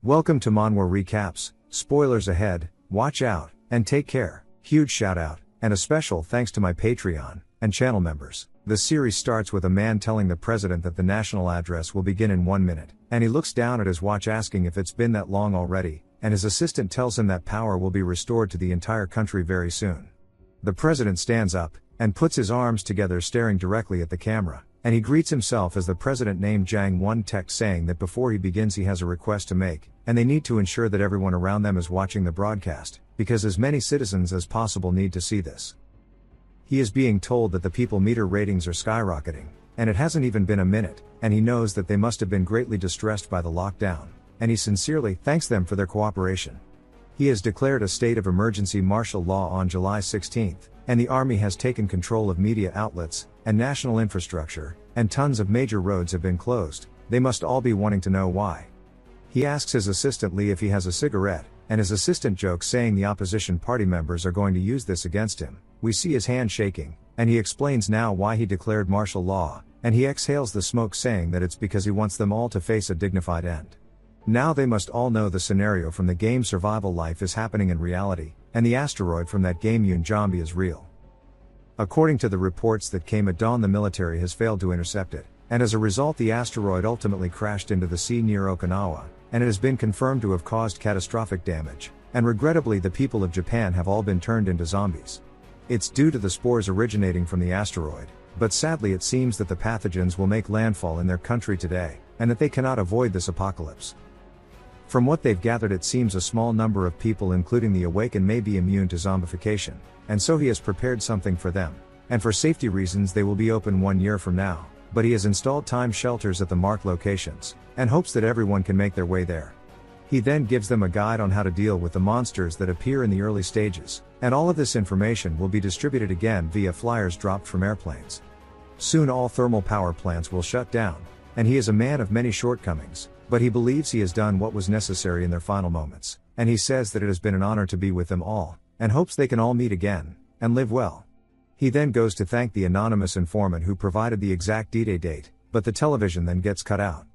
Welcome to Manhwa Recaps, spoilers ahead, watch out, and take care. Huge shout out, and a special thanks to my Patreon and channel members. The series starts with a man telling the president that the national address will begin in 1 minute, and he looks down at his watch asking if it's been that long already, and his assistant tells him that power will be restored to the entire country very soon. The president stands up, and puts his arms together staring directly at the camera, and he greets himself as the president named Jang Won text saying that before he begins he has a request to make, and they need to ensure that everyone around them is watching the broadcast, because as many citizens as possible need to see this. He is being told that the people meter ratings are skyrocketing, and it hasn't even been a minute, and he knows that they must have been greatly distressed by the lockdown, and he sincerely thanks them for their cooperation. He has declared a state of emergency martial law on July 16th, and the army has taken control of media outlets and national infrastructure, and tons of major roads have been closed. They must all be wanting to know why. He asks his assistant Lee if he has a cigarette, and his assistant jokes saying the opposition party members are going to use this against him. We see his hand shaking, and he explains now why he declared martial law, and he exhales the smoke saying that it's because he wants them all to face a dignified end. Now they must all know the scenario from the game Survival Life is happening in reality, and the asteroid from that game Yoon Zombie is real. According to the reports that came at dawn, the military has failed to intercept it, and as a result the asteroid ultimately crashed into the sea near Okinawa, and it has been confirmed to have caused catastrophic damage, and regrettably the people of Japan have all been turned into zombies. It's due to the spores originating from the asteroid, but sadly it seems that the pathogens will make landfall in their country today, and that they cannot avoid this apocalypse. From what they've gathered, it seems a small number of people including the awakened may be immune to zombification, and so he has prepared something for them, and for safety reasons they will be open 1 year from now, but he has installed time shelters at the marked locations, and hopes that everyone can make their way there. He then gives them a guide on how to deal with the monsters that appear in the early stages, and all of this information will be distributed again via flyers dropped from airplanes. Soon all thermal power plants will shut down, and he is a man of many shortcomings, but he believes he has done what was necessary in their final moments, and he says that it has been an honor to be with them all, and hopes they can all meet again, and live well. He then goes to thank the anonymous informant who provided the exact D-Day date, but the television then gets cut out.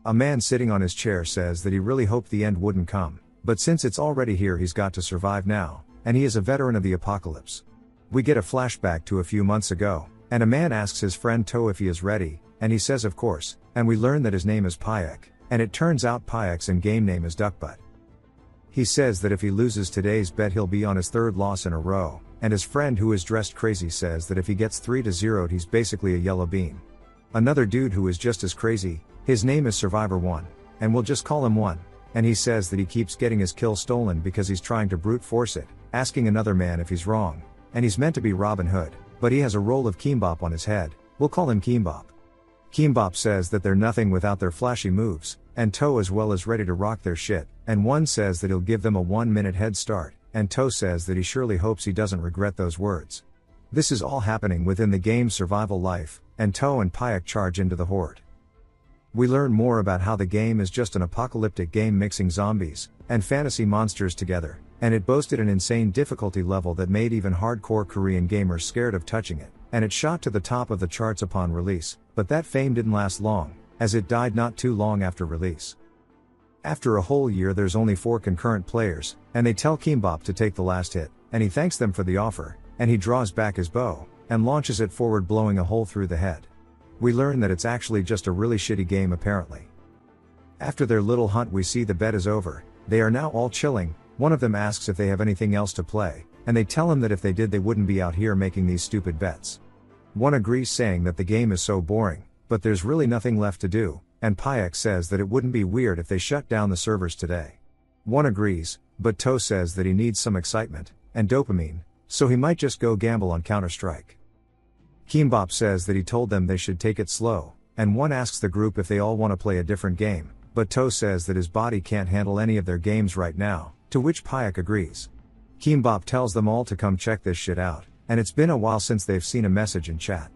A man sitting on his chair says that he really hoped the end wouldn't come, but since it's already here he's got to survive now, and he is a veteran of the apocalypse. We get a flashback to a few months ago, and a man asks his friend To if he is ready, and he says of course, and we learn that his name is Payak, and it turns out Payak's in-game name is Duckbutt. He says that if he loses today's bet he'll be on his third loss in a row, and his friend who is dressed crazy says that if he gets 3-0 he's basically a yellow bean. Another dude who is just as crazy, his name is Survivor 1, and we'll just call him 1, and he says that he keeps getting his kill stolen because he's trying to brute force it, asking another man if he's wrong, and he's meant to be Robin Hood, but he has a roll of Kimbop on his head, we'll call him Kimbop. Kimbop says that they're nothing without their flashy moves, and To as well is ready to rock their shit, and 1 says that he'll give them a 1-minute head start, and To says that he surely hopes he doesn't regret those words. This is all happening within the game Survival Life, and To and Payak charge into the horde. We learn more about how the game is just an apocalyptic game mixing zombies and fantasy monsters together, and it boasted an insane difficulty level that made even hardcore Korean gamers scared of touching it, and it shot to the top of the charts upon release, but that fame didn't last long, as it died not too long after release. After a whole year there's only 4 concurrent players, and they tell Kimbop to take the last hit, and he thanks them for the offer, and he draws back his bow, and launches it forward blowing a hole through the head. We learn that it's actually just a really shitty game apparently. After their little hunt we see the bet is over, they are now all chilling, one of them asks if they have anything else to play, and they tell him that if they did they wouldn't be out here making these stupid bets. One agrees saying that the game is so boring, but there's really nothing left to do, and Payak says that it wouldn't be weird if they shut down the servers today. One agrees, but To says that he needs some excitement and dopamine, so he might just go gamble on Counter-Strike. Kimbop says that he told them they should take it slow, and 1 asks the group if they all want to play a different game, but To says that his body can't handle any of their games right now, to which Payak agrees. Kimbop tells them all to come check this shit out, and it's been a while since they've seen a message in chat.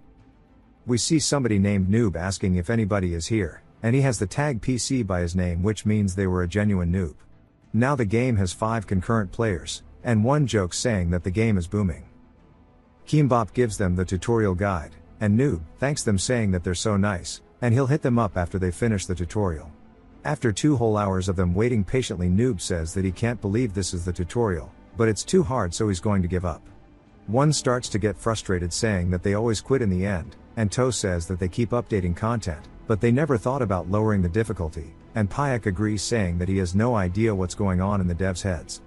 We see somebody named Noob asking if anybody is here, and he has the tag PC by his name, which means they were a genuine noob. Now the game has 5 concurrent players, and 1 jokes saying that the game is booming. Kimbop gives them the tutorial guide, and Noob thanks them saying that they're so nice, and he'll hit them up after they finish the tutorial. After 2 whole hours of them waiting patiently, Noob says that he can't believe this is the tutorial, but it's too hard, so he's going to give up. One starts to get frustrated, saying that they always quit in the end, and To says that they keep updating content, but they never thought about lowering the difficulty, and Payak agrees, saying that he has no idea what's going on in the devs' heads.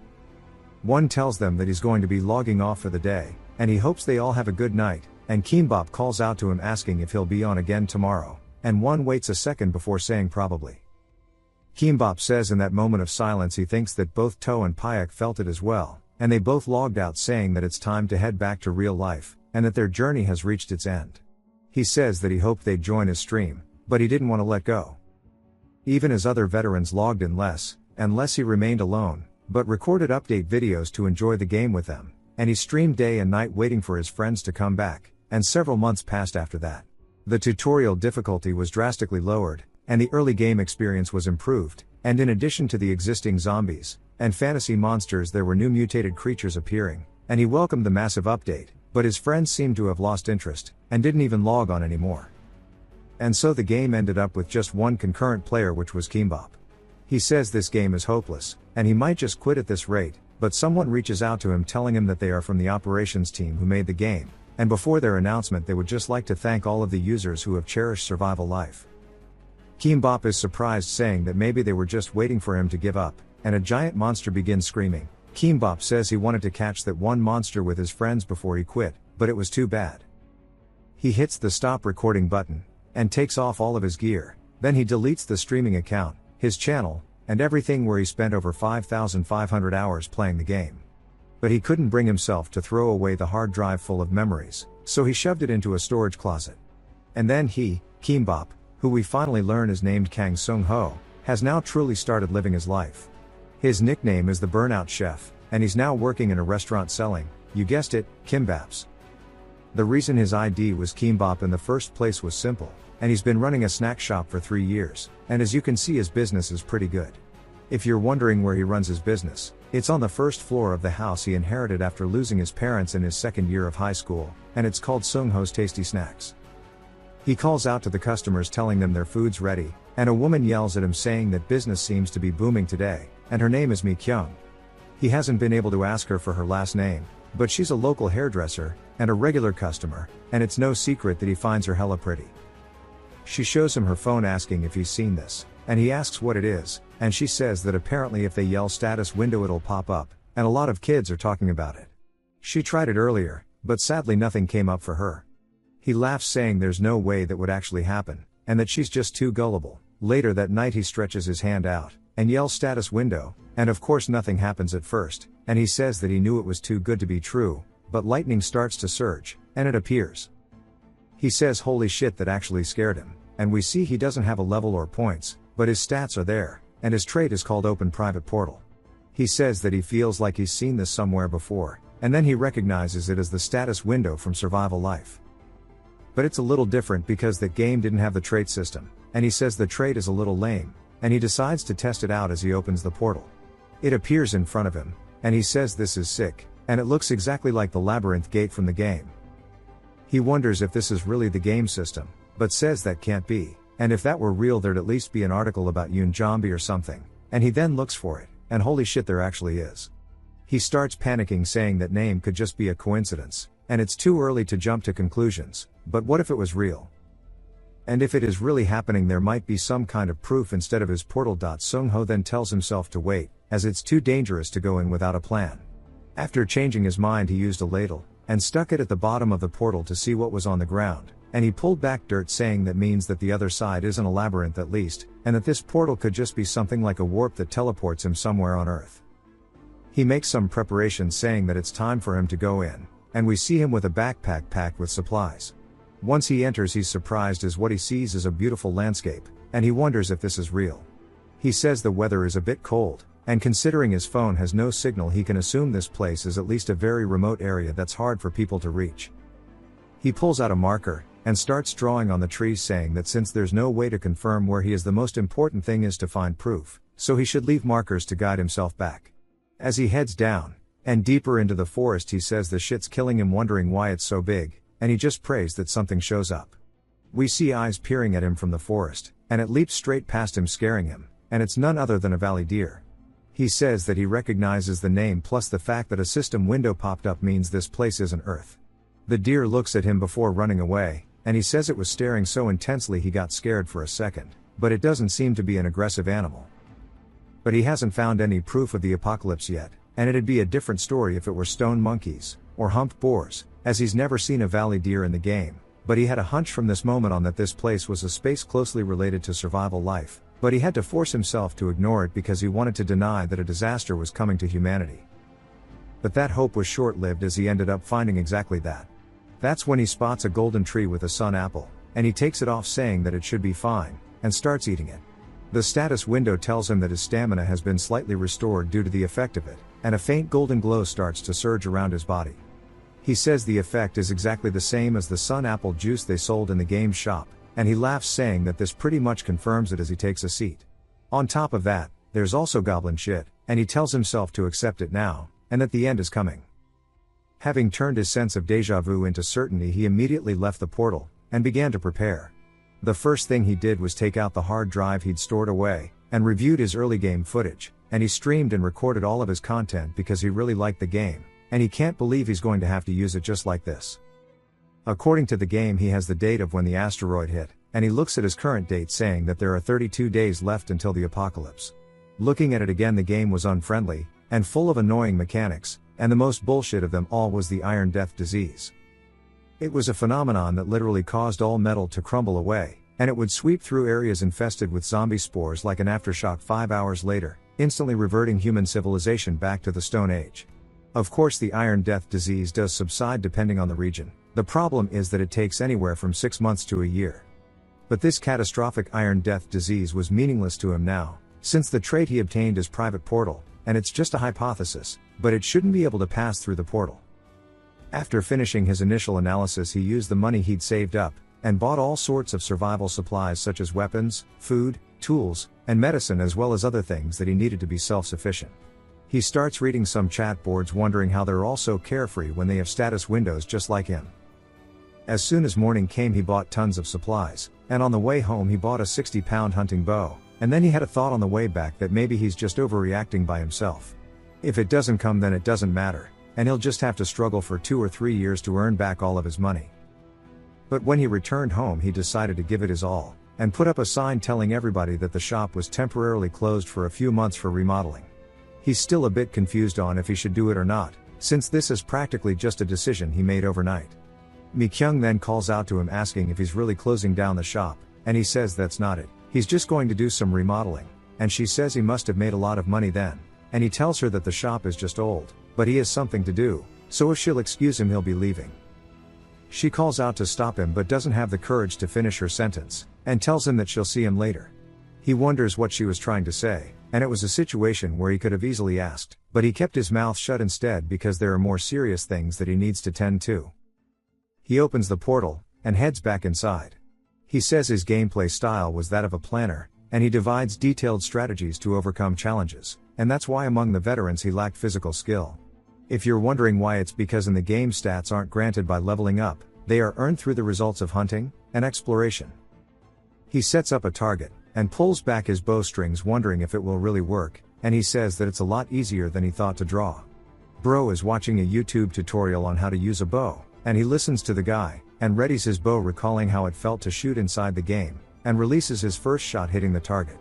One tells them that he's going to be logging off for the day, and he hopes they all have a good night, and Kimbap calls out to him asking if he'll be on again tomorrow, and One waits a second before saying probably. Kimbap says in that moment of silence he thinks that both To and Payak felt it as well, and they both logged out, saying that it's time to head back to real life, and that their journey has reached its end. He says that he hoped they'd join his stream, but he didn't want to let go. Even as other veterans logged in less, and less, he remained alone, but recorded update videos to enjoy the game with them, and he streamed day and night waiting for his friends to come back, and several months passed after that. The tutorial difficulty was drastically lowered, and the early game experience was improved, and in addition to the existing zombies and fantasy monsters, there were new mutated creatures appearing, and he welcomed the massive update, but his friends seemed to have lost interest, and didn't even log on anymore. And so the game ended up with just one concurrent player, which was Kimbap. He says this game is hopeless, and he might just quit at this rate, but someone reaches out to him telling him that they are from the operations team who made the game, and before their announcement they would just like to thank all of the users who have cherished survival life. Kimbap is surprised, saying that maybe they were just waiting for him to give up, and a giant monster begins screaming. Kimbap says he wanted to catch that one monster with his friends before he quit, but it was too bad. He hits the stop recording button, and takes off all of his gear, then he deletes the streaming account, his channel, and everything where he spent over 5,500 hours playing the game. But he couldn't bring himself to throw away the hard drive full of memories, so he shoved it into a storage closet. And then he, Kimbap, who we finally learn is named Kang Sung-ho, has now truly started living his life. His nickname is the Burnout Chef, and he's now working in a restaurant selling, you guessed it, kimbaps. The reason his ID was Kimbap in the first place was simple, and he's been running a snack shop for 3 years, and as you can see his business is pretty good. If you're wondering where he runs his business, it's on the first floor of the house he inherited after losing his parents in his second year of high school, and it's called Sung-ho's Tasty Snacks. He calls out to the customers telling them their food's ready, and a woman yells at him saying that business seems to be booming today, and her name is Mi Kyung. He hasn't been able to ask her for her last name, but she's a local hairdresser, and a regular customer, and it's no secret that he finds her hella pretty. She shows him her phone asking if he's seen this, and he asks what it is, and she says that apparently if they yell status window it'll pop up, and a lot of kids are talking about it. She tried it earlier, but sadly nothing came up for her. He laughs, saying there's no way that would actually happen, and that she's just too gullible. Later that night he stretches his hand out, and yells status window, and of course nothing happens at first, and he says that he knew it was too good to be true, but lightning starts to surge, and it appears. He says holy shit, that actually scared him, and we see he doesn't have a level or points, but his stats are there, and his trait is called Open Private Portal. He says that he feels like he's seen this somewhere before, and then he recognizes it as the status window from Survival Life. But it's a little different because that game didn't have the trait system, and he says the trait is a little lame, and he decides to test it out as he opens the portal. It appears in front of him, and he says this is sick, and it looks exactly like the labyrinth gate from the game. He wonders if this is really the game system, but says that can't be, and if that were real there'd at least be an article about Yoon Jambi or something, and he then looks for it, and holy shit, there actually is. He starts panicking, saying that name could just be a coincidence, and it's too early to jump to conclusions, but what if it was real? And if it is really happening there might be some kind of proof instead of his portal. Sung-ho then tells himself to wait, as it's too dangerous to go in without a plan. After changing his mind he used a ladle, and stuck it at the bottom of the portal to see what was on the ground, and he pulled back dirt, saying that means that the other side isn't a labyrinth at least, and that this portal could just be something like a warp that teleports him somewhere on Earth. He makes some preparations, saying that it's time for him to go in, and we see him with a backpack packed with supplies. Once he enters he's surprised as what he sees is a beautiful landscape, and he wonders if this is real. He says the weather is a bit cold, and considering his phone has no signal he can assume this place is at least a very remote area that's hard for people to reach. He pulls out a marker, and starts drawing on the trees, saying that since there's no way to confirm where he is, the most important thing is to find proof, so he should leave markers to guide himself back. As he heads down, and deeper into the forest he says the shit's killing him, wondering why it's so big, and he just prays that something shows up. We see eyes peering at him from the forest, and it leaps straight past him, scaring him, and it's none other than a valley deer. He says that he recognizes the name plus the fact that a system window popped up means this place isn't Earth. The deer looks at him before running away, and he says it was staring so intensely he got scared for a second, but it doesn't seem to be an aggressive animal. But he hasn't found any proof of the apocalypse yet, and it'd be a different story if it were stone monkeys, or humped boars, as he's never seen a valley deer in the game, but he had a hunch from this moment on that this place was a space closely related to survival life, but he had to force himself to ignore it because he wanted to deny that a disaster was coming to humanity. But that hope was short-lived as he ended up finding exactly that. That's when he spots a golden tree with a sun apple, and he takes it off saying that it should be fine, and starts eating it. The status window tells him that his stamina has been slightly restored due to the effect of it, and a faint golden glow starts to surge around his body. He says the effect is exactly the same as the sun apple juice they sold in the game shop, and he laughs saying that this pretty much confirms it as he takes a seat. On top of that, there's also goblin shit, and he tells himself to accept it now, and that the end is coming. Having turned his sense of déjà vu into certainty, he immediately left the portal, and began to prepare. The first thing he did was take out the hard drive he'd stored away, and reviewed his early game footage, and he streamed and recorded all of his content because he really liked the game, and he can't believe he's going to have to use it just like this. According to the game, he has the date of when the asteroid hit, and he looks at his current date saying that there are 32 days left until the apocalypse. Looking at it again, the game was unfriendly, and full of annoying mechanics, and the most bullshit of them all was the Iron Death disease. It was a phenomenon that literally caused all metal to crumble away, and it would sweep through areas infested with zombie spores like an aftershock 5 hours later, instantly reverting human civilization back to the Stone Age. Of course, the Iron Death disease does subside depending on the region. The problem is that it takes anywhere from 6 months to a year. But this catastrophic Iron Death disease was meaningless to him now, since the trait he obtained is Private Portal, and it's just a hypothesis, but it shouldn't be able to pass through the portal. After finishing his initial analysis, he used the money he'd saved up, and bought all sorts of survival supplies such as weapons, food, tools, and medicine, as well as other things that he needed to be self-sufficient. He starts reading some chat boards wondering how they're all so carefree when they have status windows just like him. As soon as morning came, he bought tons of supplies, and on the way home he bought a 60-pound hunting bow, and then he had a thought on the way back that maybe he's just overreacting by himself. If it doesn't come, then it doesn't matter, and he'll just have to struggle for 2 or 3 years to earn back all of his money. But when he returned home, he decided to give it his all, and put up a sign telling everybody that the shop was temporarily closed for a few months for remodeling. He's still a bit confused on if he should do it or not, since this is practically just a decision he made overnight. Mi-kyung then calls out to him asking if he's really closing down the shop, and he says that's not it, he's just going to do some remodeling, and she says he must have made a lot of money then, and he tells her that the shop is just old, but he has something to do, so if she'll excuse him he'll be leaving. She calls out to stop him but doesn't have the courage to finish her sentence, and tells him that she'll see him later. He wonders what she was trying to say, and it was a situation where he could have easily asked, but he kept his mouth shut instead because there are more serious things that he needs to tend to. He opens the portal, and heads back inside. He says his gameplay style was that of a planner, and he divides detailed strategies to overcome challenges, and that's why among the veterans he lacked physical skill. If you're wondering why, it's because in the game stats aren't granted by leveling up, they are earned through the results of hunting and exploration. He sets up a target, and pulls back his bowstrings wondering if it will really work, and he says that it's a lot easier than he thought to draw. Bro is watching a YouTube tutorial on how to use a bow, and he listens to the guy, and readies his bow recalling how it felt to shoot inside the game, and releases his first shot hitting the target.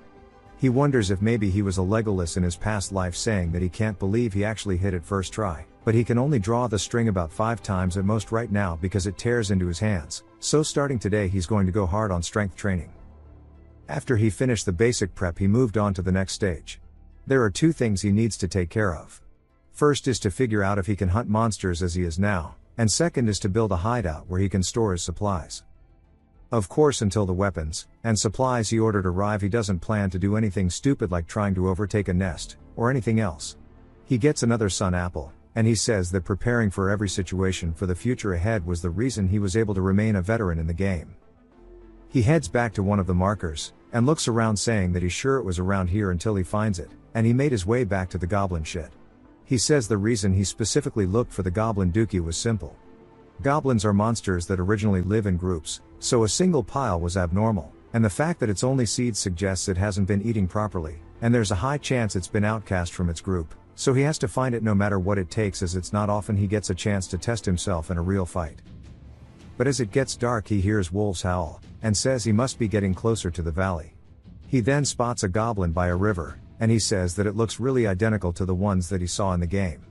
He wonders if maybe he was a Legolas in his past life, saying that he can't believe he actually hit it first try, but he can only draw the string about 5 times at most right now because it tears into his hands, so starting today he's going to go hard on strength training. After he finished the basic prep, he moved on to the next stage. There are 2 things he needs to take care of. First is to figure out if he can hunt monsters as he is now, and second is to build a hideout where he can store his supplies. Of course, until the weapons and supplies he ordered arrive, he doesn't plan to do anything stupid like trying to overtake a nest, or anything else. He gets another sun apple, and he says that preparing for every situation for the future ahead was the reason he was able to remain a veteran in the game. He heads back to one of the markers, and looks around saying that he's sure it was around here until he finds it, and he made his way back to the goblin shit. He says the reason he specifically looked for the goblin dookie was simple. Goblins are monsters that originally live in groups, so a single pile was abnormal, and the fact that its only seeds suggests it hasn't been eating properly, and there's a high chance it's been outcast from its group, so he has to find it no matter what it takes, as it's not often he gets a chance to test himself in a real fight. But as it gets dark, he hears wolves howl, and says he must be getting closer to the valley. He then spots a goblin by a river, and he says that it looks really identical to the ones that he saw in the game.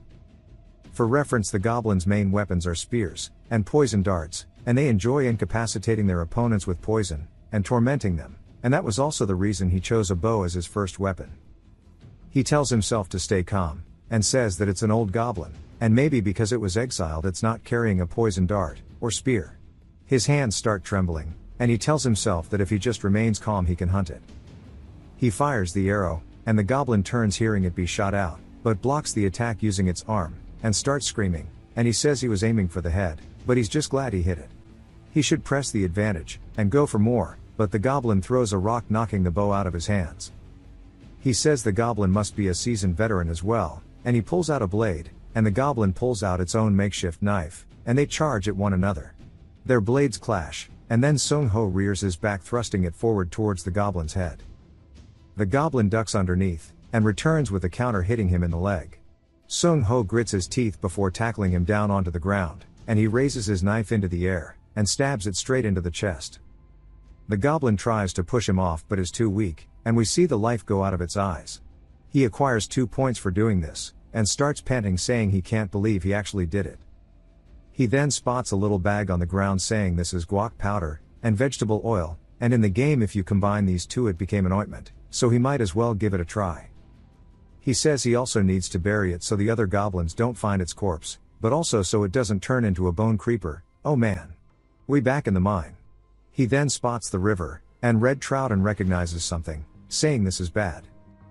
For reference, the goblin's main weapons are spears, and poison darts, and they enjoy incapacitating their opponents with poison, and tormenting them, and that was also the reason he chose a bow as his first weapon. He tells himself to stay calm, and says that it's an old goblin, and maybe because it was exiled it's not carrying a poison dart, or spear. His hands start trembling, and he tells himself that if he just remains calm he can hunt it. He fires the arrow, and the goblin turns hearing it be shot out, but blocks the attack using its arm, and starts screaming, and he says he was aiming for the head, but he's just glad he hit it. He should press the advantage, and go for more, but the goblin throws a rock knocking the bow out of his hands. He says the goblin must be a seasoned veteran as well, and he pulls out a blade, and the goblin pulls out its own makeshift knife, and they charge at one another. Their blades clash, and then Sung Ho rears his back, thrusting it forward towards the goblin's head. The goblin ducks underneath, and returns with a counter hitting him in the leg. Sung Ho grits his teeth before tackling him down onto the ground, and he raises his knife into the air, and stabs it straight into the chest. The goblin tries to push him off but is too weak, and we see the life go out of its eyes. He acquires 2 points for doing this, and starts panting, saying he can't believe he actually did it. He then spots a little bag on the ground saying this is guac powder, and vegetable oil, and in the game if you combine these two it became an ointment, so he might as well give it a try. He says he also needs to bury it so the other goblins don't find its corpse, but also so it doesn't turn into a bone creeper. Oh man. We back in the mine. He then spots the river, and red trout, and recognizes something, saying this is bad.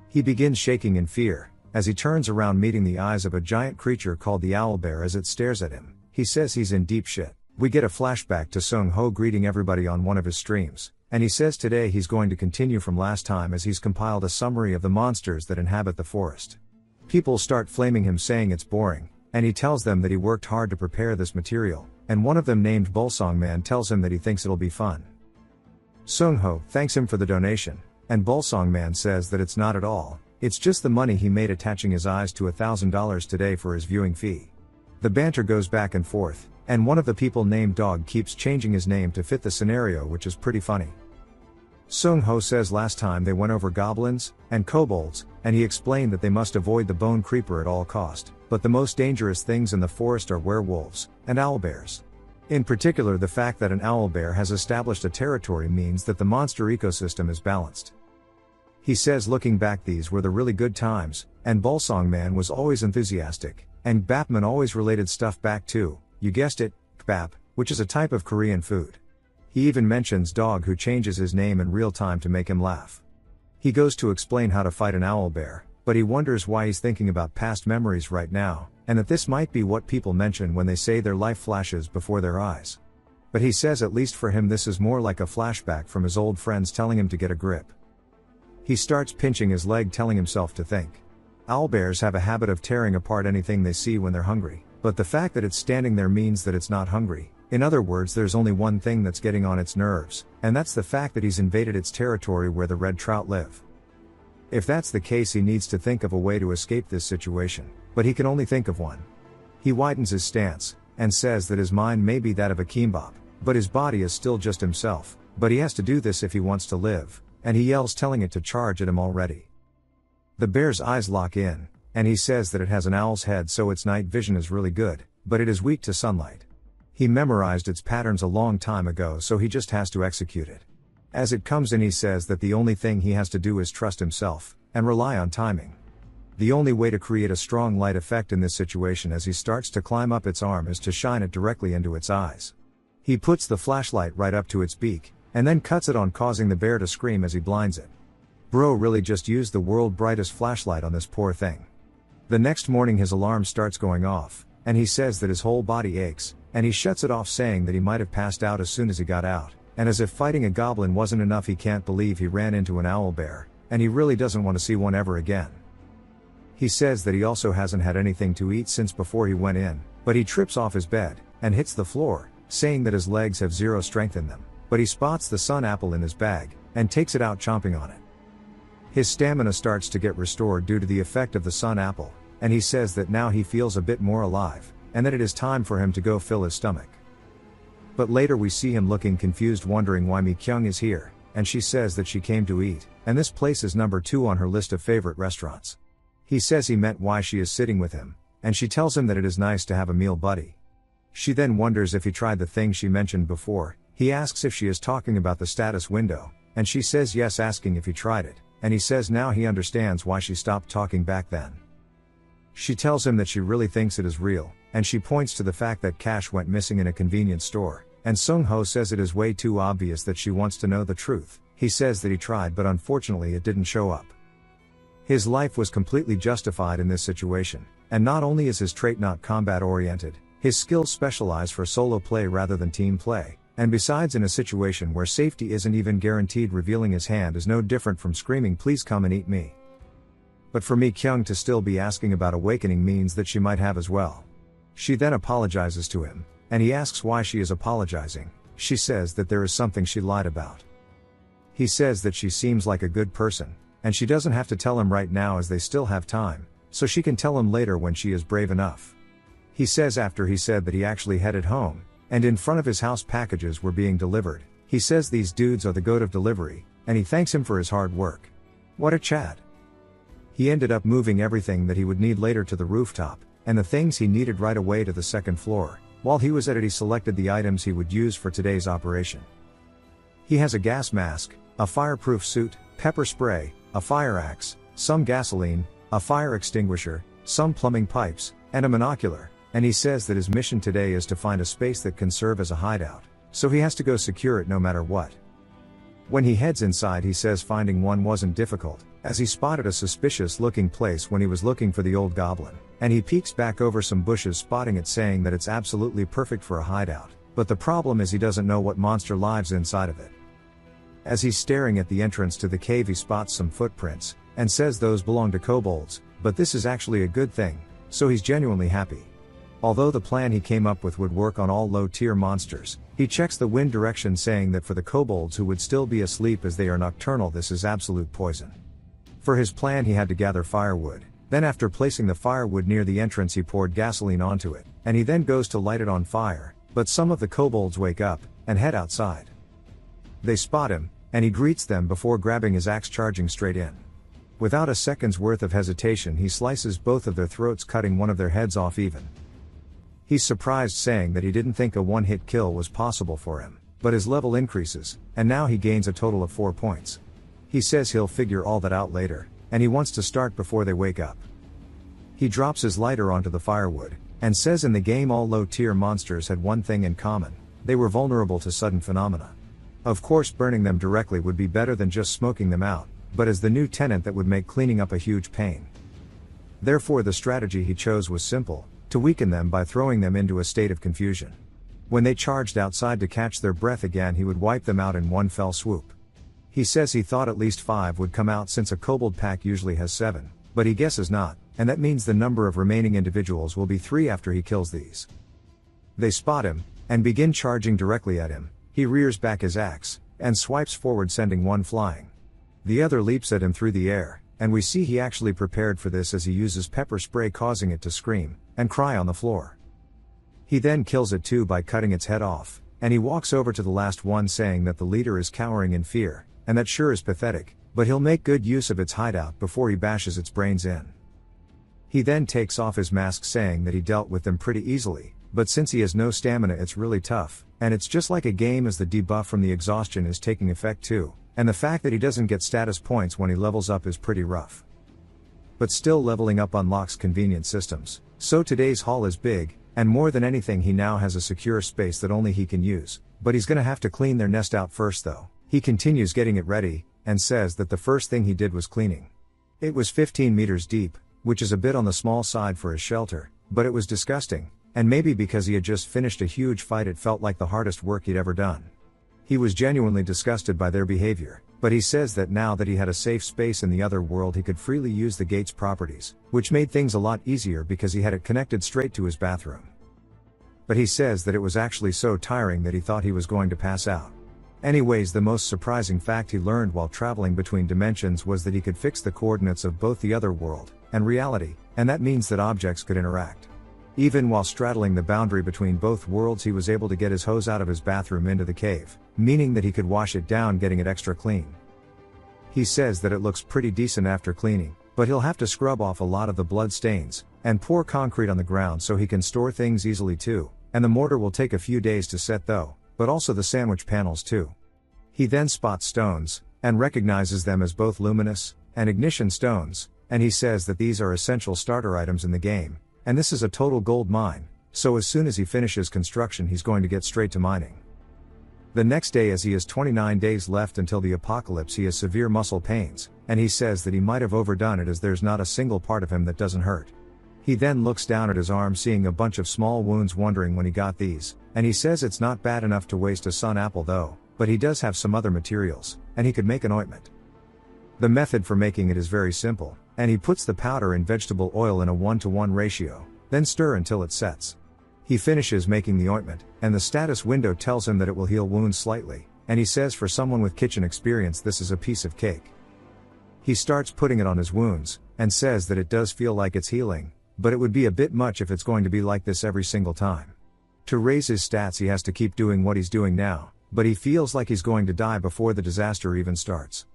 He begins shaking in fear, as he turns around meeting the eyes of a giant creature called the owlbear as it stares at him. He says he's in deep shit. We get a flashback to Sung Ho greeting everybody on one of his streams, and he says today he's going to continue from last time as he's compiled a summary of the monsters that inhabit the forest. People start flaming him, saying it's boring, and he tells them that he worked hard to prepare this material, and one of them named Bolsong Man tells him that he thinks it'll be fun. Sung Ho thanks him for the donation, and Bolsong Man says that it's not at all, it's just the money he made attaching his eyes to $1,000 today for his viewing fee. The banter goes back and forth, and one of the people named Dog keeps changing his name to fit the scenario, which is pretty funny. Sung Ho says last time they went over goblins and kobolds, and he explained that they must avoid the bone creeper at all cost, but the most dangerous things in the forest are werewolves and owlbears. In particular, the fact that an owlbear has established a territory means that the monster ecosystem is balanced. He says looking back these were the really good times, and Bolsong Man was always enthusiastic, and Bapman always related stuff back to, you guessed it, kbap, which is a type of Korean food. He even mentions Dog, who changes his name in real time to make him laugh. He goes to explain how to fight an owlbear, but he wonders why he's thinking about past memories right now, and that this might be what people mention when they say their life flashes before their eyes. But he says at least for him this is more like a flashback from his old friends telling him to get a grip. He starts pinching his leg, telling himself to think. Owlbears have a habit of tearing apart anything they see when they're hungry, but the fact that it's standing there means that it's not hungry. In other words, there's only one thing that's getting on its nerves, and that's the fact that he's invaded its territory where the red trout live. If that's the case, he needs to think of a way to escape this situation, but he can only think of one. He widens his stance, and says that his mind may be that of a Kimbap, but his body is still just himself, but he has to do this if he wants to live, and he yells, telling it to charge at him already. The bear's eyes lock in, and he says that it has an owl's head, so its night vision is really good, but it is weak to sunlight. He memorized its patterns a long time ago, so he just has to execute it. As it comes in, he says that the only thing he has to do is trust himself, and rely on timing. The only way to create a strong light effect in this situation as he starts to climb up its arm is to shine it directly into its eyes. He puts the flashlight right up to its beak, and then cuts it on, causing the bear to scream as he blinds it. Bro really just used the world's brightest flashlight on this poor thing. The next morning his alarm starts going off, and he says that his whole body aches, and he shuts it off, saying that he might have passed out as soon as he got out, and as if fighting a goblin wasn't enough, he can't believe he ran into an owlbear, and he really doesn't want to see one ever again. He says that he also hasn't had anything to eat since before he went in, but he trips off his bed, and hits the floor, saying that his legs have zero strength in them, but he spots the sun apple in his bag, and takes it out chomping on it. His stamina starts to get restored due to the effect of the sun apple, and he says that now he feels a bit more alive, and that it is time for him to go fill his stomach. But later we see him looking confused, wondering why Mi Kyung is here, and she says that she came to eat, and this place is number 2 on her list of favorite restaurants. He says he meant why she is sitting with him, and she tells him that it is nice to have a meal buddy. She then wonders if he tried the thing she mentioned before. He asks if she is talking about the status window, and she says yes, asking if he tried it, and he says now he understands why she stopped talking back then. She tells him that she really thinks it is real, and she points to the fact that cash went missing in a convenience store, and Sung-ho says it is way too obvious that she wants to know the truth. He says that he tried, but unfortunately it didn't show up. His life was completely justified in this situation, and not only is his trait not combat-oriented, his skills specialize for solo play rather than team play, and besides, in a situation where safety isn't even guaranteed, revealing his hand is no different from screaming "Please come and eat me." But for Mi Kyung to still be asking about awakening means that she might have as well. She then apologizes to him, and he asks why she is apologizing. She says that there is something she lied about. He says that she seems like a good person, and she doesn't have to tell him right now as they still have time, so she can tell him later when she is brave enough. He says after he said that he actually headed home, and in front of his house packages were being delivered. He says these dudes are the goat of delivery, and he thanks him for his hard work. What a Chad. He ended up moving everything that he would need later to the rooftop, and the things he needed right away to the second floor. While he was at it, he selected the items he would use for today's operation. He has a gas mask, a fireproof suit, pepper spray, a fire axe, some gasoline, a fire extinguisher, some plumbing pipes, and a monocular, and he says that his mission today is to find a space that can serve as a hideout, so he has to go secure it no matter what. When he heads inside, he says finding one wasn't difficult, as he spotted a suspicious looking place when he was looking for the old goblin, and he peeks back over some bushes, spotting it, saying that it's absolutely perfect for a hideout, but the problem is he doesn't know what monster lives inside of it. As he's staring at the entrance to the cave, he spots some footprints, and says those belong to kobolds, but this is actually a good thing, so he's genuinely happy. Although the plan he came up with would work on all low-tier monsters, he checks the wind direction, saying that for the kobolds who would still be asleep as they are nocturnal, this is absolute poison. For his plan, he had to gather firewood. Then after placing the firewood near the entrance, he poured gasoline onto it, and he then goes to light it on fire, but some of the kobolds wake up, and head outside. They spot him, and he greets them before grabbing his axe, charging straight in. Without a second's worth of hesitation, he slices both of their throats, cutting one of their heads off even. He's surprised, saying that he didn't think a one-hit kill was possible for him, but his level increases, and now he gains a total of 4 points. He says he'll figure all that out later, and he wants to start before they wake up. He drops his lighter onto the firewood, and says in the game all low-tier monsters had one thing in common: they were vulnerable to sudden phenomena. Of course, burning them directly would be better than just smoking them out, but as the new tenant, that would make cleaning up a huge pain. Therefore the strategy he chose was simple: to weaken them by throwing them into a state of confusion. When they charged outside to catch their breath again, he would wipe them out in one fell swoop. He says he thought at least 5 would come out, since a kobold pack usually has 7, but he guesses not, and that means the number of remaining individuals will be 3 after he kills these. They spot him, and begin charging directly at him. He rears back his axe, and swipes forward, sending one flying. The other leaps at him through the air, and we see he actually prepared for this, as he uses pepper spray, causing it to scream and cry on the floor. He then kills it too by cutting its head off, and he walks over to the last one, saying that the leader is cowering in fear, and that sure is pathetic, but he'll make good use of its hideout before he bashes its brains in. He then takes off his mask, saying that he dealt with them pretty easily, but since he has no stamina, it's really tough, and it's just like a game, as the debuff from the exhaustion is taking effect too, and the fact that he doesn't get status points when he levels up is pretty rough. But still, leveling up unlocks convenient systems, so today's haul is big, and more than anything, he now has a secure space that only he can use, but he's gonna have to clean their nest out first though. He continues getting it ready, and says that the first thing he did was cleaning. It was 15 meters deep, which is a bit on the small side for his shelter, but it was disgusting, and maybe because he had just finished a huge fight, it felt like the hardest work he'd ever done. He was genuinely disgusted by their behavior, but he says that now that he had a safe space in the other world, he could freely use the gate's properties, which made things a lot easier because he had it connected straight to his bathroom. But he says that it was actually so tiring that he thought he was going to pass out. Anyways, the most surprising fact he learned while traveling between dimensions was that he could fix the coordinates of both the other world and reality, and that means that objects could interact. Even while straddling the boundary between both worlds, he was able to get his hose out of his bathroom into the cave, meaning that he could wash it down, getting it extra clean. He says that it looks pretty decent after cleaning, but he'll have to scrub off a lot of the blood stains, and pour concrete on the ground so he can store things easily too, and the mortar will take a few days to set though, but also the sandwich panels too. He then spots stones, and recognizes them as both luminous and ignition stones, and he says that these are essential starter items in the game, and this is a total gold mine, so as soon as he finishes construction he's going to get straight to mining. The next day, as he has 29 days left until the apocalypse, he has severe muscle pains, and he says that he might have overdone it as there's not a single part of him that doesn't hurt. He then looks down at his arm, seeing a bunch of small wounds, wondering when he got these, and he says it's not bad enough to waste a sun apple though, but he does have some other materials, and he could make an ointment. The method for making it is very simple, and he puts the powder in vegetable oil in a 1:1 ratio, then stir until it sets. He finishes making the ointment, and the status window tells him that it will heal wounds slightly, and he says for someone with kitchen experience this is a piece of cake. He starts putting it on his wounds, and says that it does feel like it's healing, but it would be a bit much if it's going to be like this every single time. To raise his stats he has to keep doing what he's doing now, but he feels like he's going to die before the disaster even starts.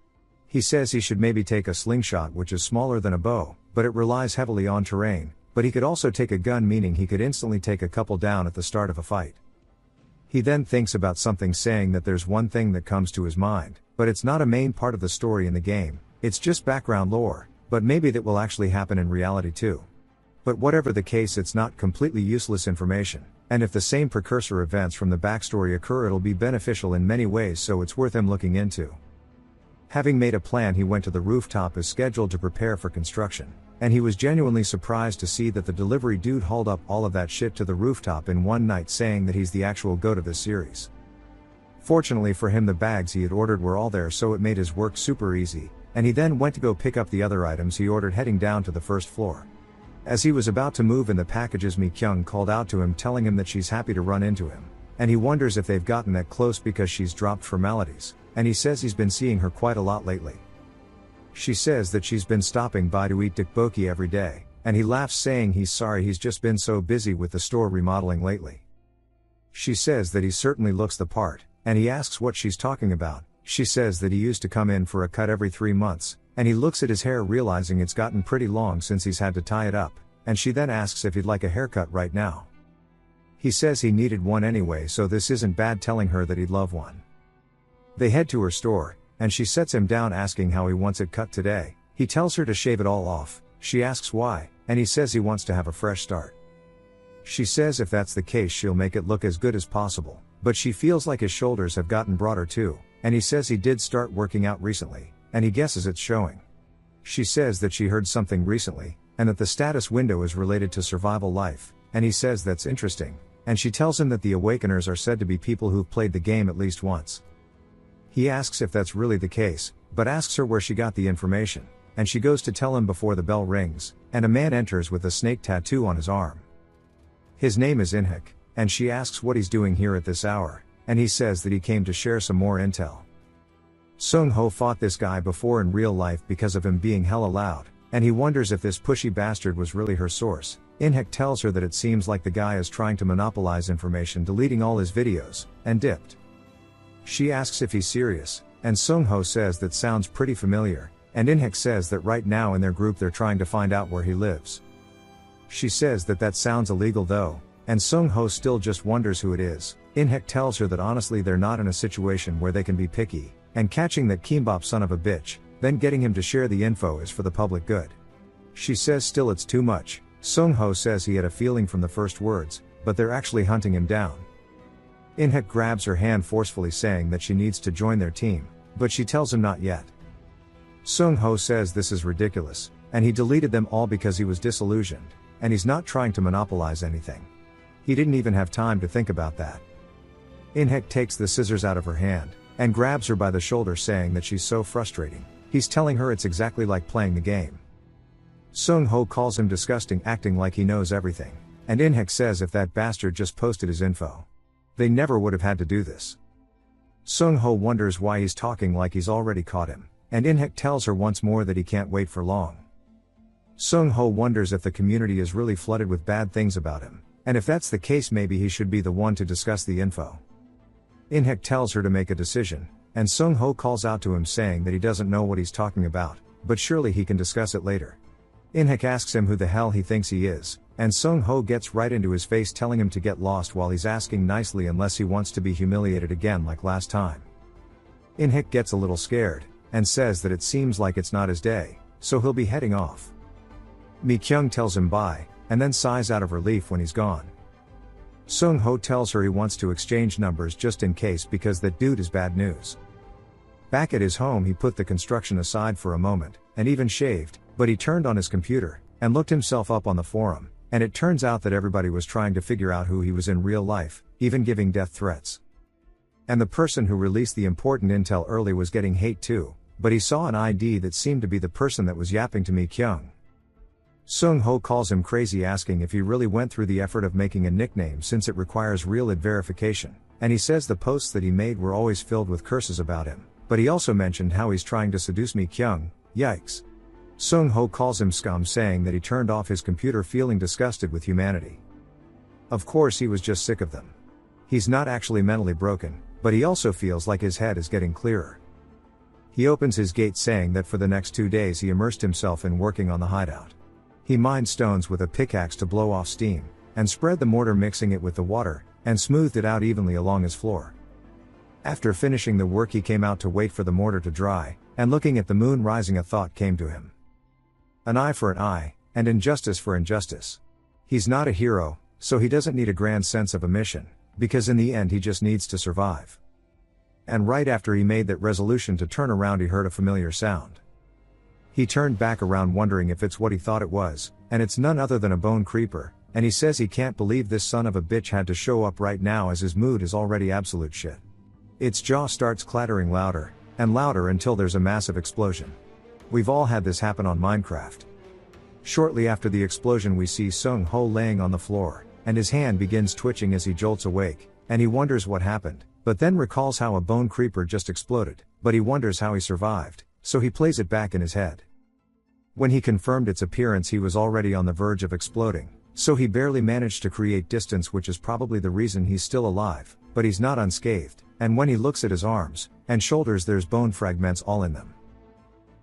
He says he should maybe take a slingshot, which is smaller than a bow, but it relies heavily on terrain, but he could also take a gun, meaning he could instantly take a couple down at the start of a fight. He then thinks about something, saying that there's one thing that comes to his mind, but it's not a main part of the story in the game, it's just background lore, but maybe that will actually happen in reality too. But whatever the case, it's not completely useless information, and if the same precursor events from the backstory occur it'll be beneficial in many ways, so it's worth him looking into. Having made a plan, he went to the rooftop as scheduled to prepare for construction, and he was genuinely surprised to see that the delivery dude hauled up all of that shit to the rooftop in one night, saying that he's the actual goat of this series. Fortunately for him, the bags he had ordered were all there, so it made his work super easy, and he then went to go pick up the other items he ordered, heading down to the first floor. As he was about to move in the packages, Mi Kyung called out to him, telling him that she's happy to run into him, and he wonders if they've gotten that close because she's dropped formalities, and he says he's been seeing her quite a lot lately. She says that she's been stopping by to eat tteokbokki every day, and he laughs, saying he's sorry he's just been so busy with the store remodeling lately. She says that he certainly looks the part, and he asks what she's talking about. She says that he used to come in for a cut every 3 months, and he looks at his hair, realizing it's gotten pretty long since he's had to tie it up, and she then asks if he'd like a haircut right now. He says he needed one anyway, so this isn't bad, telling her that he'd love one. They head to her store, and she sets him down, asking how he wants it cut today. He tells her to shave it all off. She asks why, and he says he wants to have a fresh start. She says if that's the case she'll make it look as good as possible, but she feels like his shoulders have gotten broader too, and he says he did start working out recently, and he guesses it's showing. She says that she heard something recently, and that the status window is related to survival life, and he says that's interesting, and she tells him that the Awakeners are said to be people who've played the game at least once. He asks if that's really the case, but asks her where she got the information, and she goes to tell him before the bell rings, and a man enters with a snake tattoo on his arm. His name is Inhik, and she asks what he's doing here at this hour, and he says that he came to share some more intel. Sung Ho fought this guy before in real life because of him being hella loud, and he wonders if this pushy bastard was really her source. Inhik tells her that it seems like the guy is trying to monopolize information, deleting all his videos, and dipped. She asks if he's serious, and Sung Ho says that sounds pretty familiar, and Inhik says that right now in their group they're trying to find out where he lives. She says that that sounds illegal though, and Sung Ho still just wonders who it is. Inhik tells her that honestly they're not in a situation where they can be picky, and catching that Kimbap son of a bitch, then getting him to share the info is for the public good. She says still it's too much. Sung Ho says he had a feeling from the first words, but they're actually hunting him down. Inhik grabs her hand forcefully, saying that she needs to join their team, but she tells him not yet. Sung Ho says this is ridiculous, and he deleted them all because he was disillusioned, and he's not trying to monopolize anything. He didn't even have time to think about that. Inhik takes the scissors out of her hand, and grabs her by the shoulder, saying that she's so frustrating. He's telling her it's exactly like playing the game. Sung Ho calls him disgusting, acting like he knows everything, and Inhik says if that bastard just posted his info, they never would have had to do this. Sung-ho wonders why he's talking like he's already caught him, and In-hek tells her once more that he can't wait for long. Sung-ho wonders if the community is really flooded with bad things about him, and if that's the case maybe he should be the one to discuss the info. In-hek tells her to make a decision, and Sung-ho calls out to him saying that he doesn't know what he's talking about, but surely he can discuss it later. In-hek asks him who the hell he thinks he is, and Sung-ho gets right into his face telling him to get lost while he's asking nicely unless he wants to be humiliated again like last time. In-hek gets a little scared, and says that it seems like it's not his day, so he'll be heading off. Mi-kyung tells him bye, and then sighs out of relief when he's gone. Sung-ho tells her he wants to exchange numbers just in case because that dude is bad news. Back at his home he put the construction aside for a moment, and even shaved, but he turned on his computer, and looked himself up on the forum, and it turns out that everybody was trying to figure out who he was in real life, even giving death threats. And the person who released the important intel early was getting hate too, but he saw an ID that seemed to be the person that was yapping to Mi-kyung. Sung-ho calls him crazy asking if he really went through the effort of making a nickname since it requires real ID verification, and he says the posts that he made were always filled with curses about him, but he also mentioned how he's trying to seduce Mi-kyung, yikes. Sung-ho calls him scum saying that he turned off his computer feeling disgusted with humanity. Of course he was just sick of them. He's not actually mentally broken, but he also feels like his head is getting clearer. He opens his gate saying that for the next 2 days he immersed himself in working on the hideout. He mined stones with a pickaxe to blow off steam, and spread the mortar mixing it with the water, and smoothed it out evenly along his floor. After finishing the work he came out to wait for the mortar to dry, and looking at the moon rising a thought came to him. An eye for an eye, and injustice for injustice. He's not a hero, so he doesn't need a grand sense of a mission, because in the end he just needs to survive. And right after he made that resolution to turn around he heard a familiar sound. He turned back around wondering if it's what he thought it was, and it's none other than a bone creeper, and he says he can't believe this son of a bitch had to show up right now as his mood is already absolute shit. Its jaw starts clattering louder, and louder until there's a massive explosion. We've all had this happen on Minecraft. Shortly after the explosion we see Sung-ho laying on the floor, and his hand begins twitching as he jolts awake, and he wonders what happened, but then recalls how a bone creeper just exploded, but he wonders how he survived, so he plays it back in his head. When he confirmed its appearance he was already on the verge of exploding, so he barely managed to create distance, which is probably the reason he's still alive, but he's not unscathed, and when he looks at his arms and shoulders there's bone fragments all in them.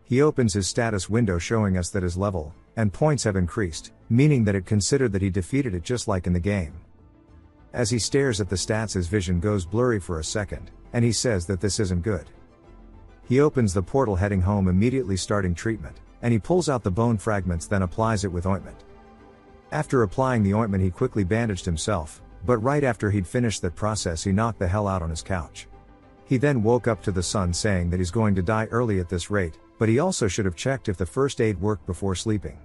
He opens his status window showing us that his level and points have increased, meaning that it considered that he defeated it just like in the game. As he stares at the stats his vision goes blurry for a second, and he says that this isn't good. He opens the portal heading home immediately starting treatment, and he pulls out the bone fragments then applies it with ointment. After applying the ointment he quickly bandaged himself, but right after he'd finished that process he knocked the hell out on his couch. He then woke up to the sun saying that he's going to die early at this rate, but he also should have checked if the first aid worked before sleeping.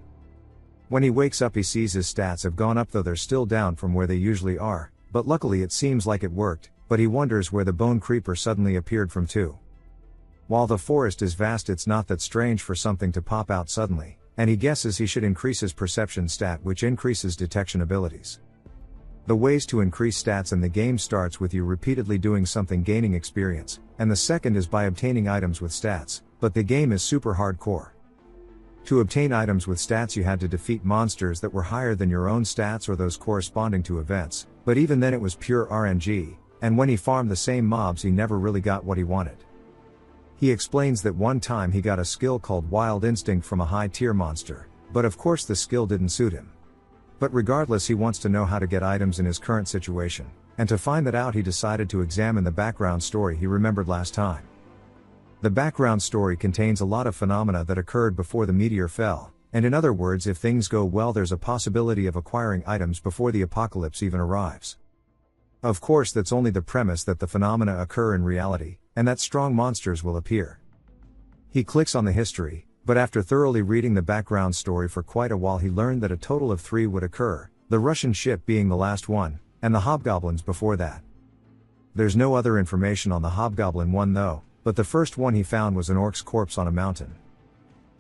When he wakes up he sees his stats have gone up though they're still down from where they usually are, but luckily it seems like it worked, but he wonders where the bone creeper suddenly appeared from too. While the forest is vast it's not that strange for something to pop out suddenly, and he guesses he should increase his perception stat which increases detection abilities. The ways to increase stats in the game starts with you repeatedly doing something gaining experience, and the second is by obtaining items with stats, but the game is super hardcore. To obtain items with stats you had to defeat monsters that were higher than your own stats or those corresponding to events, but even then it was pure RNG, and when he farmed the same mobs he never really got what he wanted. He explains that one time he got a skill called Wild Instinct from a high tier monster, but of course the skill didn't suit him. But regardless he wants to know how to get items in his current situation, and to find that out he decided to examine the background story he remembered last time. The background story contains a lot of phenomena that occurred before the meteor fell, and in other words if things go well there's a possibility of acquiring items before the apocalypse even arrives. Of course that's only the premise that the phenomena occur in reality, and that strong monsters will appear. He clicks on the history, but after thoroughly reading the background story for quite a while he learned that a total of 3 would occur, the Russian ship being the last one, and the hobgoblins before that. There's no other information on the hobgoblin one though, but the first one he found was an orc's corpse on a mountain.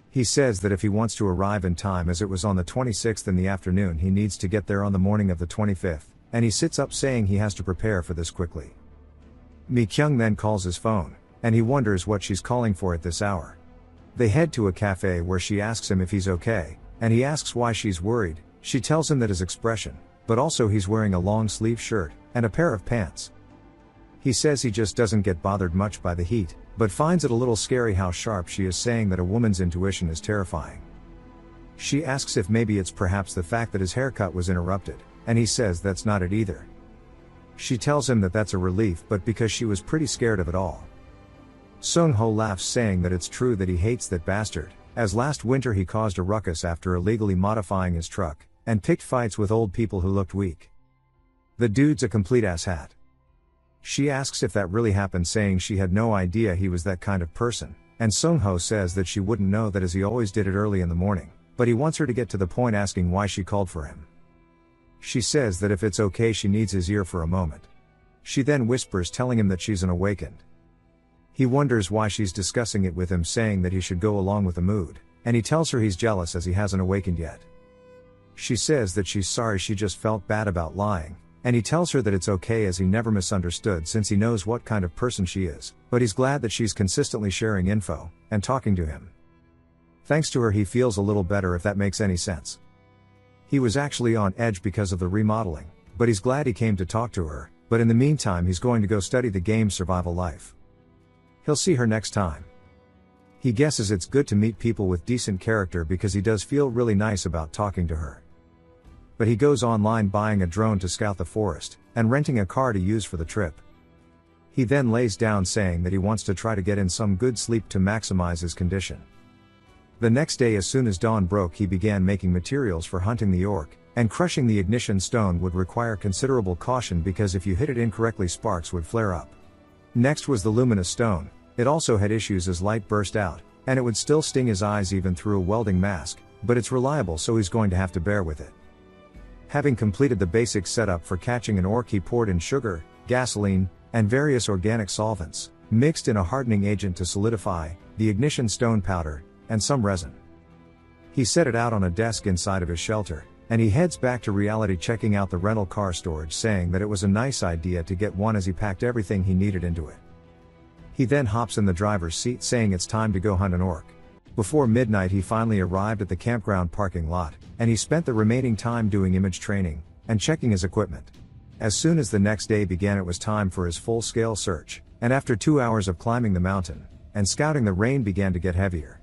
He says that if he wants to arrive in time as it was on the 26th in the afternoon he needs to get there on the morning of the 25th, and he sits up saying he has to prepare for this quickly. Mi Kyung then calls his phone, and he wonders what she's calling for at this hour. They head to a cafe where she asks him if he's okay, and he asks why she's worried. She tells him that his expression, but also he's wearing a long sleeve shirt, and a pair of pants. He says he just doesn't get bothered much by the heat, but finds it a little scary how sharp she is, saying that a woman's intuition is terrifying. She asks if maybe it's perhaps the fact that his haircut was interrupted, and he says that's not it either. She tells him that that's a relief, but because she was pretty scared of it all. Sung-ho laughs, saying that it's true that he hates that bastard, as last winter he caused a ruckus after illegally modifying his truck, and picked fights with old people who looked weak. The dude's a complete asshat. She asks if that really happened, saying she had no idea he was that kind of person, and Sung-ho says that she wouldn't know that as he always did it early in the morning, but he wants her to get to the point, asking why she called for him. She says that if it's okay she needs his ear for a moment. She then whispers, telling him that she's unawakened. He wonders why she's discussing it with him, saying that he should go along with the mood, and he tells her he's jealous as he hasn't awakened yet. She says that she's sorry, she just felt bad about lying, and he tells her that it's okay as he never misunderstood since he knows what kind of person she is, but he's glad that she's consistently sharing info, and talking to him. Thanks to her he feels a little better, if that makes any sense. He was actually on edge because of the remodeling, but he's glad he came to talk to her, but in the meantime he's going to go study the game's survival life. He'll see her next time. He guesses it's good to meet people with decent character because he does feel really nice about talking to her. But he goes online buying a drone to scout the forest, and renting a car to use for the trip. He then lays down, saying that he wants to try to get in some good sleep to maximize his condition. The next day, as soon as dawn broke, he began making materials for hunting the orc, and crushing the ignition stone would require considerable caution because if you hit it incorrectly sparks would flare up. Next was the luminous stone. It also had issues as light burst out, and it would still sting his eyes even through a welding mask, but it's reliable, so he's going to have to bear with it. Having completed the basic setup for catching an orc, he poured in sugar, gasoline, and various organic solvents, mixed in a hardening agent to solidify, the ignition stone powder, and some resin. He set it out on a desk inside of his shelter, and he heads back to reality, checking out the rental car storage, saying that it was a nice idea to get one as he packed everything he needed into it. He then hops in the driver's seat, saying it's time to go hunt an orc. Before midnight he finally arrived at the campground parking lot, and he spent the remaining time doing image training, and checking his equipment. As soon as the next day began it was time for his full-scale search, and after 2 hours of climbing the mountain, and scouting, the rain began to get heavier.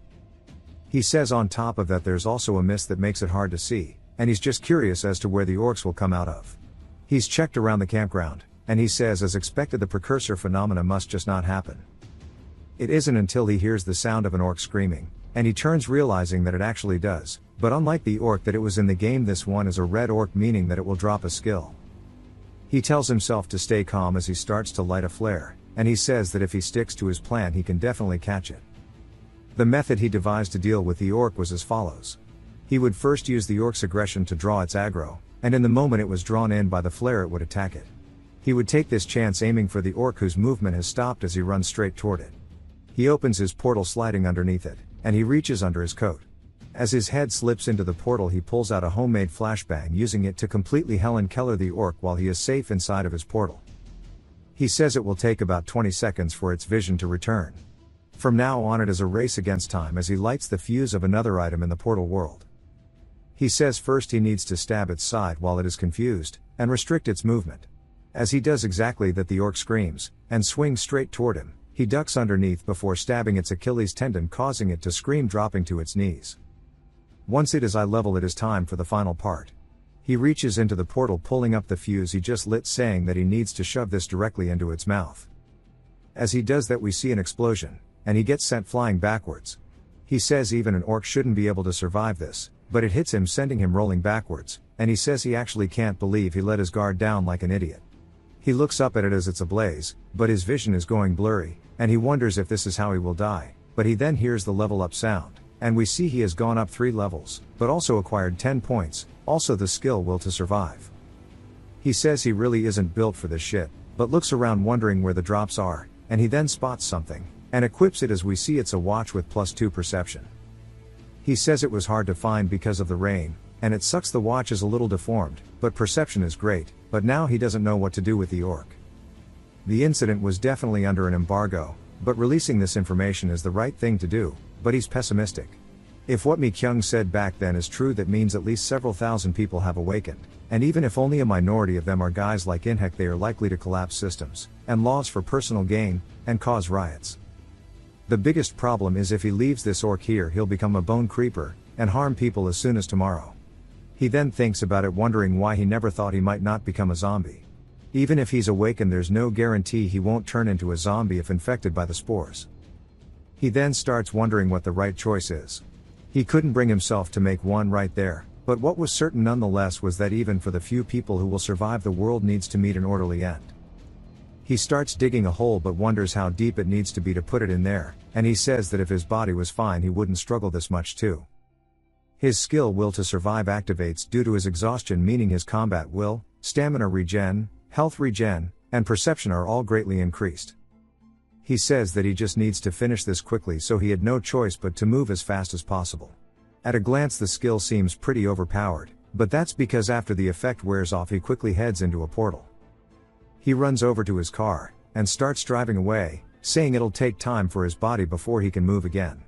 He says on top of that there's also a mist that makes it hard to see, and he's just curious as to where the orcs will come out of. He's checked around the campground, and he says as expected the precursor phenomena must just not happen. It isn't until he hears the sound of an orc screaming, and he turns, realizing that it actually does, but unlike the orc that it was in the game, this one is a red orc, meaning that it will drop a skill. He tells himself to stay calm as he starts to light a flare, and he says that if he sticks to his plan he can definitely catch it. The method he devised to deal with the orc was as follows. He would first use the orc's aggression to draw its aggro, and in the moment it was drawn in by the flare it would attack it. He would take this chance, aiming for the orc whose movement has stopped as he runs straight toward it. He opens his portal, sliding underneath it, and he reaches under his coat. As his head slips into the portal he pulls out a homemade flashbang, using it to completely Helen Keller the orc while he is safe inside of his portal. He says it will take about 20 seconds for its vision to return. From now on it is a race against time as he lights the fuse of another item in the portal world. He says first he needs to stab its side while it is confused, and restrict its movement. As he does exactly that the orc screams, and swings straight toward him. He ducks underneath before stabbing its Achilles tendon, causing it to scream, dropping to its knees. Once it is eye level it is time for the final part. He reaches into the portal, pulling up the fuse he just lit, saying that he needs to shove this directly into its mouth. As he does that we see an explosion, and he gets sent flying backwards. He says even an orc shouldn't be able to survive this, but it hits him, sending him rolling backwards, and he says he actually can't believe he let his guard down like an idiot. He looks up at it as it's ablaze, but his vision is going blurry, and he wonders if this is how he will die, but he then hears the level up sound, and we see he has gone up 3 levels, but also acquired 10 points, also the skill will to survive. He says he really isn't built for this shit, but looks around wondering where the drops are, and he then spots something, and equips it as we see it's a watch with +2 perception. He says it was hard to find because of the rain, and it sucks the watch is a little deformed, but perception is great, but now he doesn't know what to do with the orc. The incident was definitely under an embargo, but releasing this information is the right thing to do, but he's pessimistic. If what Mi Kyung said back then is true, that means at least several thousand people have awakened, and even if only a minority of them are guys like Inhek, they are likely to collapse systems and laws for personal gain, and cause riots. The biggest problem is if he leaves this orc here, he'll become a bone creeper, and harm people as soon as tomorrow. He then thinks about it, wondering why he never thought he might not become a zombie. Even if he's awakened, there's no guarantee he won't turn into a zombie if infected by the spores. He then starts wondering what the right choice is. He couldn't bring himself to make one right there, but what was certain nonetheless was that even for the few people who will survive, the world needs to meet an orderly end. He starts digging a hole but wonders how deep it needs to be to put it in there, and he says that if his body was fine he wouldn't struggle this much too. His skill will to survive activates due to his exhaustion, meaning his combat will, stamina regen, health regen, and perception are all greatly increased. He says that he just needs to finish this quickly, so he had no choice but to move as fast as possible. At a glance the skill seems pretty overpowered, but that's because after the effect wears off he quickly heads into a portal. He runs over to his car, and starts driving away, saying it'll take time for his body before he can move again.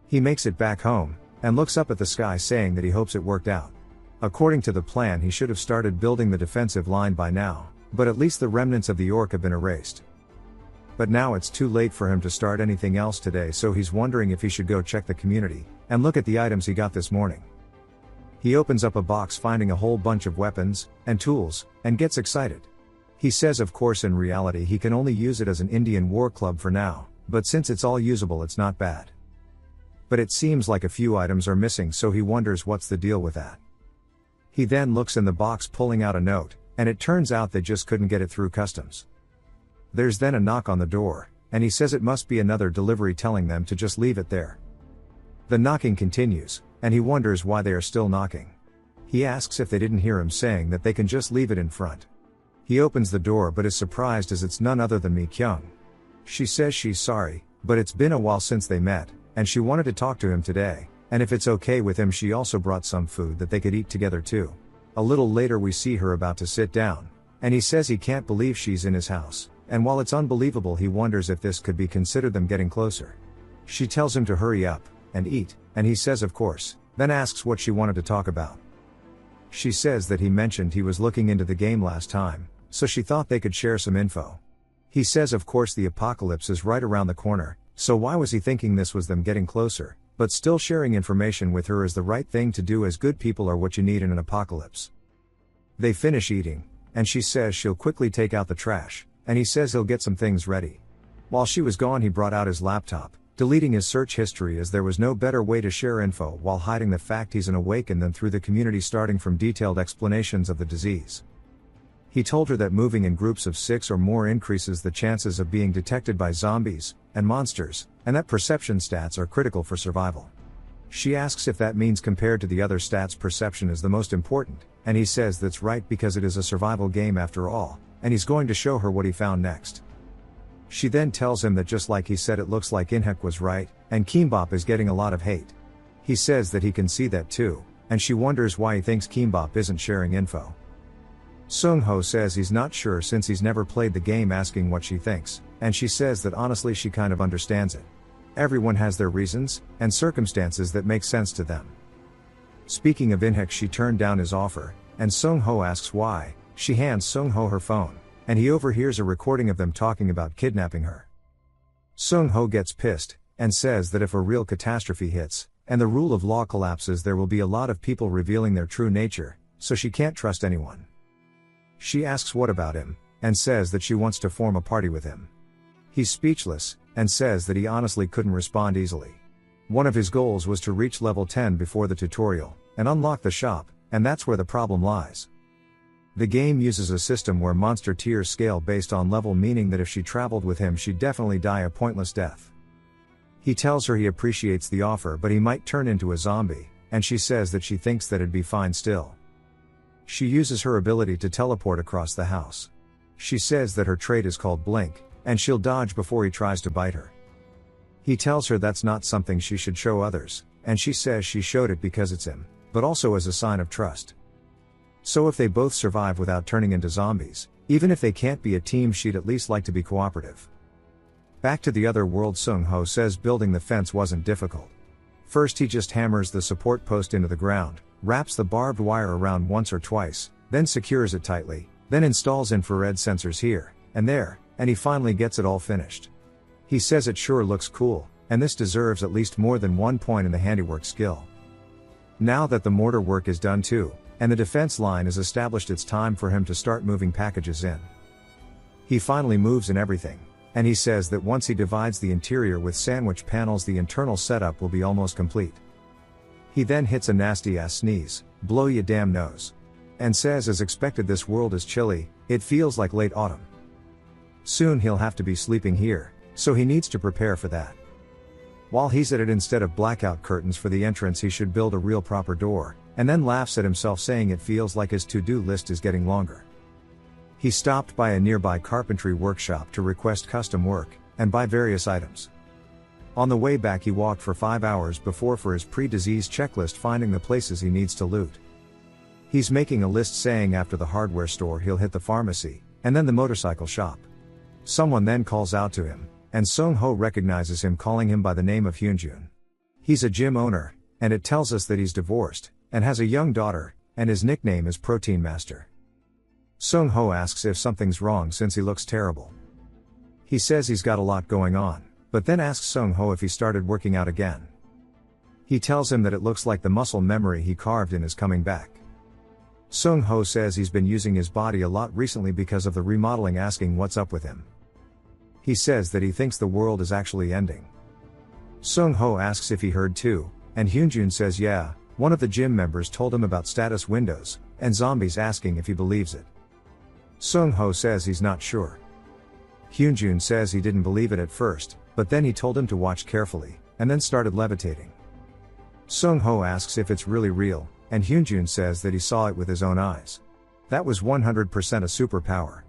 He makes it back home, and looks up at the sky, saying that he hopes it worked out. According to the plan he should have started building the defensive line by now, but at least the remnants of the orc have been erased. But now it's too late for him to start anything else today, so he's wondering if he should go check the community, and look at the items he got this morning. He opens up a box, finding a whole bunch of weapons, and tools, and gets excited. He says of course in reality he can only use it as an Indian war club for now, but since it's all usable it's not bad. But it seems like a few items are missing, so he wonders what's the deal with that. He then looks in the box, pulling out a note, and it turns out they just couldn't get it through customs. There's then a knock on the door, and he says it must be another delivery, telling them to just leave it there. The knocking continues, and he wonders why they are still knocking. He asks if they didn't hear him saying that they can just leave it in front. He opens the door but is surprised as it's none other than Mi Kyung. She says she's sorry, but it's been a while since they met, and she wanted to talk to him today, and if it's okay with him she also brought some food that they could eat together too. A little later we see her about to sit down, and he says he can't believe she's in his house, and while it's unbelievable he wonders if this could be considered them getting closer. She tells him to hurry up, and eat, and he says of course, then asks what she wanted to talk about. She says that he mentioned he was looking into the game last time, so she thought they could share some info. He says of course the apocalypse is right around the corner, so why was he thinking this was them getting closer, but still sharing information with her is the right thing to do, as good people are what you need in an apocalypse. They finish eating, and she says she'll quickly take out the trash, and he says he'll get some things ready. While she was gone he brought out his laptop, deleting his search history as there was no better way to share info while hiding the fact he's an awakened than through the community, starting from detailed explanations of the disease. He told her that moving in groups of 6 or more increases the chances of being detected by zombies and monsters, and that perception stats are critical for survival. She asks if that means compared to the other stats perception is the most important, and he says that's right because it is a survival game after all, and he's going to show her what he found next. She then tells him that just like he said, it looks like Inhek was right, and Kimbop is getting a lot of hate. He says that he can see that too, and she wonders why he thinks Kimbop isn't sharing info. Sung-ho says he's not sure since he's never played the game, asking what she thinks, and she says that honestly she kind of understands it. Everyone has their reasons, and circumstances that make sense to them. Speaking of Inhek, she turned down his offer, and Sung-ho asks why. She hands Sung-ho her phone, and he overhears a recording of them talking about kidnapping her. Sung-ho gets pissed, and says that if a real catastrophe hits, and the rule of law collapses, there will be a lot of people revealing their true nature, so she can't trust anyone. She asks what about him, and says that she wants to form a party with him. He's speechless, and says that he honestly couldn't respond easily. One of his goals was to reach level 10 before the tutorial, and unlock the shop, and that's where the problem lies. The game uses a system where monster tiers scale based on level, meaning that if she traveled with him she'd definitely die a pointless death. He tells her he appreciates the offer but he might turn into a zombie, and she says that she thinks that it'd be fine still. She uses her ability to teleport across the house. She says that her trait is called Blink, and she'll dodge before he tries to bite her. He tells her that's not something she should show others, and she says she showed it because it's him, but also as a sign of trust. So if they both survive without turning into zombies, Even if they can't be a team, she'd at least like to be cooperative. Back to the other world, Sung-ho says building the fence wasn't difficult. First he just hammers the support post into the ground, wraps the barbed wire around once or twice, then secures it tightly, then installs infrared sensors here and there, and he finally gets it all finished. He says it sure looks cool, and this deserves at least more than 1 point in the handiwork skill. Now that the mortar work is done too, and the defense line is established, it's time for him to start moving packages in. He finally moves in everything, and he says that once he divides the interior with sandwich panels, the internal setup will be almost complete. He then hits a nasty ass sneeze, blow ya damn nose. And says, as expected, this world is chilly, it feels like late autumn. Soon he'll have to be sleeping here, so he needs to prepare for that. While he's at it, instead of blackout curtains for the entrance, he should build a real proper door, and then laughs at himself, saying it feels like his to-do list is getting longer. He stopped by a nearby carpentry workshop to request custom work, and buy various items. On the way back he walked for 5 hours before for his pre-disease checklist, finding the places he needs to loot. He's making a list, saying after the hardware store he'll hit the pharmacy, and then the motorcycle shop. Someone then calls out to him, and Sung-ho recognizes him, calling him by the name of Hyunjun. He's a gym owner, and it tells us that he's divorced, and has a young daughter, and his nickname is Protein Master. Sung-ho asks if something's wrong since he looks terrible. He says he's got a lot going on, but then asks Sung-ho if he started working out again. He tells him that it looks like the muscle memory he carved in is coming back. Sung-ho says he's been using his body a lot recently because of the remodeling, asking what's up with him. He says that he thinks the world is actually ending. Sung-ho asks if he heard too, and Hyunjun says yeah, one of the gym members told him about status windows, and zombies, asking if he believes it. Sung-ho says he's not sure. Hyunjun says he didn't believe it at first, but then he told him to watch carefully, and then started levitating. Sung-ho asks if it's really real, and Hyunjun says that he saw it with his own eyes. That was 100% a superpower.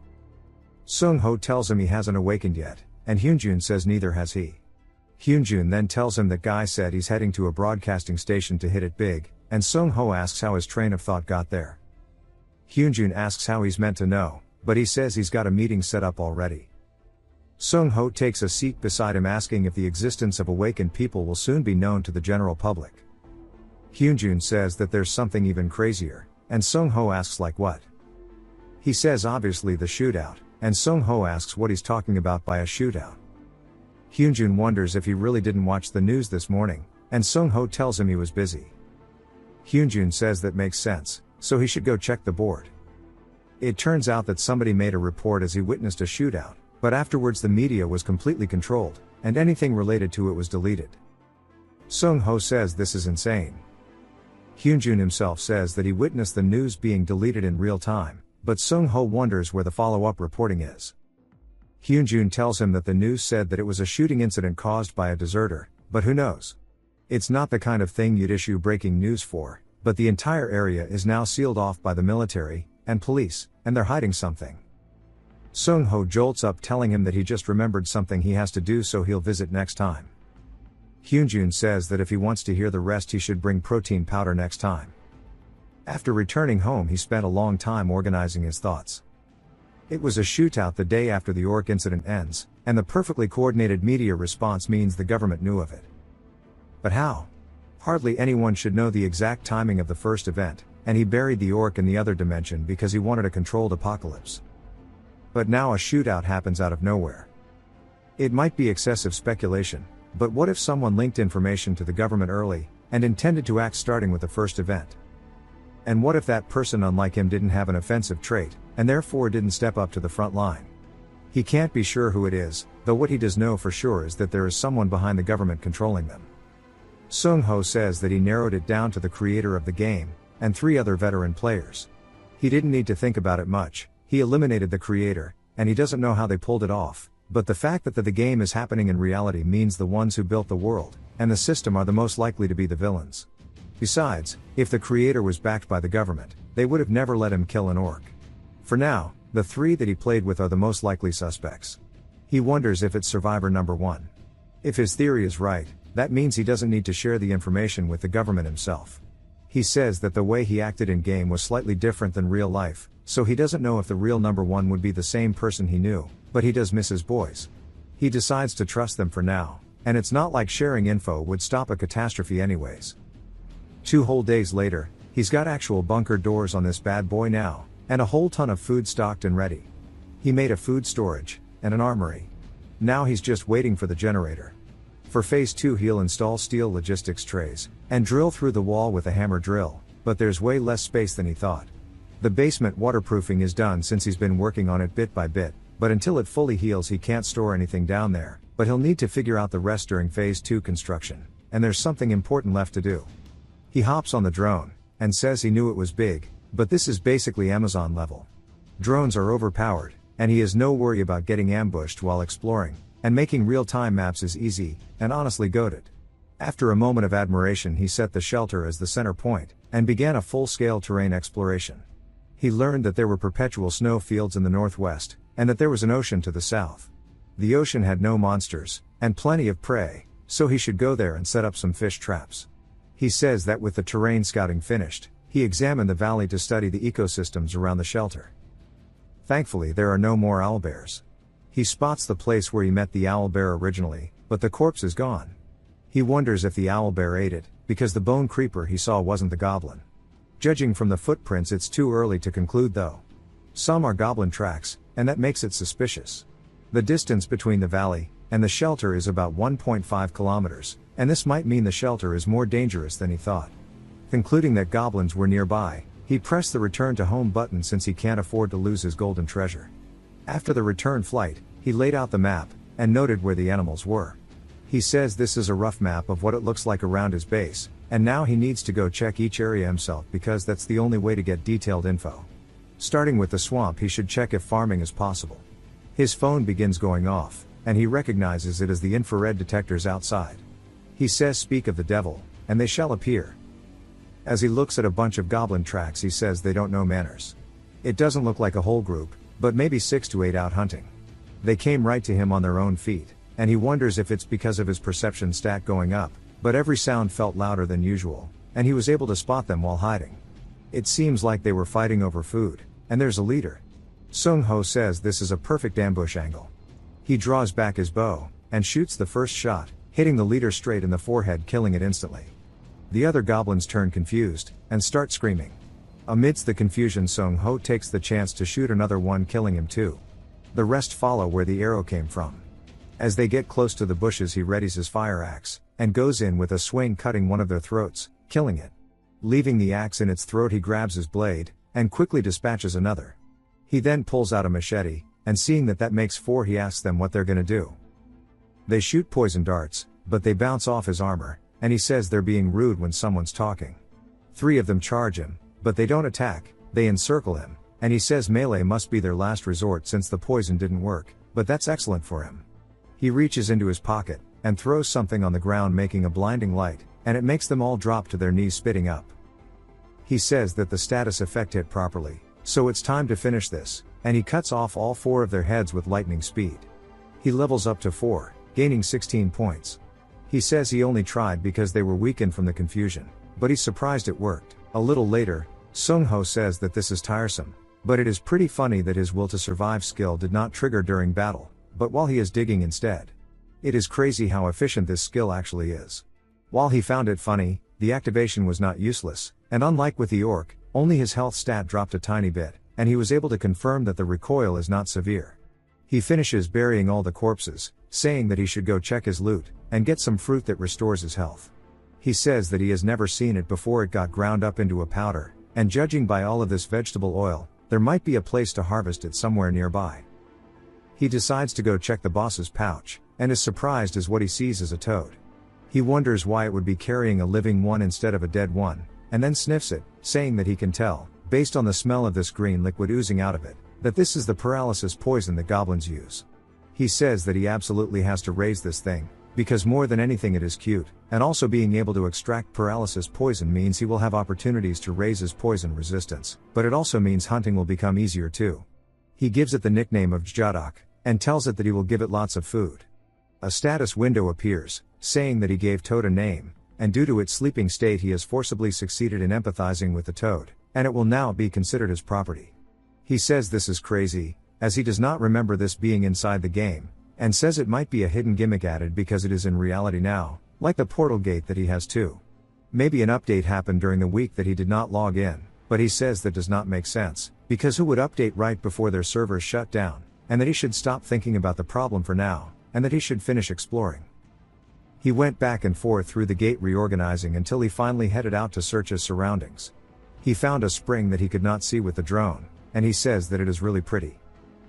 Sung-ho tells him he hasn't awakened yet, and Hyunjun says neither has he. Hyunjun then tells him that Guy said he's heading to a broadcasting station to hit it big, and Sung-ho asks how his train of thought got there. Hyunjun asks how he's meant to know, but he says he's got a meeting set up already. Sung-ho takes a seat beside him, asking if the existence of awakened people will soon be known to the general public. Hyunjun says that there's something even crazier, and Sung-ho asks like what? He says obviously the shootout, and Sung-ho asks what he's talking about by a shootout. Hyunjun wonders if he really didn't watch the news this morning, and Sung-ho tells him he was busy. Hyunjun says that makes sense, so he should go check the board. It turns out that somebody made a report as he witnessed a shootout, but afterwards the media was completely controlled, and anything related to it was deleted. Sung-ho says this is insane. Hyunjun himself says that he witnessed the news being deleted in real time, but Sung-ho wonders where the follow-up reporting is. Hyunjun tells him that the news said that it was a shooting incident caused by a deserter, but who knows? It's not the kind of thing you'd issue breaking news for, but the entire area is now sealed off by the military and police, and they're hiding something. Sung-ho jolts up, telling him that he just remembered something he has to do, so he'll visit next time. Hyunjun says that if he wants to hear the rest he should bring protein powder next time. After returning home he spent a long time organizing his thoughts. It was a shootout the day after the Orc incident ends, and the perfectly coordinated media response means the government knew of it. But how? Hardly anyone should know the exact timing of the first event, and he buried the Orc in the other dimension because he wanted a controlled apocalypse. But now a shootout happens out of nowhere. It might be excessive speculation, but what if someone linked information to the government early, and intended to act starting with the first event? And what if that person, unlike him, didn't have an offensive trait, and therefore didn't step up to the front line? He can't be sure who it is, though what he does know for sure is that there is someone behind the government controlling them. Sung-ho says that he narrowed it down to the creator of the game, and 3 other veteran players. He didn't need to think about it much, he eliminated the creator, and he doesn't know how they pulled it off, but the fact that the game is happening in reality means the ones who built the world, and the system are the most likely to be the villains. Besides, if the creator was backed by the government, they would have never let him kill an orc. For now, the 3 that he played with are the most likely suspects. He wonders if it's survivor number 1. If his theory is right, that means he doesn't need to share the information with the government himself. He says that the way he acted in game was slightly different than real life, so he doesn't know if the real number one would be the same person he knew, but he does miss his boys. He decides to trust them for now, and it's not like sharing info would stop a catastrophe anyways. 2 whole days later, he's got actual bunker doors on this bad boy now, and a whole ton of food stocked and ready. He made a food storage, and an armory. Now he's just waiting for the generator. For phase 2 he'll install steel logistics trays, and drill through the wall with a hammer drill, but there's way less space than he thought. The basement waterproofing is done since he's been working on it bit by bit, but until it fully heals he can't store anything down there, but he'll need to figure out the rest during phase 2 construction, and there's something important left to do. He hops on the drone, and says he knew it was big, but this is basically Amazon level. Drones are overpowered, and he has no worry about getting ambushed while exploring, and making real-time maps is easy, and honestly goated. After a moment of admiration he set the shelter as the center point, and began a full-scale terrain exploration. He learned that there were perpetual snow fields in the northwest, and that there was an ocean to the south. The ocean had no monsters, and plenty of prey, so he should go there and set up some fish traps. He says that with the terrain scouting finished, he examined the valley to study the ecosystems around the shelter. Thankfully there are no more owlbears. He spots the place where he met the owlbear originally, but the corpse is gone. He wonders if the owlbear ate it, because the bone creeper he saw wasn't the goblin. Judging from the footprints it's too early to conclude though. Some are goblin tracks, and that makes it suspicious. The distance between the valley and the shelter is about 1.5 kilometers, and this might mean the shelter is more dangerous than he thought. Concluding that goblins were nearby, he pressed the return to home button since he can't afford to lose his golden treasure. After the return flight, he laid out the map, and noted where the animals were. He says this is a rough map of what it looks like around his base, and now he needs to go check each area himself because that's the only way to get detailed info. Starting with the swamp he should check if farming is possible. His phone begins going off, and he recognizes it as the infrared detectors outside. He says speak of the devil, and they shall appear. As he looks at a bunch of goblin tracks he says they don't know manners. It doesn't look like a whole group, but maybe 6 to 8 out hunting. They came right to him on their own feet, and he wonders if it's because of his perception stat going up, but every sound felt louder than usual, and he was able to spot them while hiding. It seems like they were fighting over food, and there's a leader. Sung Ho says this is a perfect ambush angle. He draws back his bow, and shoots the first shot, hitting the leader straight in the forehead, killing it instantly. The other goblins turn confused, and start screaming. Amidst the confusion Sung Ho takes the chance to shoot another one, killing him too. The rest follow where the arrow came from. As they get close to the bushes he readies his fire axe, and goes in with a swing, cutting one of their throats, killing it. Leaving the axe in its throat he grabs his blade, and quickly dispatches another. He then pulls out a machete, and seeing that makes 4 he asks them what they're gonna do. They shoot poison darts, but they bounce off his armor, and he says they're being rude when someone's talking. 3 of them charge him, but they don't attack, they encircle him, and he says melee must be their last resort since the poison didn't work, but that's excellent for him. He reaches into his pocket, and throws something on the ground making a blinding light, and it makes them all drop to their knees spitting up. He says that the status effect hit properly, so it's time to finish this, and he cuts off all 4 of their heads with lightning speed. He levels up to 4, gaining 16 points. He says he only tried because they were weakened from the confusion, but he's surprised it worked. A little later, Sung Ho says that this is tiresome, but it is pretty funny that his will to survive skill did not trigger during battle, but while he is digging instead. It is crazy how efficient this skill actually is. While he found it funny, the activation was not useless, and unlike with the orc, only his health stat dropped a tiny bit, and he was able to confirm that the recoil is not severe. He finishes burying all the corpses, saying that he should go check his loot, and get some fruit that restores his health. He says that he has never seen it before it got ground up into a powder, and judging by all of this vegetable oil, there might be a place to harvest it somewhere nearby. He decides to go check the boss's pouch, and is surprised as what he sees is a toad. He wonders why it would be carrying a living one instead of a dead one, and then sniffs it, saying that he can tell, based on the smell of this green liquid oozing out of it, that this is the paralysis poison that goblins use. He says that he absolutely has to raise this thing, because more than anything it is cute, and also being able to extract paralysis poison means he will have opportunities to raise his poison resistance, but it also means hunting will become easier too. He gives it the nickname of Jadok, and tells it that he will give it lots of food. A status window appears, saying that he gave Toad a name, and due to its sleeping state he has forcibly succeeded in empathizing with the toad, and it will now be considered his property. He says this is crazy, as he does not remember this being inside the game, and says it might be a hidden gimmick added because it is in reality now, like the portal gate that he has too. Maybe an update happened during the week that he did not log in, but he says that does not make sense, because who would update right before their servers shut down, and that he should stop thinking about the problem for now, and that he should finish exploring. He went back and forth through the gate reorganizing until he finally headed out to search his surroundings. He found a spring that he could not see with the drone, and he says that it is really pretty.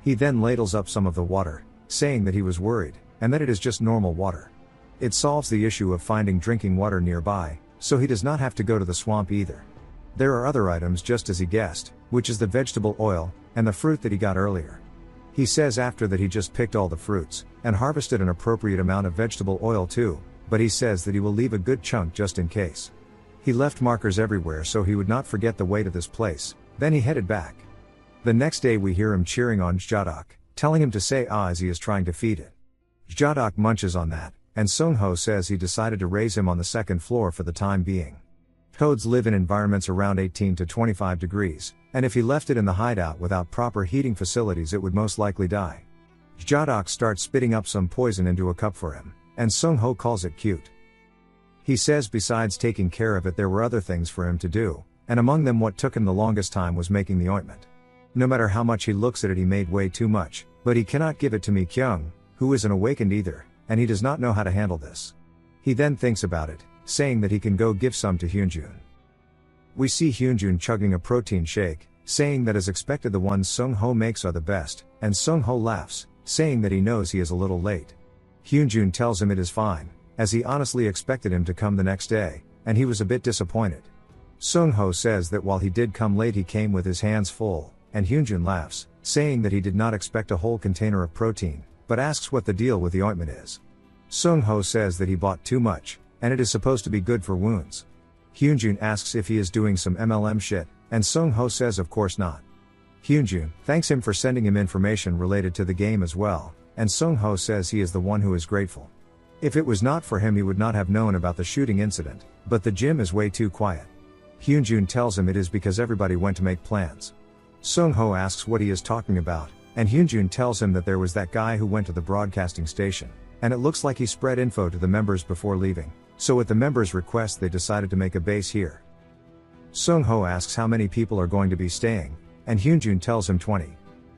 He then ladles up some of the water, saying that he was worried, and that it is just normal water. It solves the issue of finding drinking water nearby, so he does not have to go to the swamp either. There are other items just as he guessed, which is the vegetable oil, and the fruit that he got earlier. He says after that he just picked all the fruits, and harvested an appropriate amount of vegetable oil too, but he says that he will leave a good chunk just in case. He left markers everywhere so he would not forget the way to this place, then he headed back. The next day we hear him cheering on Jadok, telling him to say ah as he is trying to feed it. Jadok munches on that, and Sung-ho says he decided to raise him on the second floor for the time being. Toads live in environments around 18 to 25 degrees, and if he left it in the hideout without proper heating facilities it would most likely die. Jadok starts spitting up some poison into a cup for him, and Sung-ho calls it cute. He says besides taking care of it there were other things for him to do, and among them what took him the longest time was making the ointment. No matter how much he looks at it he made way too much, but he cannot give it to Mi-kyung, who isn't awakened either, and he does not know how to handle this. He then thinks about it, saying that he can go give some to Hyunjun. We see Hyunjun chugging a protein shake, saying that as expected the ones Sung-ho makes are the best, and Sung-ho laughs, saying that he knows he is a little late. Hyunjun tells him it is fine, as he honestly expected him to come the next day, and he was a bit disappointed. Sung-ho says that while he did come late he came with his hands full, and Hyunjun laughs, saying that he did not expect a whole container of protein, but asks what the deal with the ointment is. Sung-ho says that he bought too much, and it is supposed to be good for wounds. Hyunjun asks if he is doing some MLM shit, and Sung-ho says of course not. Hyunjun thanks him for sending him information related to the game as well, and Sung-ho says he is the one who is grateful. If it was not for him he would not have known about the shooting incident, but the gym is way too quiet. Hyunjun tells him it is because everybody went to make plans. Sung-ho asks what he is talking about, and Hyunjun tells him that there was that guy who went to the broadcasting station, and it looks like he spread info to the members before leaving, so at the members' request they decided to make a base here. Sung-ho asks how many people are going to be staying, and Hyunjun tells him 20.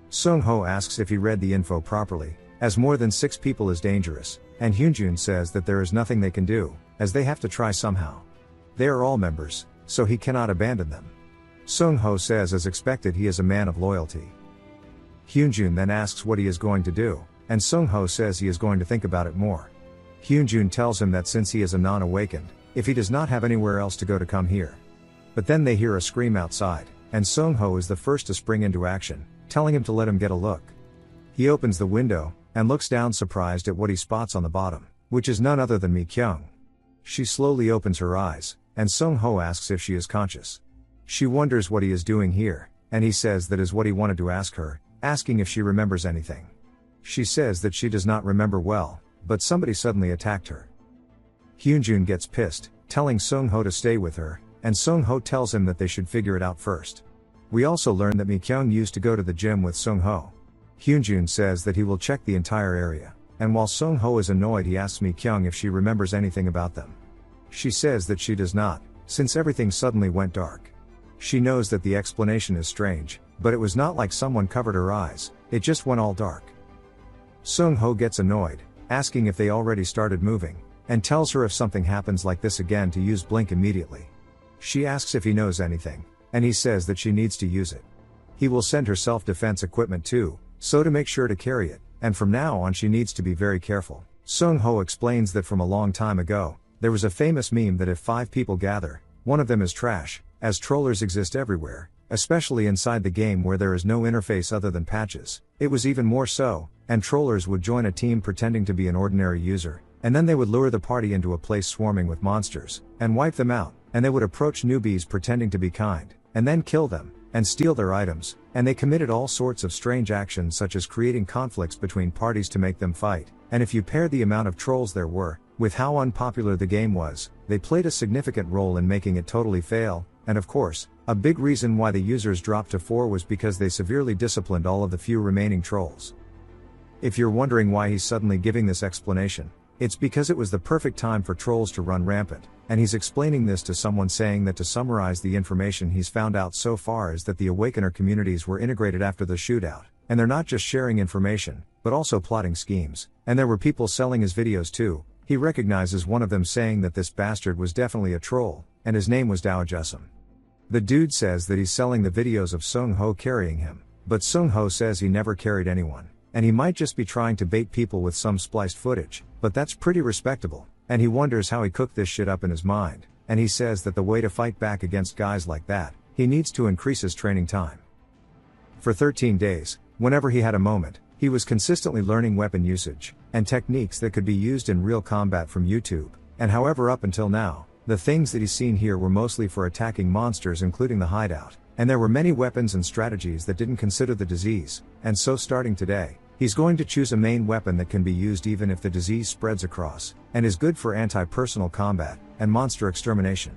Sung-ho asks if he read the info properly, as more than 6 people is dangerous, and Hyunjun says that there is nothing they can do, as they have to try somehow. They are all members, so he cannot abandon them. Sung-ho says as expected he is a man of loyalty. Hyunjun then asks what he is going to do, and Sung-ho says he is going to think about it more. Hyunjun tells him that since he is a non-awakened, if he does not have anywhere else to go to come here. But then they hear a scream outside, and Sung-ho is the first to spring into action, telling him to let him get a look. He opens the window, and looks down surprised at what he spots on the bottom, which is none other than Mi-kyung. She slowly opens her eyes, and Sung-ho asks if she is conscious. She wonders what he is doing here, and he says that is what he wanted to ask her, asking if she remembers anything. She says that she does not remember well, but somebody suddenly attacked her. Hyunjun gets pissed, telling Sung-ho to stay with her, and Sung-ho tells him that they should figure it out first. We also learn that Mi-kyung used to go to the gym with Sung-ho. Hyunjun says that he will check the entire area, and while Sung-ho is annoyed he asks Mi-kyung if she remembers anything about them. She says that she does not, since everything suddenly went dark. She knows that the explanation is strange, but it was not like someone covered her eyes, it just went all dark. Sung-ho gets annoyed, asking if they already started moving, and tells her if something happens like this again to use blink immediately. She asks if he knows anything, and he says that she needs to use it. He will send her self-defense equipment too, so to make sure to carry it, and from now on she needs to be very careful. Sung-ho explains that from a long time ago, there was a famous meme that if 5 people gather, one of them is trash, as trollers exist everywhere, especially inside the game where there is no interface other than patches. It was even more so, and trollers would join a team pretending to be an ordinary user, and then they would lure the party into a place swarming with monsters, and wipe them out, and they would approach newbies pretending to be kind, and then kill them, and steal their items, and they committed all sorts of strange actions such as creating conflicts between parties to make them fight, and if you paired the amount of trolls there were, With how unpopular the game was, they played a significant role in making it totally fail, and of course, a big reason why the users dropped to 4 was because they severely disciplined all of the few remaining trolls. If you're wondering why he's suddenly giving this explanation, it's because it was the perfect time for trolls to run rampant, and he's explaining this to someone, saying that to summarize the information he's found out so far is that the Awakener communities were integrated after the shootout, and they're not just sharing information, but also plotting schemes, and there were people selling his videos too. He recognizes one of them saying that this bastard was definitely a troll, and his name was Dao Jusum. The dude says that he's selling the videos of Sung Ho carrying him, but Sung Ho says he never carried anyone, and he might just be trying to bait people with some spliced footage, but that's pretty respectable, and he wonders how he cooked this shit up in his mind, and he says that the way to fight back against guys like that, he needs to increase his training time. For 13 days, whenever he had a moment, he was consistently learning weapon usage, and techniques that could be used in real combat from YouTube, and however up until now, the things that he's seen here were mostly for attacking monsters including the hideout, and there were many weapons and strategies that didn't consider the disease, and so starting today, he's going to choose a main weapon that can be used even if the disease spreads across, and is good for anti-personal combat, and monster extermination.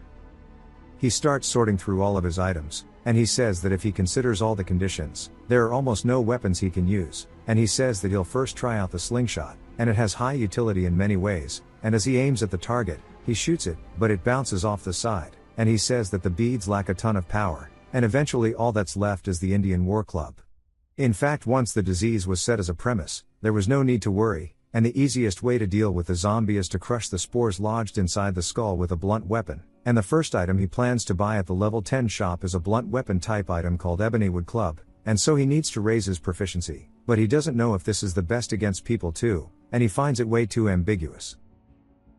He starts sorting through all of his items, and he says that if he considers all the conditions, there are almost no weapons he can use, and he says that he'll first try out the slingshot, and it has high utility in many ways, and as he aims at the target, he shoots it, but it bounces off the side, and he says that the beads lack a ton of power, and eventually all that's left is the Indian War Club. In fact, once the disease was set as a premise, there was no need to worry, and the easiest way to deal with the zombie is to crush the spores lodged inside the skull with a blunt weapon, and the first item he plans to buy at the level 10 shop is a blunt weapon type item called Ebony Wood Club, and so he needs to raise his proficiency, but he doesn't know if this is the best against people too, and he finds it way too ambiguous.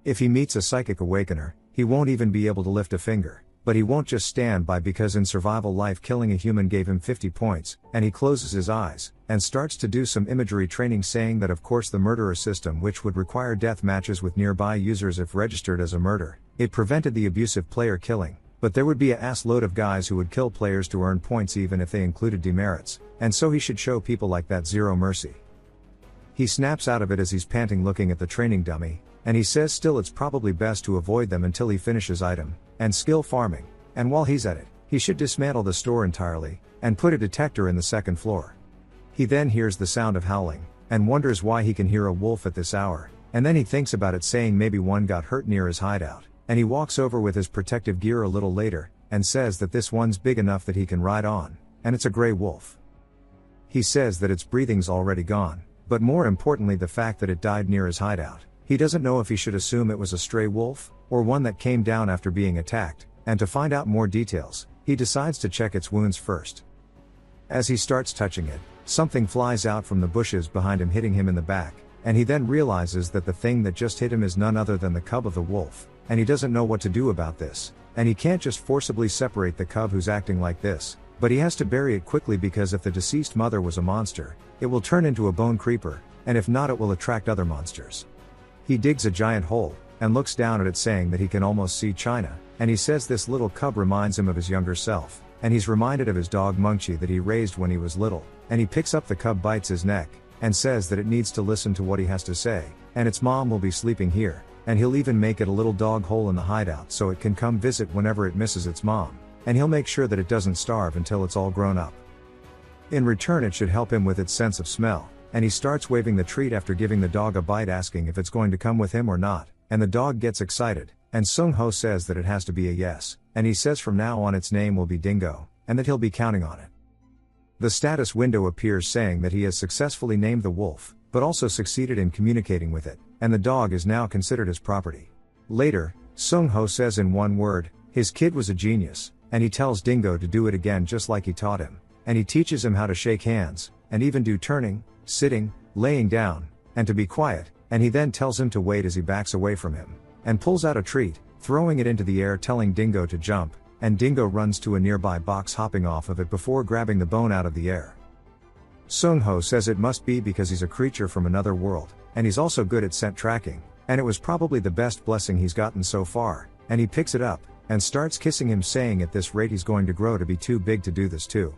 If he meets a psychic awakener, he won't even be able to lift a finger, but he won't just stand by because in survival life killing a human gave him 50 points, and he closes his eyes, and starts to do some imagery training, saying that of course the murderer system, which would require death matches with nearby users if registered as a murder, it prevented the abusive player killing, but there would be a ass load of guys who would kill players to earn points even if they included demerits, and so he should show people like that zero mercy. He snaps out of it as he's panting looking at the training dummy, and he says still it's probably best to avoid them until he finishes item and skill farming, and while he's at it, he should dismantle the store entirely, and put a detector in the second floor. He then hears the sound of howling, and wonders why he can hear a wolf at this hour, and then he thinks about it, saying maybe one got hurt near his hideout, and he walks over with his protective gear a little later, and says that this one's big enough that he can ride on, and it's a gray wolf. He says that its breathing's already gone, but more importantly the fact that it died near his hideout. He doesn't know if he should assume it was a stray wolf, or one that came down after being attacked, and to find out more details, he decides to check its wounds first. As he starts touching it, something flies out from the bushes behind him, hitting him in the back, and he then realizes that the thing that just hit him is none other than the cub of the wolf, and he doesn't know what to do about this, and he can't just forcibly separate the cub who's acting like this, but he has to bury it quickly because if the deceased mother was a monster, it will turn into a bone creeper, and if not it will attract other monsters. He digs a giant hole, and looks down at it, saying that he can almost see China, and he says this little cub reminds him of his younger self, and he's reminded of his dog Munchie that he raised when he was little, and he picks up the cub, bites his neck, and says that it needs to listen to what he has to say, and its mom will be sleeping here, and he'll even make it a little dog hole in the hideout so it can come visit whenever it misses its mom, and he'll make sure that it doesn't starve until it's all grown up. In return it should help him with its sense of smell, and he starts waving the treat after giving the dog a bite, asking if it's going to come with him or not, and the dog gets excited, and Sung Ho says that it has to be a yes, and he says from now on its name will be Dingo, and that he'll be counting on it. The status window appears saying that he has successfully named the wolf, but also succeeded in communicating with it, and the dog is now considered his property. Later, Sung Ho says in one word, his kid was a genius, and he tells Dingo to do it again just like he taught him, and he teaches him how to shake hands, and even do turning, sitting, laying down, and to be quiet, and he then tells him to wait as he backs away from him, and pulls out a treat, throwing it into the air, telling Dingo to jump, and Dingo runs to a nearby box, hopping off of it before grabbing the bone out of the air. Sung Ho says it must be because he's a creature from another world, and he's also good at scent tracking, and it was probably the best blessing he's gotten so far, and he picks it up, and starts kissing him, saying at this rate he's going to grow to be too big to do this too.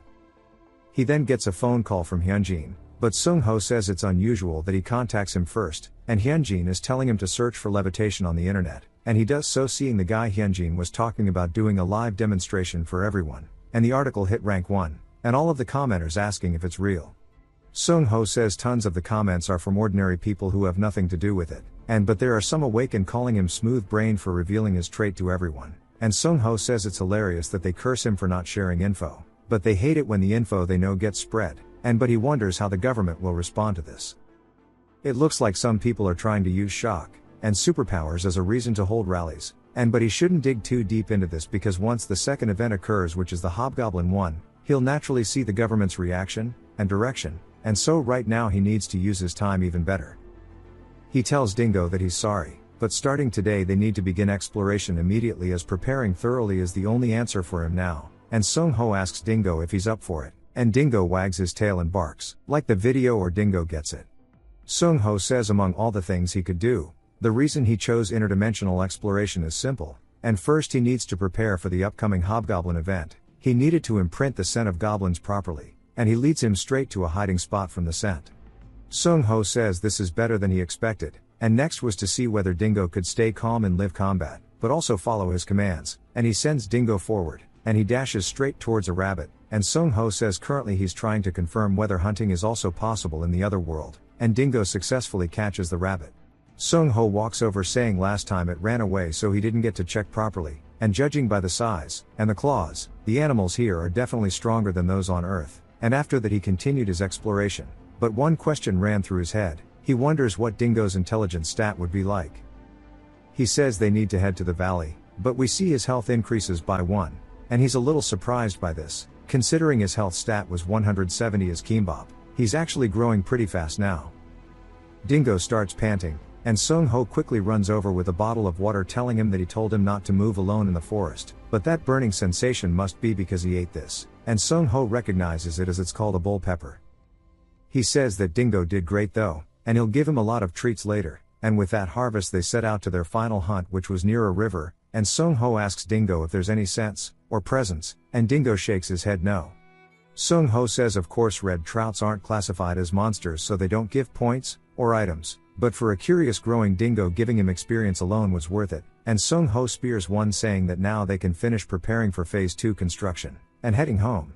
He then gets a phone call from Hyunjin, But Sung-ho says it's unusual that he contacts him first, and Hyunjin is telling him to search for levitation on the internet, and he does so, seeing the guy Hyunjin was talking about doing a live demonstration for everyone, and the article hit rank 1, and all of the commenters asking if it's real. Sung-ho says tons of the comments are from ordinary people who have nothing to do with it, but there are some awakened calling him smooth-brained for revealing his trait to everyone, and Sung-ho says it's hilarious that they curse him for not sharing info, but they hate it when the info they know gets spread, but he wonders how the government will respond to this. It looks like some people are trying to use shock and superpowers as a reason to hold rallies, but he shouldn't dig too deep into this because once the second event occurs, which is the Hobgoblin one, he'll naturally see the government's reaction and direction, and so right now he needs to use his time even better. He tells Dingo that he's sorry, but starting today they need to begin exploration immediately, as preparing thoroughly is the only answer for him now, and Sung-ho asks Dingo if he's up for it, and Dingo wags his tail and barks, like the video or Dingo gets it. Sung-ho says among all the things he could do, the reason he chose interdimensional exploration is simple, and first he needs to prepare for the upcoming Hobgoblin event. He needed to imprint the scent of goblins properly, and he leads him straight to a hiding spot from the scent. Sung-ho says this is better than he expected, and next was to see whether Dingo could stay calm in live combat, but also follow his commands, and he sends Dingo forward, and he dashes straight towards a rabbit, and Sung-ho says currently he's trying to confirm whether hunting is also possible in the other world, and Dingo successfully catches the rabbit. Sung-ho walks over saying last time it ran away so he didn't get to check properly, and judging by the size and the claws, the animals here are definitely stronger than those on Earth, and after that he continued his exploration, but one question ran through his head. He wonders what Dingo's intelligence stat would be like. He says they need to head to the valley, but we see his health increases by 1, and he's a little surprised by this, considering his health stat was 170 as Kimbop. He's actually growing pretty fast now. Dingo starts panting, and Sung-ho quickly runs over with a bottle of water, telling him that he told him not to move alone in the forest, but that burning sensation must be because he ate this, and Sung-ho recognizes it as it's called a bull pepper. He says that Dingo did great though, and he'll give him a lot of treats later, and with that harvest they set out to their final hunt, which was near a river, and Sung-ho asks Dingo if there's any sense or presence, and Dingo shakes his head no. Sung-ho says of course red trouts aren't classified as monsters so they don't give points or items, but for a curious growing Dingo, giving him experience alone was worth it, and Sung-ho spears one, saying that now they can finish preparing for phase 2 construction, and heading home.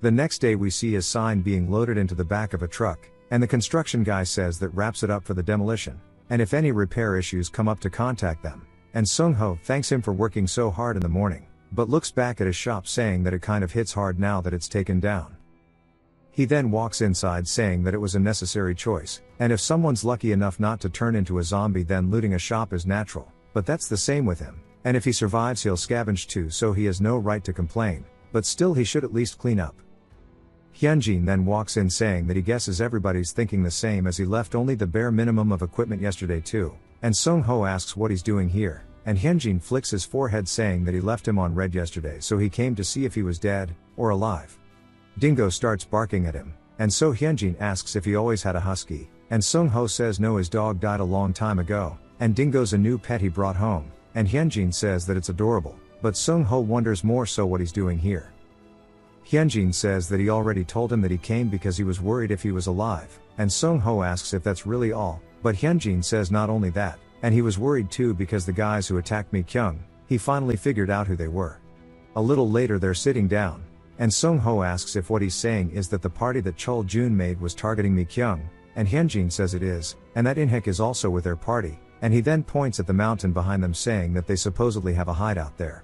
The next day we see his sign being loaded into the back of a truck, and the construction guy says that wraps it up for the demolition, and if any repair issues come up to contact them, and Sung-ho thanks him for working so hard in the morning, but looks back at his shop saying that it kind of hits hard now that it's taken down. He then walks inside saying that it was a necessary choice, and if someone's lucky enough not to turn into a zombie then looting a shop is natural, but that's the same with him, and if he survives he'll scavenge too, so he has no right to complain, but still he should at least clean up. Hyunjin then walks in saying that he guesses everybody's thinking the same, as he left only the bare minimum of equipment yesterday too, and Sung-ho asks what he's doing here, and Hyunjin flicks his forehead saying that he left him on red yesterday so he came to see if he was dead or alive. Dingo starts barking at him, and so Hyunjin asks if he always had a husky, and Sung-ho says no, his dog died a long time ago, and Dingo's a new pet he brought home, and Hyunjin says that it's adorable, but Sung-ho wonders more so what he's doing here. Hyunjin says that he already told him that he came because he was worried if he was alive, and Sung-ho asks if that's really all, but Hyunjin says not only that, and he was worried too because the guys who attacked Mi-kyung, he finally figured out who they were. A little later they're sitting down, and Sung-ho asks if what he's saying is that the party that Chol-jun made was targeting Mi-kyung, and Hyunjin says it is, and that In-hek is also with their party, and he then points at the mountain behind them saying that they supposedly have a hideout there.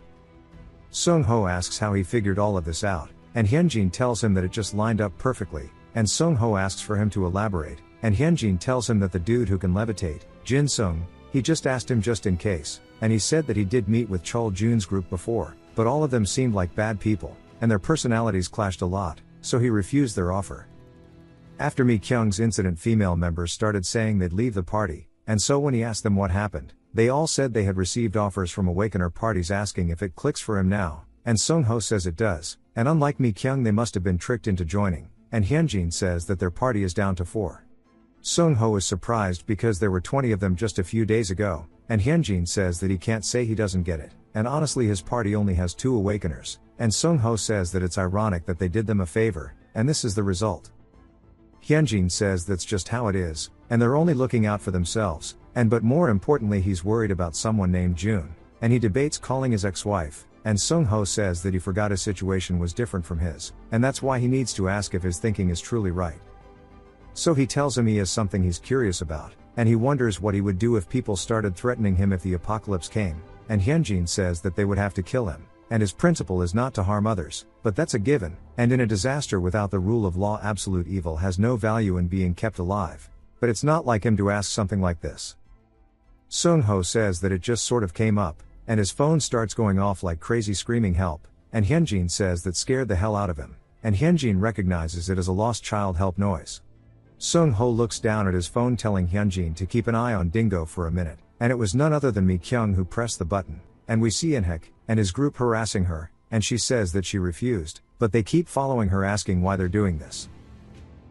Sung-ho asks how he figured all of this out, and Hyunjin tells him that it just lined up perfectly, and Sung-ho asks for him to elaborate, and Hyunjin tells him that the dude who can levitate, Jin-sung, he just asked him just in case, and he said that he did meet with Chol-jun's group before, but all of them seemed like bad people, and their personalities clashed a lot, so he refused their offer. After Mi-kyung's incident, female members started saying they'd leave the party, and so when he asked them what happened, they all said they had received offers from awakener parties asking if it clicks for him now, and Sung-ho says it does, and unlike Mi-kyung they must have been tricked into joining, and Hyunjin says that their party is down to 4. Sung-ho is surprised because there were 20 of them just a few days ago, and Hyunjin says that he can't say he doesn't get it, and honestly his party only has 2 awakeners, and Sung-ho says that it's ironic that they did them a favor, and this is the result. Hyunjin says that's just how it is, and they're only looking out for themselves, but more importantly he's worried about someone named June, and he debates calling his ex-wife, and Sung-ho says that he forgot his situation was different from his, and that's why he needs to ask if his thinking is truly right. So he tells him he has something he's curious about, and he wonders what he would do if people started threatening him if the apocalypse came, and Hyunjin says that they would have to kill him, and his principle is not to harm others, but that's a given, and in a disaster without the rule of law absolute evil has no value in being kept alive. But it's not like him to ask something like this. Sung-ho says that it just sort of came up, and his phone starts going off like crazy screaming help, and Hyunjin says that scared the hell out of him, and Hyunjin recognizes it as a lost child help noise. Sung-ho looks down at his phone telling Hyunjin to keep an eye on Dingo for a minute, and it was none other than Mi-kyung who pressed the button, and we see Inhek and his group harassing her, and she says that she refused, but they keep following her asking why they're doing this.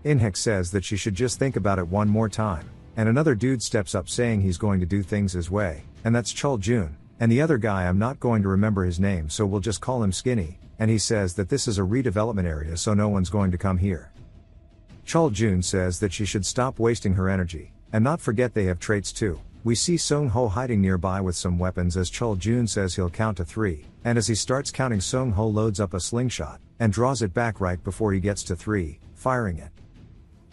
Inhek says that she should just think about it one more time, and another dude steps up saying he's going to do things his way, and that's Chul-jun, and the other guy I'm not going to remember his name so we'll just call him Skinny, and he says that this is a redevelopment area so no one's going to come here. Chul-jun says that she should stop wasting her energy, and not forget they have traits too. We see Sung-ho hiding nearby with some weapons as Chul-jun says he'll count to 3, and as he starts counting Sung-ho loads up a slingshot, and draws it back right before he gets to 3, firing it.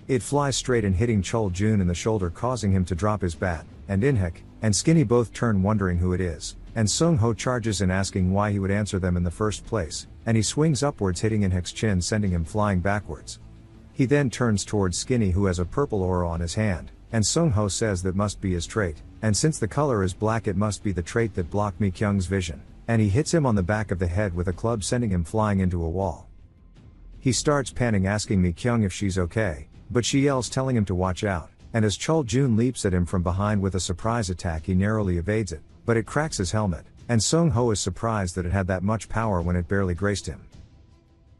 It flies straight and hitting Chul-jun in the shoulder causing him to drop his bat, and Inhek and Skinny both turn wondering who it is, and Sung-ho charges in asking why he would answer them in the first place, and he swings upwards hitting Inhek's chin sending him flying backwards. He then turns towards Skinny who has a purple aura on his hand, and Sung-ho says that must be his trait, and since the color is black it must be the trait that blocked Mi-kyung's vision, and he hits him on the back of the head with a club sending him flying into a wall. He starts panting asking Mi-kyung if she's okay, but she yells telling him to watch out, and as Chul-jun leaps at him from behind with a surprise attack he narrowly evades it, but it cracks his helmet, and Sung-ho is surprised that it had that much power when it barely grazed him.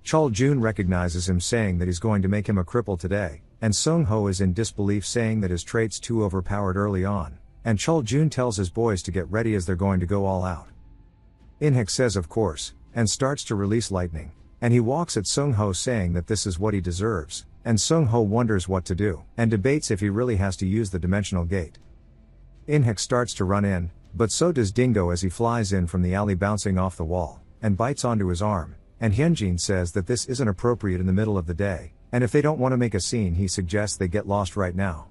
Chul-jun recognizes him saying that he's going to make him a cripple today, and Sung-ho is in disbelief saying that his trait's too overpowered early on, and Chul-jun tells his boys to get ready as they're going to go all out. Inhek says of course, and starts to release lightning, and he walks at Sung-ho saying that this is what he deserves, and Sung-ho wonders what to do, and debates if he really has to use the dimensional gate. Inhek starts to run in, but so does Dingo as he flies in from the alley bouncing off the wall, and bites onto his arm, and Hyunjin says that this isn't appropriate in the middle of the day, and if they don't want to make a scene he suggests they get lost right now.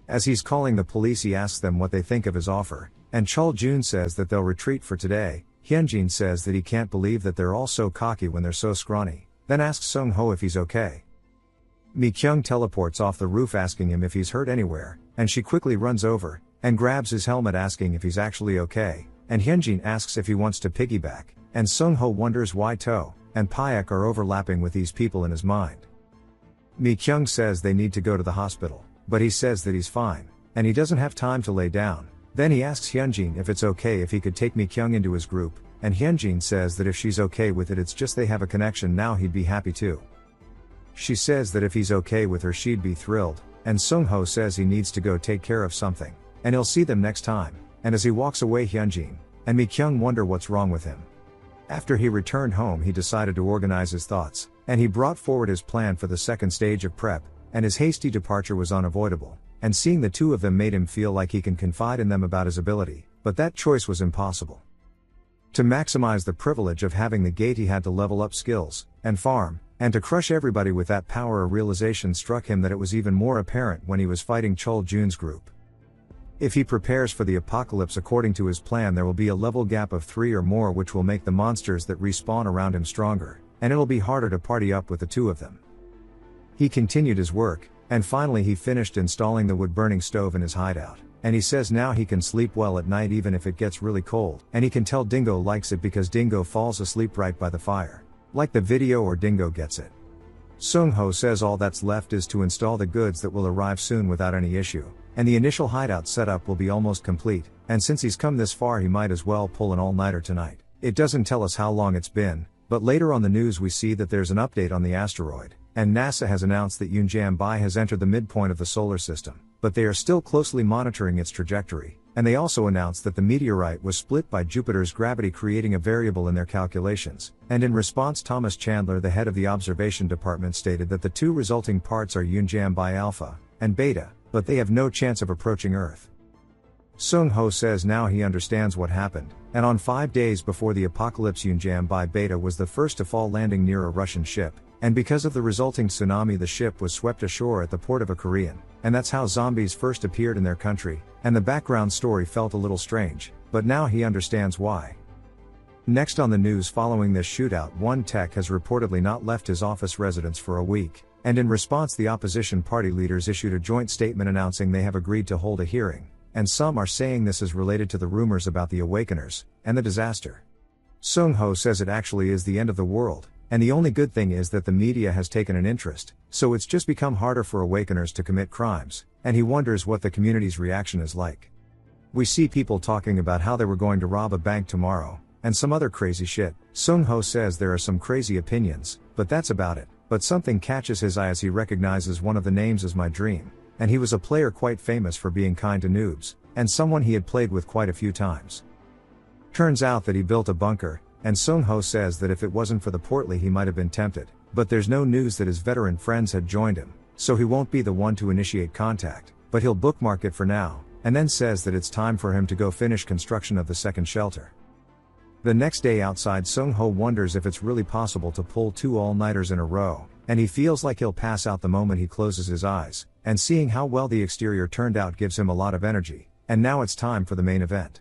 As he's calling the police he asks them what they think of his offer, and Chul-jun says that they'll retreat for today. Hyunjin says that he can't believe that they're all so cocky when they're so scrawny, then asks Sung-ho if he's okay. Mi-kyung teleports off the roof asking him if he's hurt anywhere, and she quickly runs over, and grabs his helmet asking if he's actually okay, and Hyunjin asks if he wants to piggyback, and Sung-ho wonders why To and Payak are overlapping with these people in his mind. Mi-kyung says they need to go to the hospital, but he says that he's fine, and he doesn't have time to lay down. Then he asks Hyunjin if it's okay if he could take Mi-kyung into his group, and Hyunjin says that if she's okay with it it's just they have a connection now he'd be happy too. She says that if he's okay with her she'd be thrilled, and Sung-ho says he needs to go take care of something, and he'll see them next time, and as he walks away Hyunjin and Mi-kyung wonder what's wrong with him. After he returned home he decided to organize his thoughts, and he brought forward his plan for the second stage of prep, and his hasty departure was unavoidable, and seeing the two of them made him feel like he can confide in them about his ability, but that choice was impossible. To maximize the privilege of having the gate he had to level up skills, and farm, and to crush everybody with that power. A realization struck him that it was even more apparent when he was fighting Chul-jun's group. If he prepares for the apocalypse according to his plan there will be a level gap of 3 or more which will make the monsters that respawn around him stronger, and it'll be harder to party up with the two of them. He continued his work, and finally he finished installing the wood-burning stove in his hideout, and he says now he can sleep well at night even if it gets really cold, and he can tell Dingo likes it because Dingo falls asleep right by the fire. Like the video or Dingo gets it. Sung-ho says all that's left is to install the goods that will arrive soon without any issue, and the initial hideout setup will be almost complete, and since he's come this far he might as well pull an all-nighter tonight. It doesn't tell us how long it's been, but later on the news we see that there's an update on the asteroid, and NASA has announced that Yunjam-bai has entered the midpoint of the solar system, but they are still closely monitoring its trajectory, and they also announced that the meteorite was split by Jupiter's gravity, creating a variable in their calculations. And in response, Thomas Chandler, the head of the observation department, stated that the two resulting parts are Yunjianbai Alpha and Beta, but they have no chance of approaching Earth. Sung Ho says now he understands what happened, and on 5 days before the apocalypse, Yunjianbai Beta was the first to fall, landing near a Russian ship, and because of the resulting tsunami the ship was swept ashore at the port of a Korean, and that's how zombies first appeared in their country, and the background story felt a little strange, but now he understands why. Next on the news, following this shootout, one tech has reportedly not left his office residence for a week, and in response the opposition party leaders issued a joint statement announcing they have agreed to hold a hearing, and some are saying this is related to the rumors about the Awakeners and the disaster. Sung Ho says it actually is the end of the world, and the only good thing is that the media has taken an interest, so it's just become harder for Awakeners to commit crimes, and he wonders what the community's reaction is like. We see people talking about how they were going to rob a bank tomorrow, and some other crazy shit. Sung Ho says there are some crazy opinions, but that's about it. But something catches his eye as he recognizes one of the names as My Dream, and he was a player quite famous for being kind to noobs, and someone he had played with quite a few times. Turns out that he built a bunker, and Sung Ho says that if it wasn't for the portly he might have been tempted, but there's no news that his veteran friends had joined him, so he won't be the one to initiate contact, but he'll bookmark it for now, and then says that it's time for him to go finish construction of the second shelter. The next day outside, Sung Ho wonders if it's really possible to pull 2 all-nighters in a row, and he feels like he'll pass out the moment he closes his eyes, and seeing how well the exterior turned out gives him a lot of energy, and now it's time for the main event.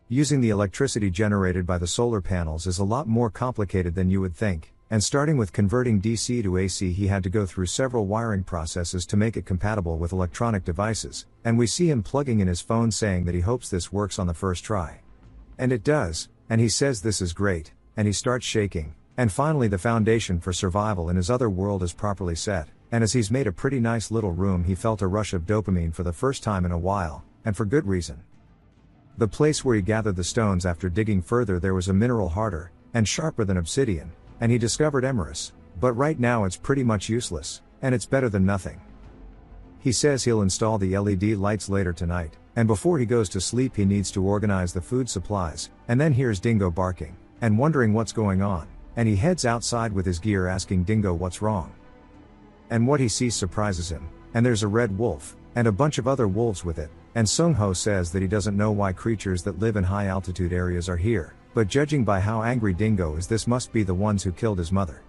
Using the electricity generated by the solar panels is a lot more complicated than you would think, and starting with converting DC to AC, he had to go through several wiring processes to make it compatible with electronic devices, and we see him plugging in his phone saying that he hopes this works on the first try. And it does, and he says this is great, and he starts shaking, and finally the foundation for survival in his other world is properly set, and as he's made a pretty nice little room, he felt a rush of dopamine for the first time in a while, and for good reason. The place where he gathered the stones, after digging further there was a mineral harder and sharper than obsidian, and he discovered emerus, but right now it's pretty much useless, and it's better than nothing. He says he'll install the LED lights later tonight, and before he goes to sleep he needs to organize the food supplies, and then hears Dingo barking, and wondering what's going on, and he heads outside with his gear asking Dingo what's wrong. And what he sees surprises him, and there's a red wolf, and a bunch of other wolves with it, and Sung Ho says that he doesn't know why creatures that live in high altitude areas are here, but judging by how angry Dingo is, this must be the ones who killed his mother.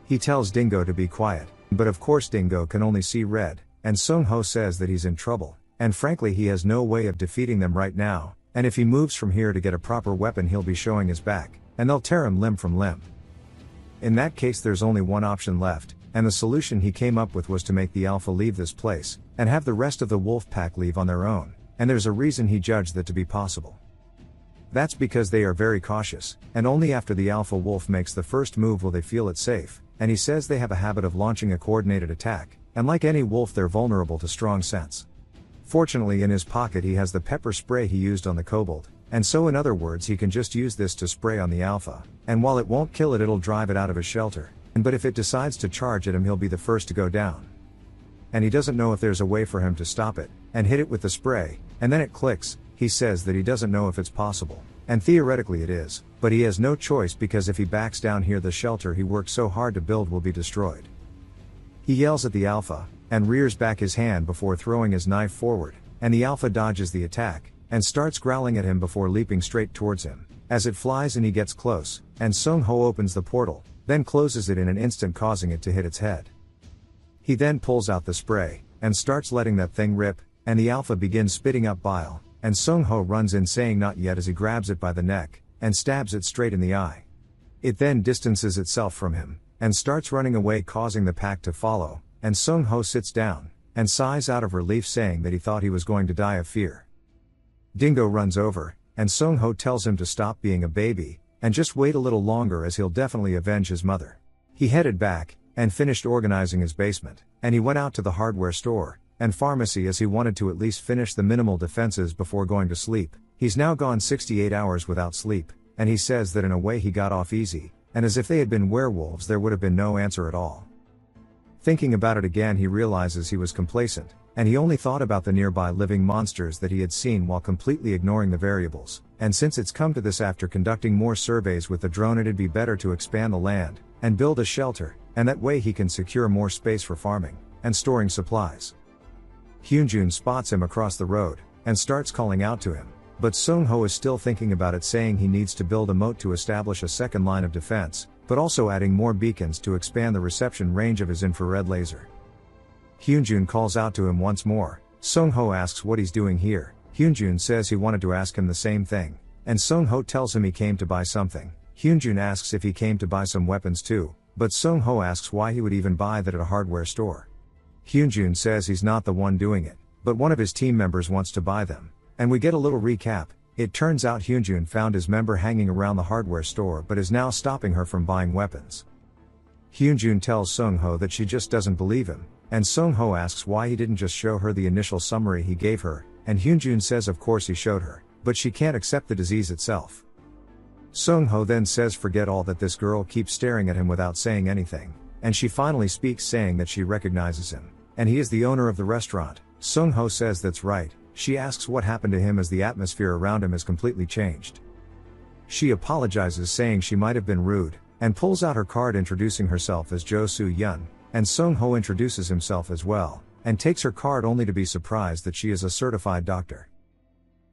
He tells Dingo to be quiet, but of course Dingo can only see red, and Sung Ho says that he's in trouble, and frankly he has no way of defeating them right now, and if he moves from here to get a proper weapon he'll be showing his back, and they'll tear him limb from limb. In that case there's only one option left, and the solution he came up with was to make the Alpha leave this place, and have the rest of the wolf pack leave on their own, and there's a reason he judged that to be possible. That's because they are very cautious, and only after the Alpha wolf makes the first move will they feel it's safe, and he says they have a habit of launching a coordinated attack, and like any wolf they're vulnerable to strong scents. Fortunately in his pocket he has the pepper spray he used on the kobold, and so in other words he can just use this to spray on the Alpha, and while it won't kill it it'll drive it out of his shelter, but if it decides to charge at him he'll be the first to go down. And he doesn't know if there's a way for him to stop it, and hit it with the spray, and then it clicks. He says that he doesn't know if it's possible, and theoretically it is, but he has no choice because if he backs down here the shelter he worked so hard to build will be destroyed. He yells at the Alpha, and rears back his hand before throwing his knife forward, and the Alpha dodges the attack, and starts growling at him before leaping straight towards him, as it flies and he gets close, and Sung Ho opens the portal, then closes it in an instant causing it to hit its head. He then pulls out the spray, and starts letting that thing rip, and the Alpha begins spitting up bile, and Sung Ho runs in saying not yet as he grabs it by the neck, and stabs it straight in the eye. It then distances itself from him, and starts running away causing the pack to follow, and Sung Ho sits down, and sighs out of relief saying that he thought he was going to die of fear. Dingo runs over, and Sung Ho tells him to stop being a baby, and just wait a little longer as he'll definitely avenge his mother. He headed back, and finished organizing his basement, and he went out to the hardware store and pharmacy as he wanted to at least finish the minimal defenses before going to sleep. He's now gone 68 hours without sleep, and he says that in a way he got off easy, and as if they had been werewolves there would have been no answer at all. Thinking about it again he realizes he was complacent, and he only thought about the nearby living monsters that he had seen while completely ignoring the variables. And since it's come to this after conducting more surveys with the drone, it'd be better to expand the land and build a shelter, and that way he can secure more space for farming and storing supplies. Hyunjun spots him across the road and starts calling out to him, but Sung-ho is still thinking about it, saying he needs to build a moat to establish a second line of defense, but also adding more beacons to expand the reception range of his infrared laser. Hyunjun calls out to him once more. Sung-ho asks what he's doing here. Hyunjun says he wanted to ask him the same thing, and Sung-ho tells him he came to buy something. Hyunjun asks if he came to buy some weapons too, but Sung-ho asks why he would even buy that at a hardware store. Hyunjun says he's not the one doing it, but one of his team members wants to buy them, and we get a little recap. It turns out Hyunjun found his member hanging around the hardware store but is now stopping her from buying weapons. Hyunjun tells Sung-ho that she just doesn't believe him, and Sung-ho asks why he didn't just show her the initial summary he gave her, and Hyunjun says of course he showed her, but she can't accept the disease itself. Sung-ho then says forget all that, this girl keeps staring at him without saying anything, and she finally speaks, saying that she recognizes him, and he is the owner of the restaurant. Sung-ho says that's right. She asks what happened to him as the atmosphere around him has completely changed. She apologizes, saying she might have been rude, and pulls out her card introducing herself as Jo Soo-yeon, and Sung-ho introduces himself as well, and takes her card only to be surprised that she is a certified doctor.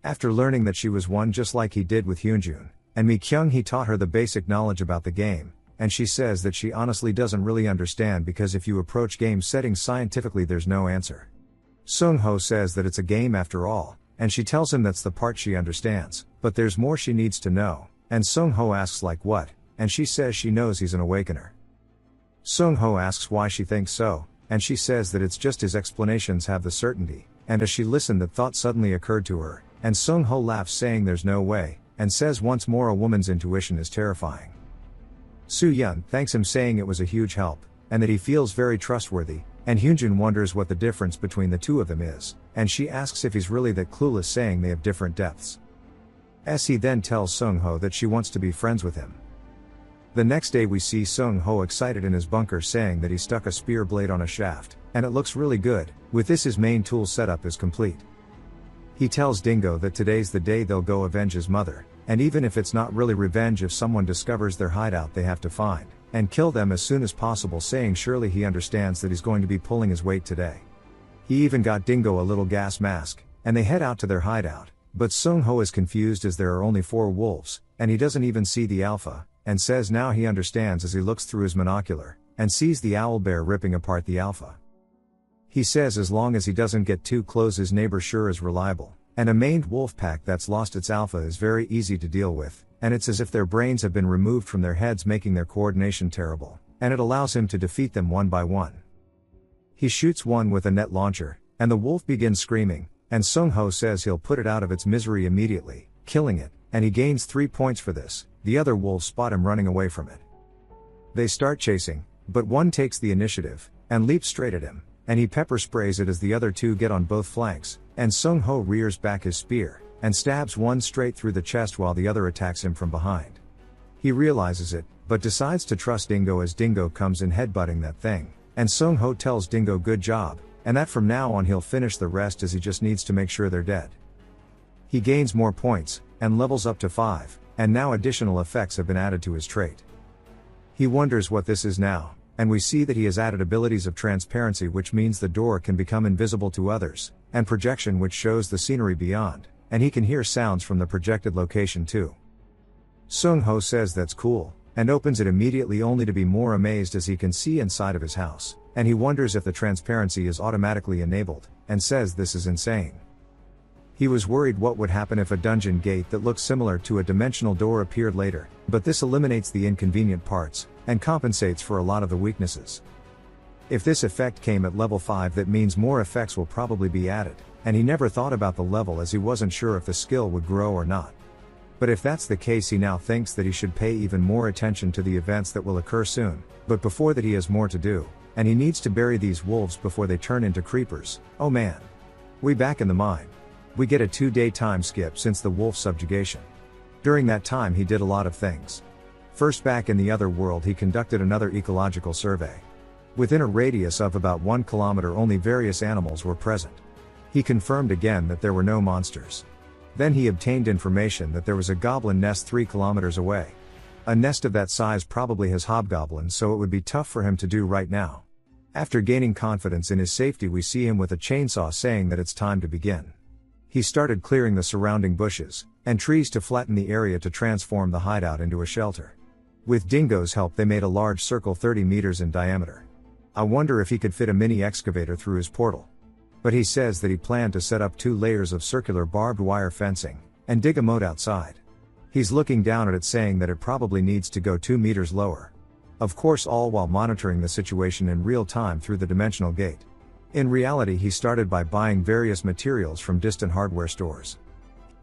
After learning that she was one just like he did with Hyunjun and Mi-kyung, he taught her the basic knowledge about the game, and she says that she honestly doesn't really understand because if you approach game settings scientifically there's no answer. Sung-ho says that it's a game after all, and she tells him that's the part she understands, but there's more she needs to know, and Sung-ho asks like what, and she says she knows he's an awakener. Sung-ho asks why she thinks so, and she says that it's just his explanations have the certainty, and as she listened that thought suddenly occurred to her, and Sung-ho laughs, saying there's no way, and says once more a woman's intuition is terrifying. Soo-yeon thanks him, saying it was a huge help, and that he feels very trustworthy, and Hyunjun wonders what the difference between the two of them is, and she asks if he's really that clueless, saying they have different depths. He then tells Sung-ho that she wants to be friends with him. The next day we see Sung-ho excited in his bunker, saying that he stuck a spear blade on a shaft, and it looks really good. With this his main tool setup is complete. He tells Dingo that today's the day they'll go avenge his mother, and even if it's not really revenge, if someone discovers their hideout they have to find and kill them as soon as possible, saying surely he understands that he's going to be pulling his weight today. He even got Dingo a little gas mask, and they head out to their hideout, but Sung-ho is confused as there are only 4 wolves, and he doesn't even see the alpha, and says now he understands as he looks through his monocular, and sees the owlbear ripping apart the alpha. He says as long as he doesn't get too close his neighbor sure is reliable, and a maned wolf pack that's lost its alpha is very easy to deal with, and it's as if their brains have been removed from their heads, making their coordination terrible, and it allows him to defeat them one by one. He shoots one with a net launcher, and the wolf begins screaming, and Sung-ho says he'll put it out of its misery immediately, killing it, and he gains 3 points for this. The other wolves spot him running away from it. They start chasing, but one takes the initiative, and leaps straight at him, and he pepper sprays it as the other 2 get on both flanks, and Sung-ho rears back his spear, and stabs one straight through the chest while the other attacks him from behind. He realizes it, but decides to trust Dingo as Dingo comes in headbutting that thing, and Sung-ho tells Dingo good job, and that from now on he'll finish the rest as he just needs to make sure they're dead. He gains more points, and levels up to 5, and now additional effects have been added to his trait. He wonders what this is now, and we see that he has added abilities of transparency, which means the door can become invisible to others, and projection, which shows the scenery beyond, and he can hear sounds from the projected location too. Sung-ho says that's cool, and opens it immediately only to be more amazed as he can see inside of his house, and he wonders if the transparency is automatically enabled, and says this is insane. He was worried what would happen if a dungeon gate that looks similar to a dimensional door appeared later, but this eliminates the inconvenient parts, and compensates for a lot of the weaknesses. If this effect came at level 5, that means more effects will probably be added, and he never thought about the level as he wasn't sure if the skill would grow or not. But if that's the case, he now thinks that he should pay even more attention to the events that will occur soon, but before that he has more to do, and he needs to bury these wolves before they turn into creepers. Oh man. We back in the mine. We get a 2-day time skip since the wolf subjugation. During that time he did a lot of things. First, back in the other world he conducted another ecological survey. Within a radius of about 1 kilometer only various animals were present. He confirmed again that there were no monsters. Then he obtained information that there was a goblin nest 3 kilometers away. A nest of that size probably has hobgoblins, so it would be tough for him to do right now. After gaining confidence in his safety, we see him with a chainsaw saying that it's time to begin. He started clearing the surrounding bushes and trees to flatten the area to transform the hideout into a shelter. With Dingo's help, they made a large circle 30 meters in diameter. I wonder if he could fit a mini excavator through his portal. But he says that he planned to set up 2 layers of circular barbed wire fencing and dig a moat outside. He's looking down at it, saying that it probably needs to go 2 meters lower. Of course, all while monitoring the situation in real time through the dimensional gate. In reality, he started by buying various materials from distant hardware stores.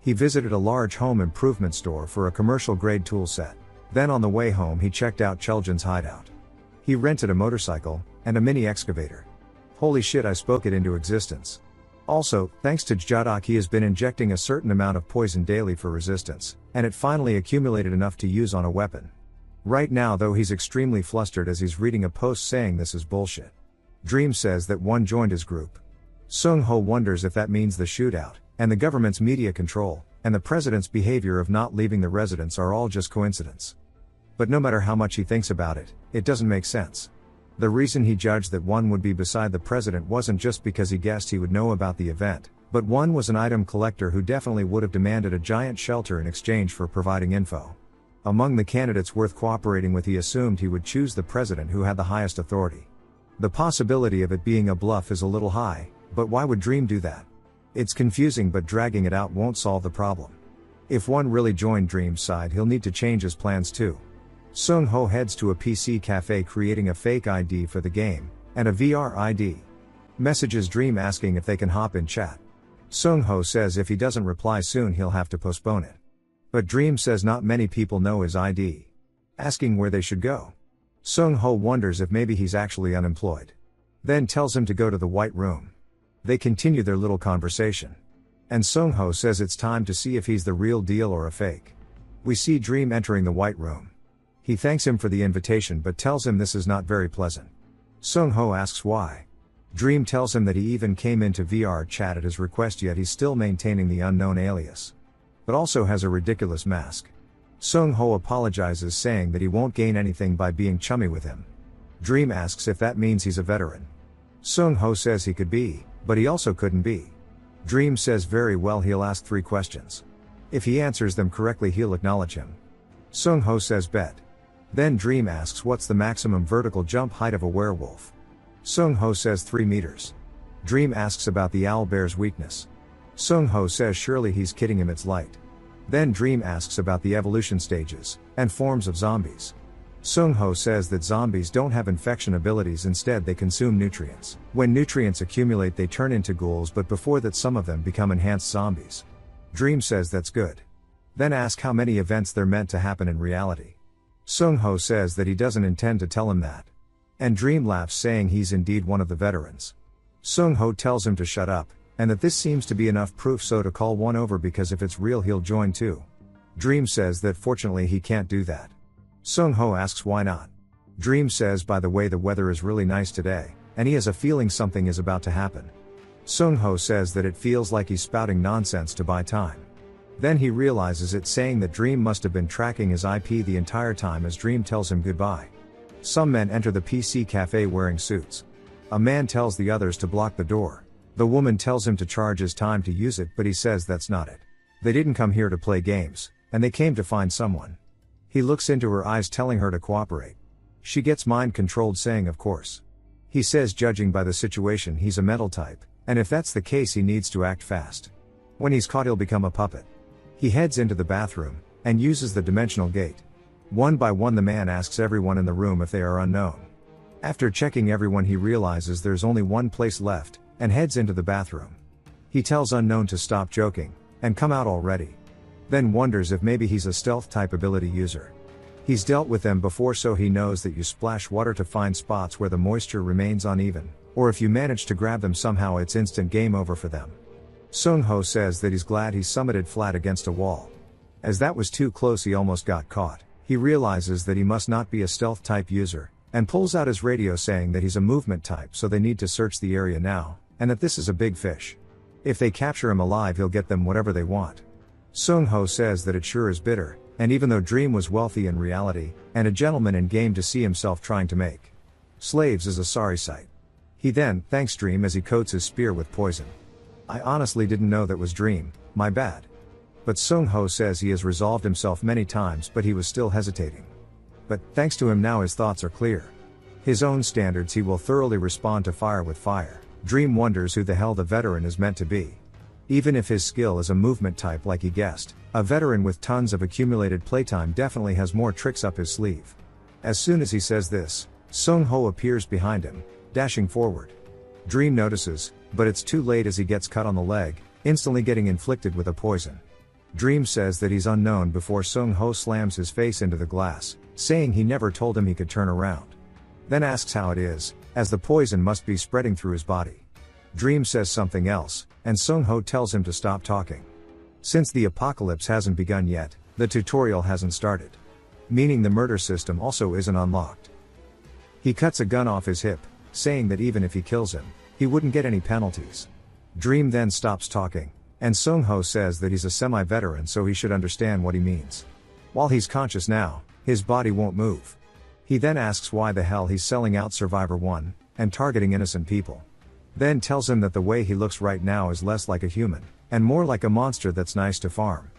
He visited a large home improvement store for a commercial grade tool set. Then on the way home he checked out Cheljin's hideout. He rented a motorcycle and a mini excavator. Holy shit, I spoke it into existence. Also, thanks to Jadok, he has been injecting a certain amount of poison daily for resistance, and it finally accumulated enough to use on a weapon. Right now though, he's extremely flustered as he's reading a post saying this is bullshit. Dream says that one joined his group. Sung Ho wonders if that means the shootout, and the government's media control, and the president's behavior of not leaving the residence are all just coincidence. But no matter how much he thinks about it, it doesn't make sense. The reason he judged that one would be beside the president wasn't just because he guessed he would know about the event, but one was an item collector who definitely would have demanded a giant shelter in exchange for providing info. Among the candidates worth cooperating with, he assumed he would choose the president who had the highest authority. The possibility of it being a bluff is a little high, but why would Dream do that? It's confusing, but dragging it out won't solve the problem. If one really joined Dream's side, he'll need to change his plans too. Sung Ho heads to a PC cafe, creating a fake ID for the game, and a VR ID. Messages Dream asking if they can hop in chat. Sung Ho says if he doesn't reply soon he'll have to postpone it. But Dream says not many people know his ID. Asking where they should go. Sung Ho wonders if maybe he's actually unemployed. Then tells him to go to the White Room. They continue their little conversation. And Sung Ho says it's time to see if he's the real deal or a fake. We see Dream entering the White Room. He thanks him for the invitation but tells him this is not very pleasant. Sung Ho asks why. Dream tells him that he even came into VR chat at his request, yet he's still maintaining the unknown alias. But also has a ridiculous mask. Sung Ho apologizes, saying that he won't gain anything by being chummy with him. Dream asks if that means he's a veteran. Sung Ho says he could be, but he also couldn't be. Dream says very well, he'll ask 3 questions. If he answers them correctly he'll acknowledge him. Sung Ho says bet. Then Dream asks what's the maximum vertical jump height of a werewolf. Sung Ho says 3 meters. Dream asks about the owlbear's weakness. Sung Ho says surely he's kidding him, it's light. Then Dream asks about the evolution stages and forms of zombies. Sung Ho says that zombies don't have infection abilities, instead they consume nutrients. When nutrients accumulate they turn into ghouls, but before that some of them become enhanced zombies. Dream says that's good. Then ask how many events they're meant to happen in reality. Sung Ho says that he doesn't intend to tell him that. And Dream laughs, saying he's indeed one of the veterans. Sung Ho tells him to shut up, and that this seems to be enough proof so to call one over, because if it's real he'll join too. Dream says that fortunately he can't do that. Sung Ho asks why not. Dream says by the way the weather is really nice today, and he has a feeling something is about to happen. Sung Ho says that it feels like he's spouting nonsense to buy time. Then he realizes it's saying that Dream must have been tracking his IP the entire time, as Dream tells him goodbye. Some men enter the PC cafe wearing suits. A man tells the others to block the door. The woman tells him to charge his time to use it, but he says that's not it. They didn't come here to play games, and they came to find someone. He looks into her eyes, telling her to cooperate. She gets mind controlled, saying of course. He says judging by the situation he's a mental type, and if that's the case he needs to act fast. When he's caught he'll become a puppet. He heads into the bathroom, and uses the dimensional gate. One by one the man asks everyone in the room if they are unknown. After checking everyone he realizes there's only one place left, and heads into the bathroom. He tells Unknown to stop joking, and come out already. Then wonders if maybe he's a stealth type ability user. He's dealt with them before, so he knows that you splash water to find spots where the moisture remains uneven, or if you manage to grab them somehow it's instant game over for them. Sung Ho says that he's glad he summited flat against a wall. As that was too close he almost got caught. He realizes that he must not be a stealth type user, and pulls out his radio saying that he's a movement type, so they need to search the area now, and that this is a big fish. If they capture him alive, he'll get them whatever they want. Sung-ho says that it sure is bitter, and even though Dream was wealthy in reality, and a gentleman in game, to see himself trying to make slaves is a sorry sight. He then thanks Dream as he coats his spear with poison. I honestly didn't know that was Dream, my bad. But Sung-ho says he has resolved himself many times, but he was still hesitating. But thanks to him now his thoughts are clear. His own standards, he will thoroughly respond to fire with fire. Dream wonders who the hell the veteran is meant to be. Even if his skill is a movement type like he guessed, a veteran with tons of accumulated playtime definitely has more tricks up his sleeve. As soon as he says this, Sung-ho appears behind him, dashing forward. Dream notices, but it's too late as he gets cut on the leg, instantly getting inflicted with a poison. Dream says that he's unknown before Sung-ho slams his face into the glass, saying he never told him he could turn around. Then asks how it is, as the poison must be spreading through his body. Dream says something else, and Sung-ho tells him to stop talking. Since the apocalypse hasn't begun yet, the tutorial hasn't started. Meaning the murder system also isn't unlocked. He cuts a gun off his hip, saying that even if he kills him, he wouldn't get any penalties. Dream then stops talking, and Sung-ho says that he's a semi-veteran, so he should understand what he means. While he's conscious now, his body won't move. He then asks why the hell he's selling out Survivor 1, and targeting innocent people. Then tells him that the way he looks right now is less like a human, and more like a monster that's nice to farm.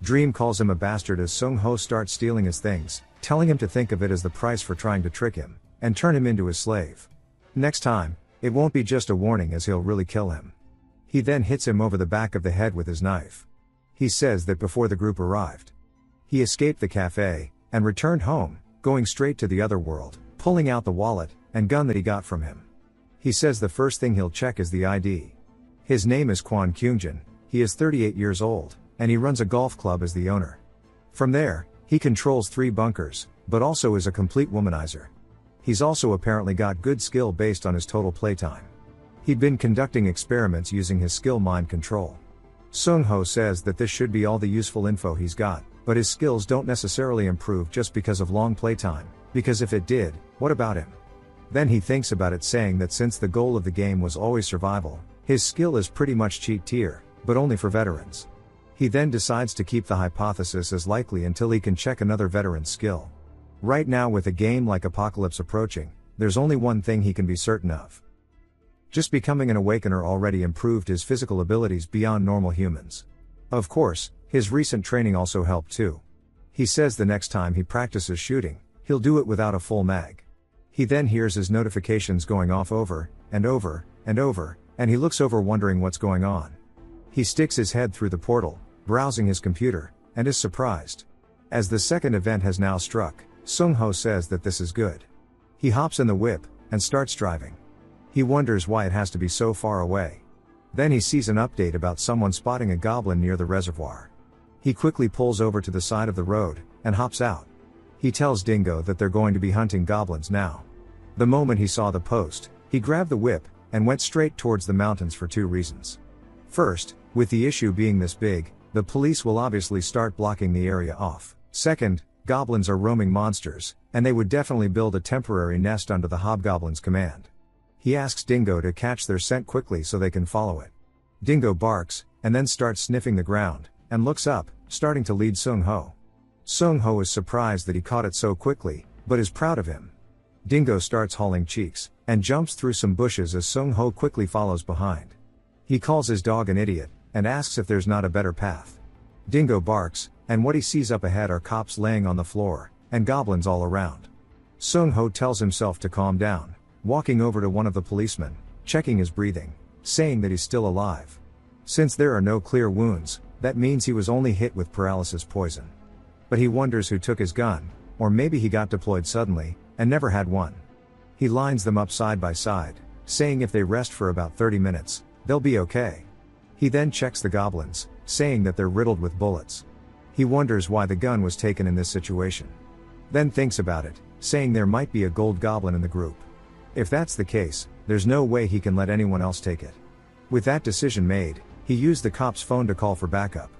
Dream calls him a bastard as Sung-ho starts stealing his things, telling him to think of it as the price for trying to trick him, and turn him into his slave. Next time, it won't be just a warning, as he'll really kill him. He then hits him over the back of the head with his knife. He says that before the group arrived, he escaped the cafe, and returned home, going straight to the other world, pulling out the wallet and gun that he got from him. He says the first thing he'll check is the ID. His name is Kwon Kyungjin, he is 38 years old, and he runs a golf club as the owner. From there, he controls 3 bunkers, but also is a complete womanizer. He's also apparently got good skill based on his total playtime. He'd been conducting experiments using his skill mind control. Sung-ho says that this should be all the useful info he's got, but his skills don't necessarily improve just because of long playtime, because if it did, what about him? Then he thinks about it, saying that since the goal of the game was always survival, his skill is pretty much cheat tier, but only for veterans. He then decides to keep the hypothesis as likely until he can check another veteran's skill. Right now, with a game like Apocalypse approaching, there's only one thing he can be certain of. Just becoming an Awakener already improved his physical abilities beyond normal humans. Of course, his recent training also helped too. He says the next time he practices shooting, he'll do it without a full mag. He then hears his notifications going off over, and over, and over, and he looks over wondering what's going on. He sticks his head through the portal, browsing his computer, and is surprised. As the second event has now struck, Sung-ho says that this is good. He hops in the whip, and starts driving. He wonders why it has to be so far away. Then he sees an update about someone spotting a goblin near the reservoir. He quickly pulls over to the side of the road, and hops out. He tells Dingo that they're going to be hunting goblins now. The moment he saw the post, he grabbed the whip, and went straight towards the mountains for 2 reasons. First, with the issue being this big, the police will obviously start blocking the area off. Second, goblins are roaming monsters, and they would definitely build a temporary nest under the hobgoblin's command. He asks Dingo to catch their scent quickly so they can follow it. Dingo barks, and then starts sniffing the ground, and looks up, starting to lead Sung-ho. Sung-ho is surprised that he caught it so quickly, but is proud of him. Dingo starts hauling cheeks, and jumps through some bushes as Sung-ho quickly follows behind. He calls his dog an idiot, and asks if there's not a better path. Dingo barks, and what he sees up ahead are cops laying on the floor, and goblins all around. Sung-ho tells himself to calm down, walking over to one of the policemen, checking his breathing, saying that he's still alive. Since there are no clear wounds, that means he was only hit with paralysis poison. But he wonders who took his gun, or maybe he got deployed suddenly, and never had one. He lines them up side by side, saying if they rest for about 30 minutes, they'll be okay. He then checks the goblins, saying that they're riddled with bullets. He wonders why the gun was taken in this situation. Then thinks about it, saying there might be a gold goblin in the group. If that's the case, there's no way he can let anyone else take it. With that decision made, he used the cop's phone to call for backup.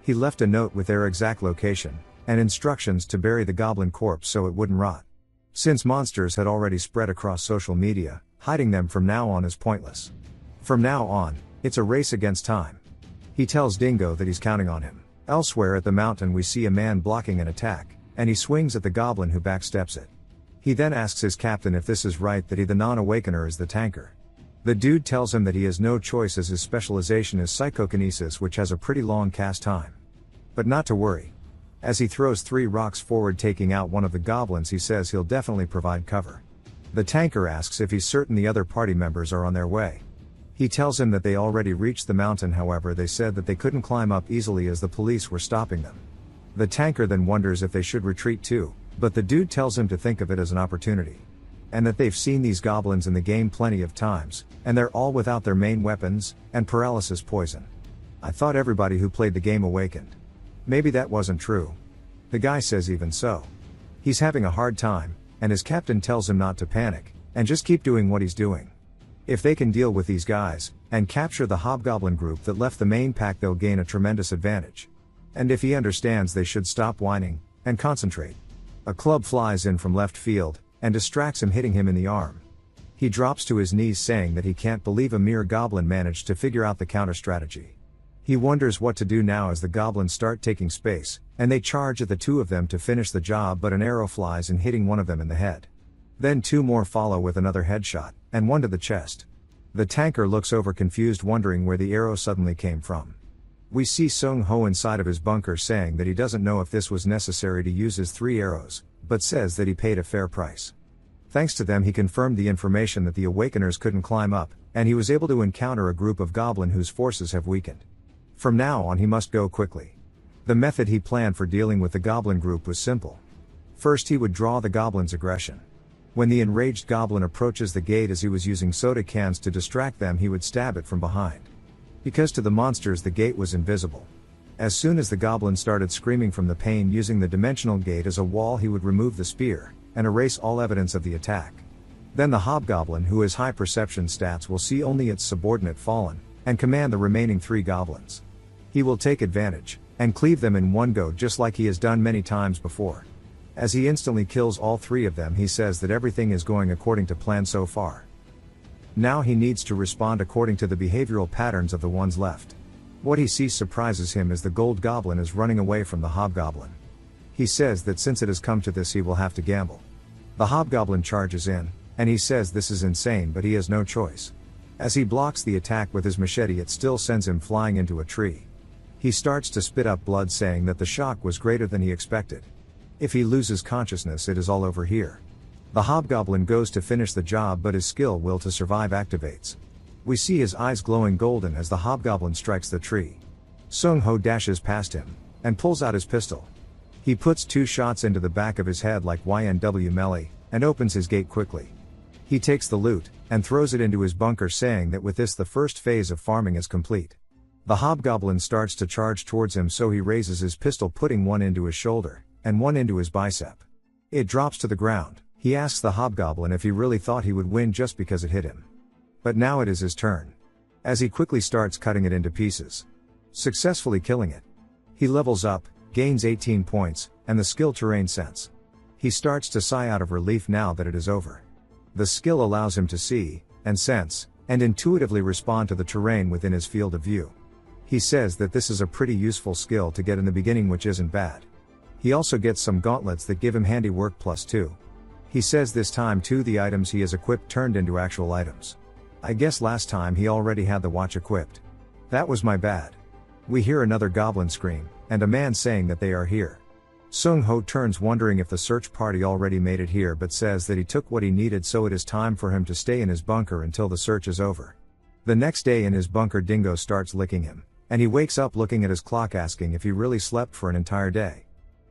He left a note with their exact location, and instructions to bury the goblin corpse so it wouldn't rot. Since monsters had already spread across social media, hiding them from now on is pointless. From now on, it's a race against time. He tells Dingo that he's counting on him. Elsewhere at the mountain we see a man blocking an attack, and he swings at the goblin who backsteps it. He then asks his captain if this is right, that he the non-awakener is the tanker. The dude tells him that he has no choice as his specialization is psychokinesis, which has a pretty long cast time. But not to worry. As he throws 3 rocks forward taking out one of the goblins, he says he'll definitely provide cover. The tanker asks if he's certain the other party members are on their way. He tells him that they already reached the mountain, however they said that they couldn't climb up easily as the police were stopping them. The tanker then wonders if they should retreat too, but the dude tells him to think of it as an opportunity. And that they've seen these goblins in the game plenty of times, and they're all without their main weapons, and paralysis poison. I thought everybody who played the game awakened. Maybe that wasn't true. The guy says even so. He's having a hard time, and his captain tells him not to panic, and just keep doing what he's doing. If they can deal with these guys, and capture the hobgoblin group that left the main pack, they'll gain a tremendous advantage. And if he understands, they should stop whining, and concentrate. A club flies in from left field, and distracts him, hitting him in the arm. He drops to his knees saying that he can't believe a mere goblin managed to figure out the counter strategy. He wonders what to do now as the goblins start taking space, and they charge at the 2 of them to finish the job, but an arrow flies and hitting one of them in the head. Then 2 more follow with another headshot, and 1 to the chest. The tanker looks over confused, wondering where the arrow suddenly came from. We see Sung Ho inside of his bunker saying that he doesn't know if this was necessary to use his 3 arrows, but says that he paid a fair price. Thanks to them he confirmed the information that the Awakeners couldn't climb up, and he was able to encounter a group of goblin whose forces have weakened. From now on he must go quickly. The method he planned for dealing with the goblin group was simple. First he would draw the goblin's aggression. When the enraged goblin approaches the gate as he was using soda cans to distract them, he would stab it from behind. Because to the monsters the gate was invisible. As soon as the goblin started screaming from the pain, using the dimensional gate as a wall, he would remove the spear, and erase all evidence of the attack. Then the hobgoblin, who has high perception stats, will see only its subordinate fallen, and command the remaining 3 goblins. He will take advantage, and cleave them in one go, just like he has done many times before. As he instantly kills all 3 of them, he says that everything is going according to plan so far. Now he needs to respond according to the behavioral patterns of the ones left. What he sees surprises him as the gold goblin is running away from the hobgoblin. He says that since it has come to this he will have to gamble. The hobgoblin charges in, and he says this is insane, but he has no choice. As he blocks the attack with his machete, it still sends him flying into a tree. He starts to spit up blood, saying that the shock was greater than he expected. If he loses consciousness, it is all over here. The hobgoblin goes to finish the job, but his skill will to survive activates. We see his eyes glowing golden as the hobgoblin strikes the tree. Sung Ho dashes past him, and pulls out his pistol. He puts 2 shots into the back of his head like YNW Melly, and opens his gate quickly. He takes the loot, and throws it into his bunker, saying that with this the first phase of farming is complete. The hobgoblin starts to charge towards him, so he raises his pistol, putting 1 into his shoulder, and 1 into his bicep. It drops to the ground. He asks the hobgoblin if he really thought he would win just because it hit him. But now it is his turn. As he quickly starts cutting it into pieces, successfully killing it. He levels up, gains 18 points, and the skill Terrain Sense. He starts to sigh out of relief now that it is over. The skill allows him to see, and sense, and intuitively respond to the terrain within his field of view. He says that this is a pretty useful skill to get in the beginning, which isn't bad. He also gets some gauntlets that give him handiwork +2. He says this time too the items he has equipped turned into actual items. I guess last time he already had the watch equipped. That was my bad. We hear another goblin scream, and a man saying that they are here. Sung Ho turns, wondering if the search party already made it here, but says that he took what he needed, so it is time for him to stay in his bunker until the search is over. The next day in his bunker, Dingo starts licking him, and he wakes up looking at his clock, asking if he really slept for an entire day.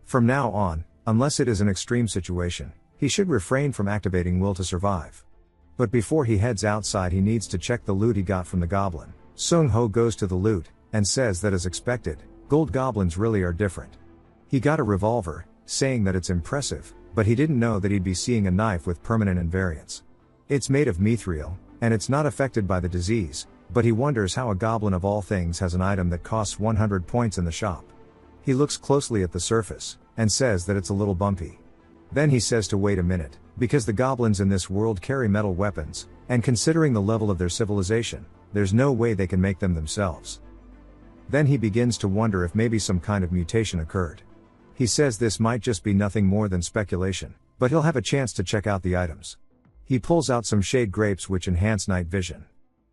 From now on, unless it is an extreme situation, he should refrain from activating Will to Survive. But before he heads outside, he needs to check the loot he got from the goblin. Sung Ho goes to the loot, and says that as expected, gold goblins really are different. He got a revolver, saying that it's impressive, but he didn't know that he'd be seeing a knife with permanent invariance. It's made of mithril, and it's not affected by the disease, but he wonders how a goblin of all things has an item that costs 100 points in the shop. He looks closely at the surface, and says that it's a little bumpy. Then he says to wait a minute, Because the goblins in this world carry metal weapons, and considering the level of their civilization, there's no way they can make them themselves. Then he begins to wonder if maybe some kind of mutation occurred. He says this might just be nothing more than speculation, but he'll have a chance to check out the items. He pulls out some shade grapes which enhance night vision.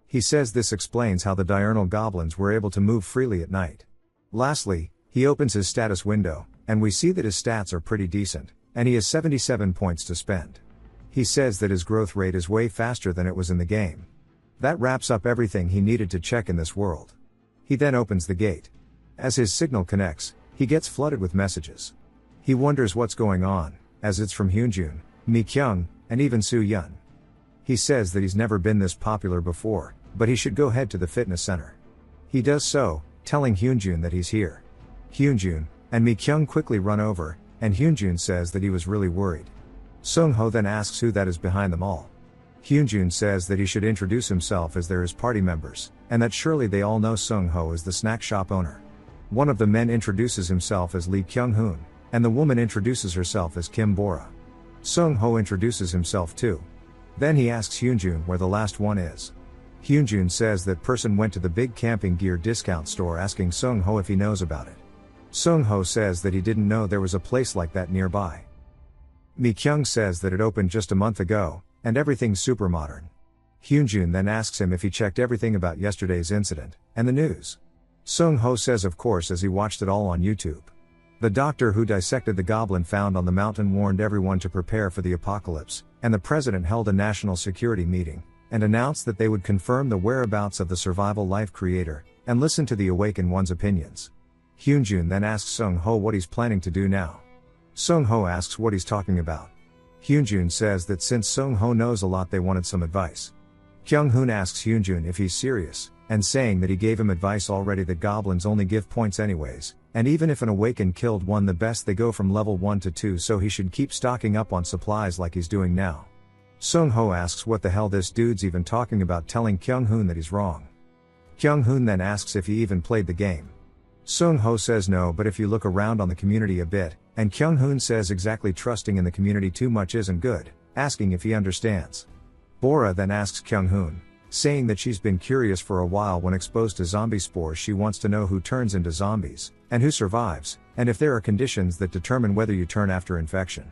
He says this explains how the diurnal goblins were able to move freely at night. Lastly, he opens his status window, and we see that his stats are pretty decent, and he has 77 points to spend. He says that his growth rate is way faster than it was in the game. That wraps up everything he needed to check in this world. He then opens the gate. As his signal connects, he gets flooded with messages. He wonders what's going on, as it's from Hyunjun, Mi-kyung, and even Soo-yeon. He says that he's never been this popular before, but he should go head to the fitness center. He does so, telling Hyunjun that he's here. Hyunjun and Mi-kyung quickly run over, and Hyunjun says that he was really worried. Sung-ho then asks who that is behind them all. Hyunjun says that he should introduce himself as they're his party members, and that surely they all know Sung-ho as the snack shop owner. One of the men introduces himself as Lee Kyung-hoon, and the woman introduces herself as Kim Bora. Sung-ho introduces himself too. Then he asks Hyunjun where the last one is. Hyunjun says that person went to the big camping gear discount store asking Sung-ho if he knows about it. Sung-ho says that he didn't know there was a place like that nearby. Mi-kyung says that it opened just a month ago, and everything's super modern. Hyunjun then asks him if he checked everything about yesterday's incident, and the news. Sung-ho says of course as he watched it all on YouTube. The doctor who dissected the goblin found on the mountain warned everyone to prepare for the apocalypse, and the president held a national security meeting, and announced that they would confirm the whereabouts of the survival life creator, and listen to the awakened one's opinions. Hyunjun then asks Sung-ho what he's planning to do now. Sung-ho asks what he's talking about. Hyunjun says that since Sung-ho knows a lot they wanted some advice. Kyung-hoon asks Hyunjun if he's serious, and saying that he gave him advice already that goblins only give points anyways, and even if an awakened killed one the best they go from level 1 to 2 so he should keep stocking up on supplies like he's doing now. Sung-ho asks what the hell this dude's even talking about, telling Kyung-hoon that he's wrong. Kyung-hoon then asks if he even played the game. Sung-ho says no, but if you look around on the community a bit, and Kyung-hoon says exactly trusting in the community too much isn't good, asking if he understands. Bora then asks Kyung-hoon, saying that she's been curious for a while when exposed to zombie spores. She wants to know who turns into zombies, and who survives, and if there are conditions that determine whether you turn after infection.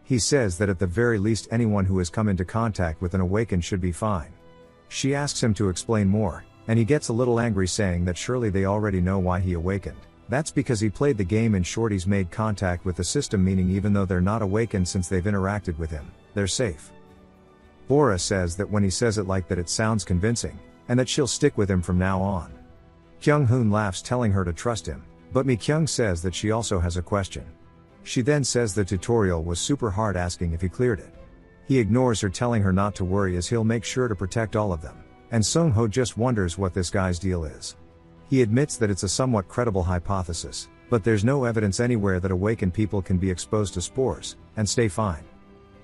He says that at the very least anyone who has come into contact with an awakened should be fine. She asks him to explain more, and he gets a little angry saying that surely they already know why he awakened. That's because he played the game and shorties made contact with the system, meaning even though they're not awakened since they've interacted with him, they're safe. Bora says that when he says it like that it sounds convincing, and that she'll stick with him from now on. Kyung-hoon laughs telling her to trust him, but Mi-kyung says that she also has a question. She then says the tutorial was super hard, asking if he cleared it. He ignores her, telling her not to worry as he'll make sure to protect all of them, and Sung-ho just wonders what this guy's deal is. He admits that it's a somewhat credible hypothesis, but there's no evidence anywhere that awakened people can be exposed to spores, and stay fine.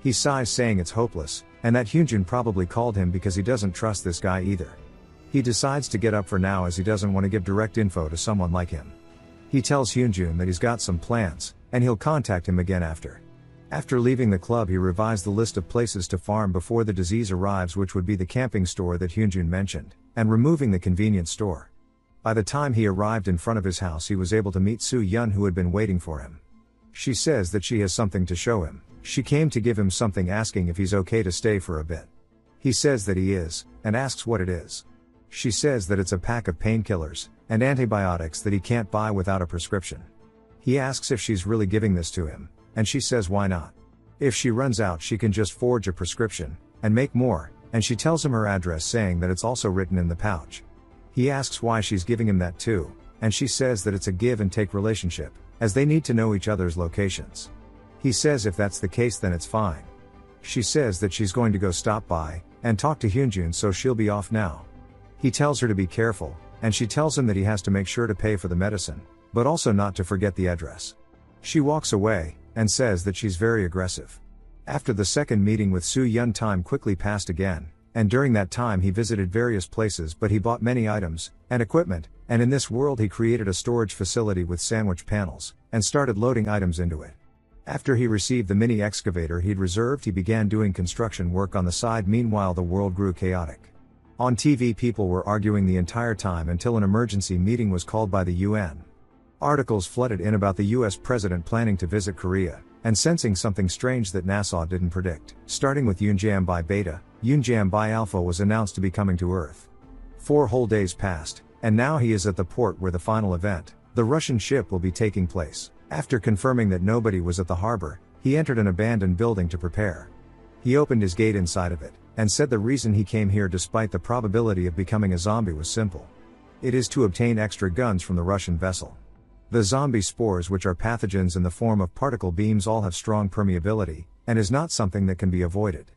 He sighs saying it's hopeless, and that Hyunjun probably called him because he doesn't trust this guy either. He decides to get up for now as he doesn't want to give direct info to someone like him. He tells Hyunjun that he's got some plans, and he'll contact him again after. After leaving the club he revised the list of places to farm before the disease arrives, which would be the camping store that Hyunjun mentioned, and removing the convenience store. By the time he arrived in front of his house he was able to meet Soo-yeon, who had been waiting for him. She says that she has something to show him. She came to give him something, asking if he's okay to stay for a bit. He says that he is, and asks what it is. She says that it's a pack of painkillers and antibiotics that he can't buy without a prescription. He asks if she's really giving this to him, and she says why not. If she runs out she can just forge a prescription and make more, and she tells him her address, saying that it's also written in the pouch. He asks why she's giving him that too, and she says that it's a give and take relationship, as they need to know each other's locations. He says if that's the case then it's fine. She says that she's going to go stop by and talk to Hyunjun, so she'll be off now. He tells her to be careful, and she tells him that he has to make sure to pay for the medicine, but also not to forget the address. She walks away, and says that she's very aggressive. After the second meeting with Soo-yeon, time quickly passed again, and during that time he visited various places, but he bought many items and equipment, and in this world he created a storage facility with sandwich panels, and started loading items into it. After he received the mini excavator he'd reserved, he began doing construction work on the side. Meanwhile, the world grew chaotic. On TV, people were arguing the entire time until an emergency meeting was called by the UN. Articles flooded in about the US president planning to visit Korea, and sensing something strange that NASA didn't predict. Starting with Yunjambi Beta, Yunjambi Alpha was announced to be coming to Earth. 4 whole days passed, and now he is at the port where the final event, the Russian ship, will be taking place. After confirming that nobody was at the harbor, he entered an abandoned building to prepare. He opened his gate inside of it, and said the reason he came here despite the probability of becoming a zombie was simple. It is to obtain extra guns from the Russian vessel. The zombie spores, which are pathogens in the form of particle beams, all have strong permeability, and is not something that can be avoided.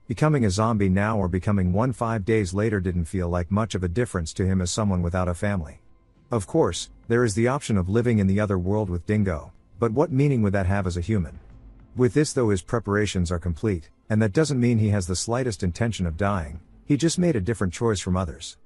Becoming a zombie now or becoming one 5 days later didn't feel like much of a difference to him as someone without a family. Of course, there is the option of living in the other world with Dingo, but what meaning would that have as a human? With this though, his preparations are complete, and that doesn't mean he has the slightest intention of dying. He just made a different choice from others.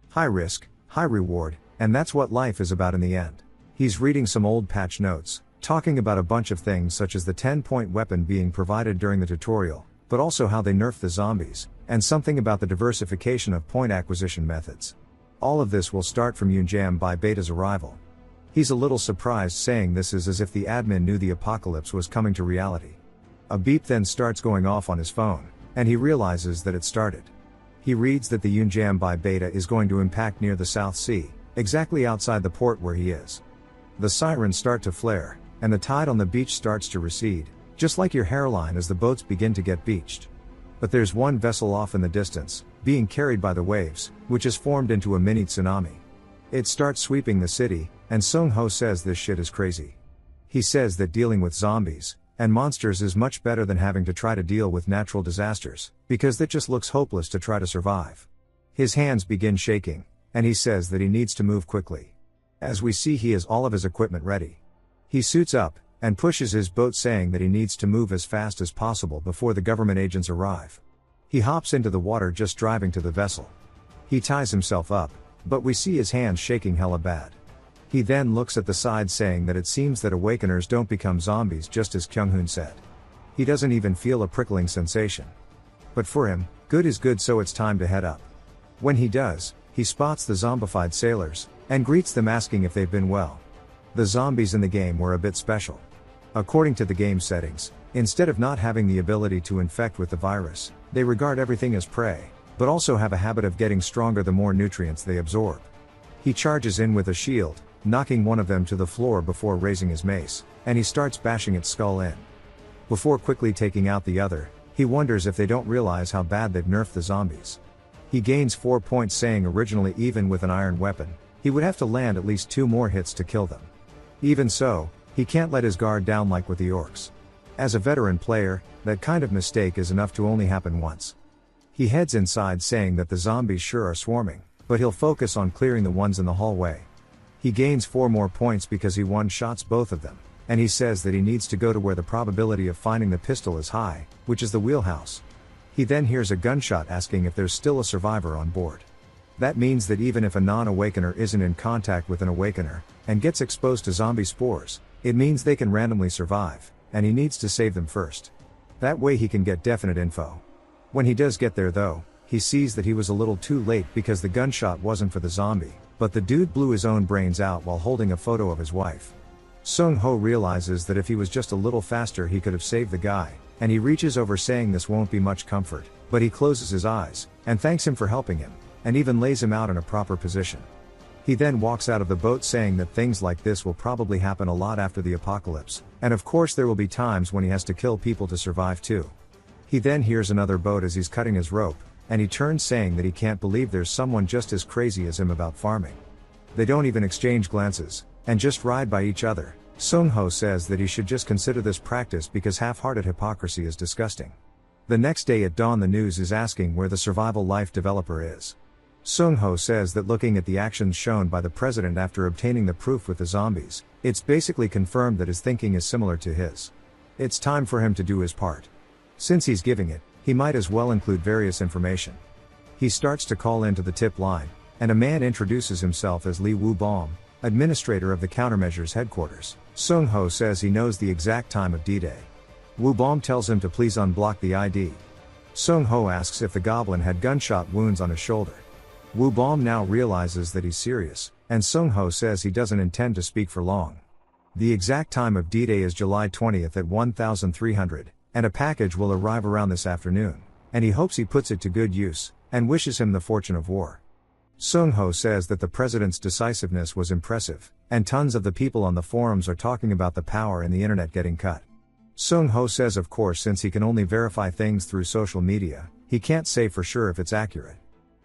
High risk, high reward, and that's what life is about in the end. He's reading some old patch notes, talking about a bunch of things such as the 10-point weapon being provided during the tutorial, but also how they nerfed the zombies, and something about the diversification of point acquisition methods. All of this will start from Yunjambi Beta's arrival. He's a little surprised, saying this is as if the admin knew the apocalypse was coming to reality. A beep then starts going off on his phone, and he realizes that it started. He reads that the Yunjambi Beta is going to impact near the South Sea, exactly outside the port where he is. The sirens start to flare, and the tide on the beach starts to recede, just like your hairline as the boats begin to get beached. But there's one vessel off in the distance, being carried by the waves, which has formed into a mini tsunami. It starts sweeping the city, and Sung Ho says this shit is crazy. He says that dealing with zombies and monsters is much better than having to try to deal with natural disasters, because that just looks hopeless to try to survive. His hands begin shaking, and he says that he needs to move quickly. As we see, he has all of his equipment ready. He suits up, and pushes his boat, saying that he needs to move as fast as possible before the government agents arrive. He hops into the water just driving to the vessel. He ties himself up, but we see his hands shaking hella bad. He then looks at the side, saying that it seems that awakeners don't become zombies, just as Kyung-hoon said. He doesn't even feel a prickling sensation. But for him, good is good, so it's time to head up. When he does, he spots the zombified sailors, and greets them, asking if they've been well. The zombies in the game were a bit special. According to the game settings, instead of not having the ability to infect with the virus, they regard everything as prey, but also have a habit of getting stronger the more nutrients they absorb. He charges in with a shield, knocking one of them to the floor before raising his mace, and he starts bashing its skull in. Before quickly taking out the other, he wonders if they don't realize how bad they've nerfed the zombies. He gains 4 points, saying originally even with an iron weapon, he would have to land at least 2 more hits to kill them. Even so, he can't let his guard down like with the orcs. As a veteran player, that kind of mistake is enough to only happen once. He heads inside, saying that the zombies sure are swarming, but he'll focus on clearing the ones in the hallway. He gains 4 more points because he one-shots both of them, and he says that he needs to go to where the probability of finding the pistol is high, which is the wheelhouse. He then hears a gunshot, asking if there's still a survivor on board. That means that even if a non-awakener isn't in contact with an awakener, and gets exposed to zombie spores, it means they can randomly survive, and he needs to save them first. That way he can get definite info. When he does get there though, he sees that he was a little too late, because the gunshot wasn't for the zombie, but the dude blew his own brains out while holding a photo of his wife. Sung Ho realizes that if he was just a little faster he could have saved the guy, and he reaches over, saying this won't be much comfort, but he closes his eyes, and thanks him for helping him, and even lays him out in a proper position. He then walks out of the boat, saying that things like this will probably happen a lot after the apocalypse, and of course there will be times when he has to kill people to survive too. He then hears another boat as he's cutting his rope, and he turns, saying that he can't believe there's someone just as crazy as him about farming. They don't even exchange glances, and just ride by each other. Sung Ho says that he should just consider this practice because half-hearted hypocrisy is disgusting. The next day at dawn, the news is asking where the survival life developer is. Sung Ho says that looking at the actions shown by the president after obtaining the proof with the zombies, it's basically confirmed that his thinking is similar to his. It's time for him to do his part. Since he's giving it, he might as well include various information. He starts to call into the tip line, and a man introduces himself as Lee Woo Bom, administrator of the countermeasures headquarters. Sung-ho says he knows the exact time of D-Day. Woo-Bom tells him to please unblock the ID. Sung-ho asks if the goblin had gunshot wounds on his shoulder. Woo-Bom now realizes that he's serious, and Sung-ho says he doesn't intend to speak for long. The exact time of D-Day is July 20th at 1300, and a package will arrive around this afternoon, and he hopes he puts it to good use, and wishes him the fortune of war. Sung-ho says that the president's decisiveness was impressive, and tons of the people on the forums are talking about the power in the internet getting cut. Sung-ho says of course since he can only verify things through social media, he can't say for sure if it's accurate.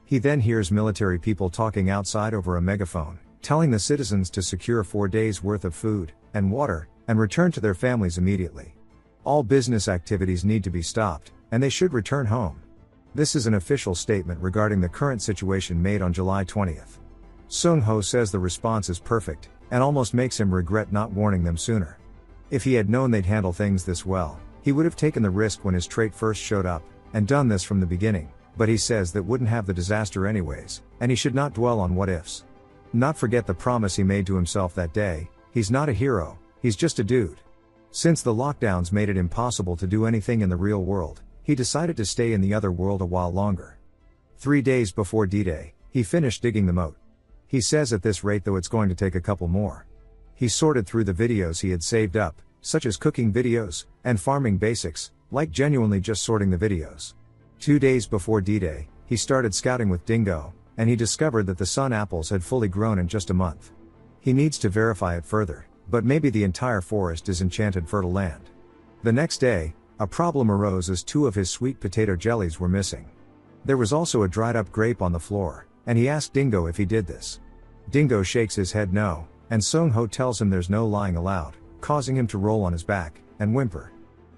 He then hears military people talking outside over a megaphone, telling the citizens to secure 4 days worth of food and water, and return to their families immediately. All business activities need to be stopped, and they should return home. This is an official statement regarding the current situation made on July 20th. Sung-ho says the response is perfect, and almost makes him regret not warning them sooner. If he had known they'd handle things this well, he would have taken the risk when his trait first showed up, and done this from the beginning, but he says that wouldn't have the disaster anyways, and he should not dwell on what ifs. Not forget the promise he made to himself that day, he's not a hero, he's just a dude. Since the lockdowns made it impossible to do anything in the real world, he decided to stay in the other world a while longer. 3 days before D-Day, he finished digging the moat. He says at this rate though it's going to take a couple more. He sorted through the videos he had saved up, such as cooking videos, and farming basics, like genuinely just sorting the videos. 2 days before D-Day, he started scouting with Dingo, and he discovered that the sun apples had fully grown in just a month. He needs to verify it further, but maybe the entire forest is enchanted fertile land. The next day, a problem arose as 2 of his sweet potato jellies were missing. There was also a dried up grape on the floor, and he asked Dingo if he did this. Dingo shakes his head no, and Sung-ho tells him there's no lying allowed, causing him to roll on his back and whimper.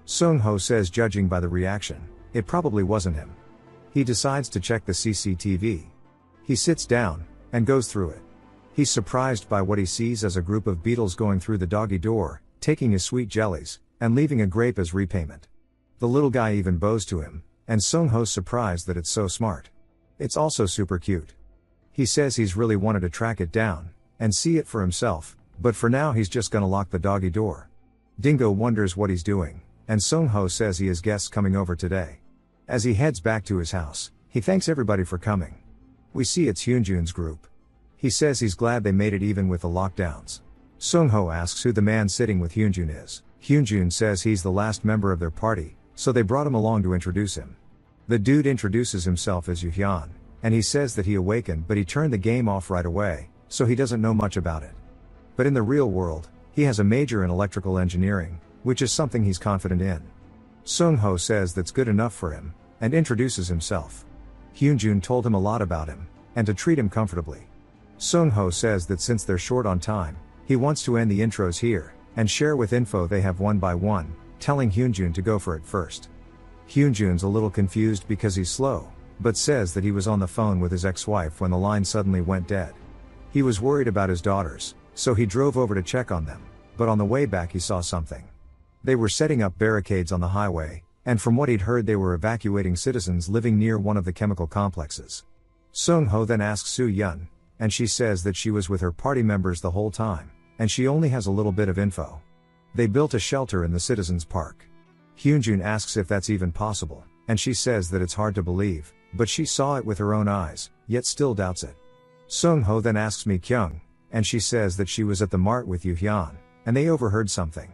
Sung-ho says judging by the reaction, it probably wasn't him. He decides to check the CCTV. He sits down and goes through it. He's surprised by what he sees as a group of beetles going through the doggy door, taking his sweet jellies, and leaving a grape as repayment. The little guy even bows to him, and Sung-ho's surprised that it's so smart. It's also super cute. He says he's really wanted to track it down, and see it for himself, but for now he's just gonna lock the doggy door. Dingo wonders what he's doing, and Sung-ho says he has guests coming over today. As he heads back to his house, he thanks everybody for coming. We see it's Hyunjun's group. He says he's glad they made it even with the lockdowns. Sung-ho asks who the man sitting with Hyunjun is. Hyunjun says he's the last member of their party, so they brought him along to introduce him. The dude introduces himself as Yuhyun, and he says that he awakened but he turned the game off right away, so he doesn't know much about it. But in the real world, he has a major in electrical engineering, which is something he's confident in. Sung-ho says that's good enough for him, and introduces himself. Hyunjun told him a lot about him, and to treat him comfortably. Sung-ho says that since they're short on time, he wants to end the intros here, and share with info they have one by one, telling Hyunjun to go for it first. Hyunjun's a little confused because he's slow, but says that he was on the phone with his ex-wife when the line suddenly went dead. He was worried about his daughters, so he drove over to check on them, but on the way back he saw something. They were setting up barricades on the highway, and from what he'd heard they were evacuating citizens living near one of the chemical complexes. Sung-ho then asks Soo-yeon, and she says that she was with her party members the whole time, and she only has a little bit of info. They built a shelter in the citizens' park. Hyunjun asks if that's even possible, and she says that it's hard to believe, but she saw it with her own eyes, yet still doubts it. Sung-ho then asks Mi-kyung, and she says that she was at the mart with Yuhyun, and they overheard something.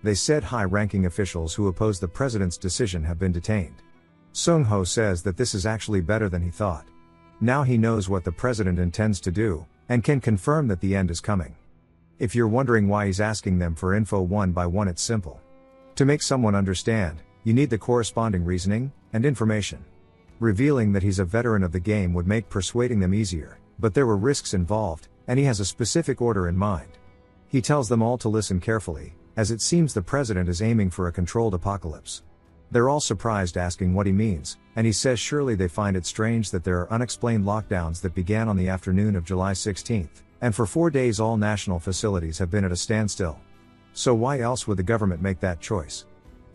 They said high-ranking officials who oppose the president's decision have been detained. Sung-ho says that this is actually better than he thought. Now he knows what the president intends to do, and can confirm that the end is coming. If you're wondering why he's asking them for info one by one, it's simple. To make someone understand, you need the corresponding reasoning and information. Revealing that he's a veteran of the game would make persuading them easier, but there were risks involved, and he has a specific order in mind. He tells them all to listen carefully, as it seems the president is aiming for a controlled apocalypse. They're all surprised, asking what he means, and he says surely they find it strange that there are unexplained lockdowns that began on the afternoon of July 16th, and for 4 days all national facilities have been at a standstill. So why else would the government make that choice?